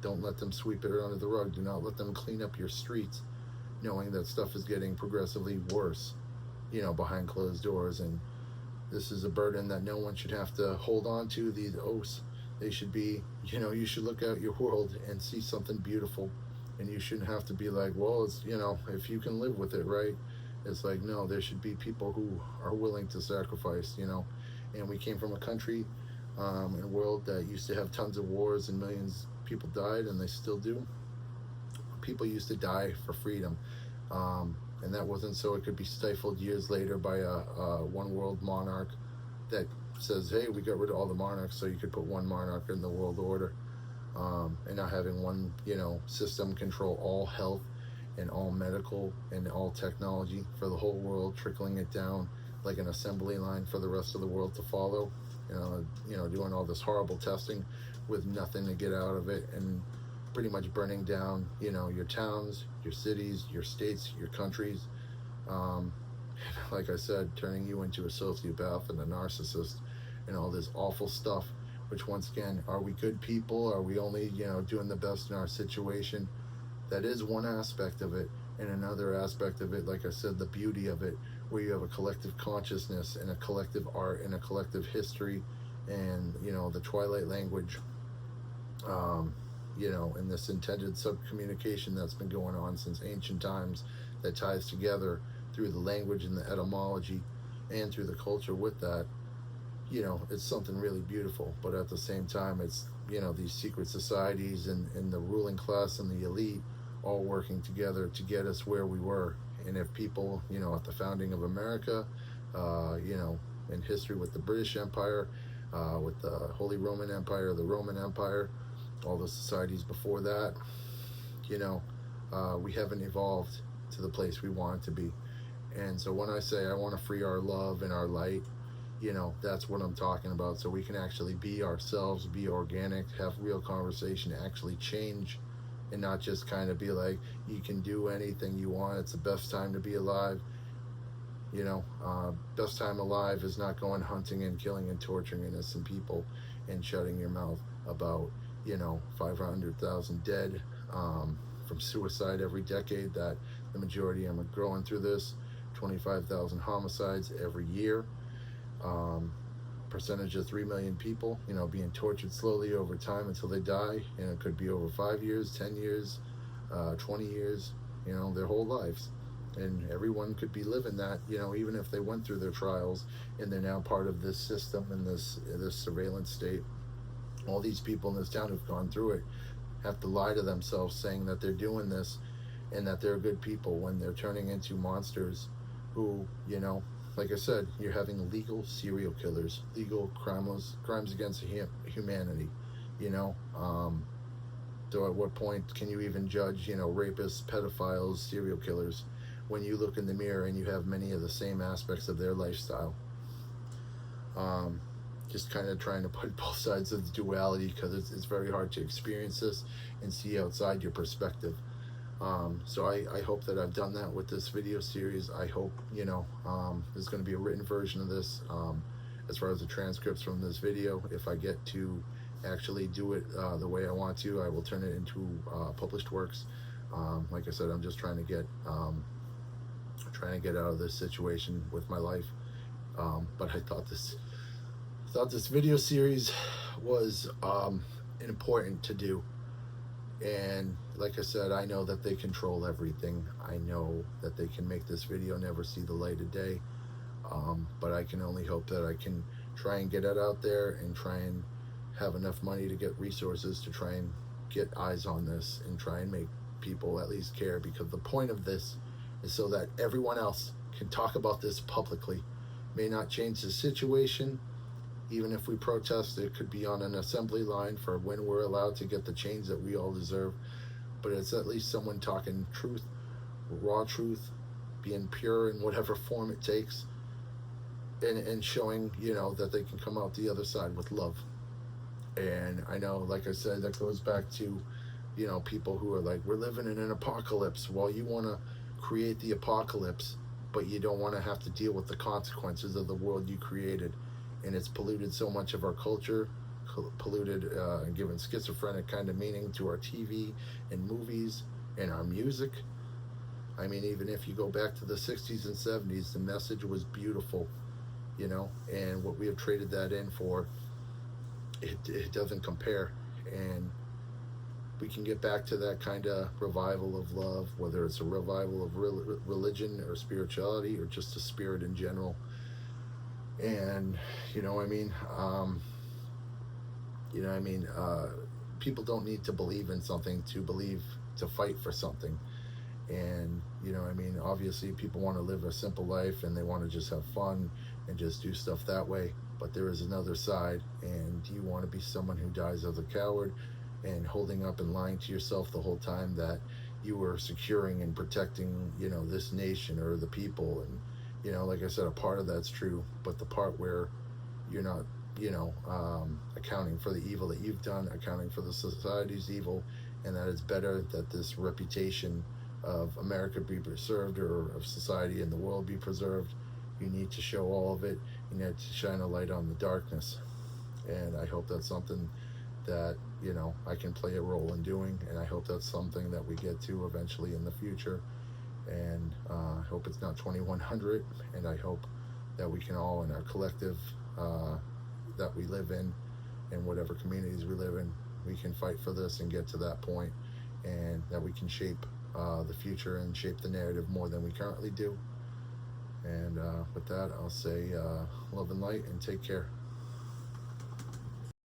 Don't let them sweep it under the rug. Do not let them clean up your streets, knowing that stuff is getting progressively worse, behind closed doors. And this is a burden that no one should have to hold on to, these oaths. They should be, you should look out your world and see something beautiful, and you shouldn't have to be like, well, it's, if you can live with it, right? It's like, no, there should be people who are willing to sacrifice, and we came from a country, in a world that used to have tons of wars and millions of people died, and they still do. People used to die for freedom, and that wasn't so it could be stifled years later by a one world monarch that says, hey, we got rid of all the monarchs so you could put one monarch in the world order, and not having one, system control all health and all medical and all technology for the whole world, trickling it down like an assembly line for the rest of the world to follow, doing all this horrible testing with nothing to get out of it, and pretty much burning down, your towns, your cities, your states, your countries. Like I said, turning you into a sociopath and a narcissist and all this awful stuff, which once again, are we good people? Are we only, doing the best in our situation? That is one aspect of it. And another aspect of it, like I said, the beauty of it, where you have a collective consciousness and a collective art and a collective history and, the Twilight language, and this intended sub-communication that's been going on since ancient times, that ties together through the language and the etymology and through the culture with that, it's something really beautiful. But at the same time, it's these secret societies and the ruling class and the elite all working together to get us where we were. And if people, at the founding of America, in history with the British Empire, with the Holy Roman Empire, the Roman Empire, all the societies before that, we haven't evolved to the place we want to be. And so when I say I want to free our love and our light, that's what I'm talking about. So we can actually be ourselves, be organic, have real conversation, actually change, and not just kind of be like, you can do anything you want. It's the best time to be alive. Best time alive is not going hunting and killing and torturing innocent people and shutting your mouth about, 500,000 dead from suicide every decade, that the majority of them are growing through this, 25,000 homicides every year, percentage of 3 million people, being tortured slowly over time until they die. It could be over 5 years, 10 years, 20 years, their whole lives. And everyone could be living that, even if they went through their trials and they're now part of this system and this surveillance state. All these people in this town who've gone through it have to lie to themselves saying that they're doing this and that they're good people when they're turning into monsters who, like I said, you're having legal serial killers, legal crimes against humanity, So at what point can you even judge, rapists, pedophiles, serial killers, when you look in the mirror and you have many of the same aspects of their lifestyle? Just kind of trying to put both sides of the duality, because it's very hard to experience this and see outside your perspective. So I hope that I've done that with this video series. I hope, there's going to be a written version of this, as far as the transcripts from this video. If I get to actually do it the way I want to, I will turn it into published works. Like I said, I'm just trying to get out of this situation with my life. But I thought this video series was important to do. And like I said, I know that they control everything. I know that they can make this video never see the light of day. But I can only hope that I can try and get it out there and try and have enough money to get resources to try and get eyes on this and try and make people at least care. Because the point of this is so that everyone else can talk about this publicly. May not change the situation. Even if we protest, it could be on an assembly line for when we're allowed to get the change that we all deserve. But it's at least someone talking truth, raw truth, being pure in whatever form it takes, and showing, that they can come out the other side with love. And I know, like I said, that goes back to, people who are like, we're living in an apocalypse. Well, you want to create the apocalypse, but you don't want to have to deal with the consequences of the world you created. And it's polluted so much of our culture, polluted and given schizophrenic kind of meaning to our TV and movies and our music. I mean, even if you go back to the 60s and 70s, the message was beautiful, and what we have traded that in for, it doesn't compare. And we can get back to that kind of revival of love, whether it's a revival of religion or spirituality or just a spirit in general. And people don't need to believe in something to fight for something. And obviously people want to live a simple life and they want to just have fun and just do stuff that way. But there is another side, and do you want to be someone who dies as a coward and holding up and lying to yourself the whole time that you were securing and protecting, this nation or the people? And like I said, a part of that's true, but the part where you're not, accounting for the evil that you've done, accounting for the society's evil, and that it's better that this reputation of America be preserved, or of society and the world be preserved, you need to show all of it. You need to shine a light on the darkness. And I hope that's something that, I can play a role in doing, and I hope that's something that we get to eventually in the future. And I hope it's not 2100, and I hope that we can all, in our collective that we live in whatever communities we live in, we can fight for this and get to that point, and that we can shape the future and shape the narrative more than we currently do. And with that, I'll say love and light, and take care.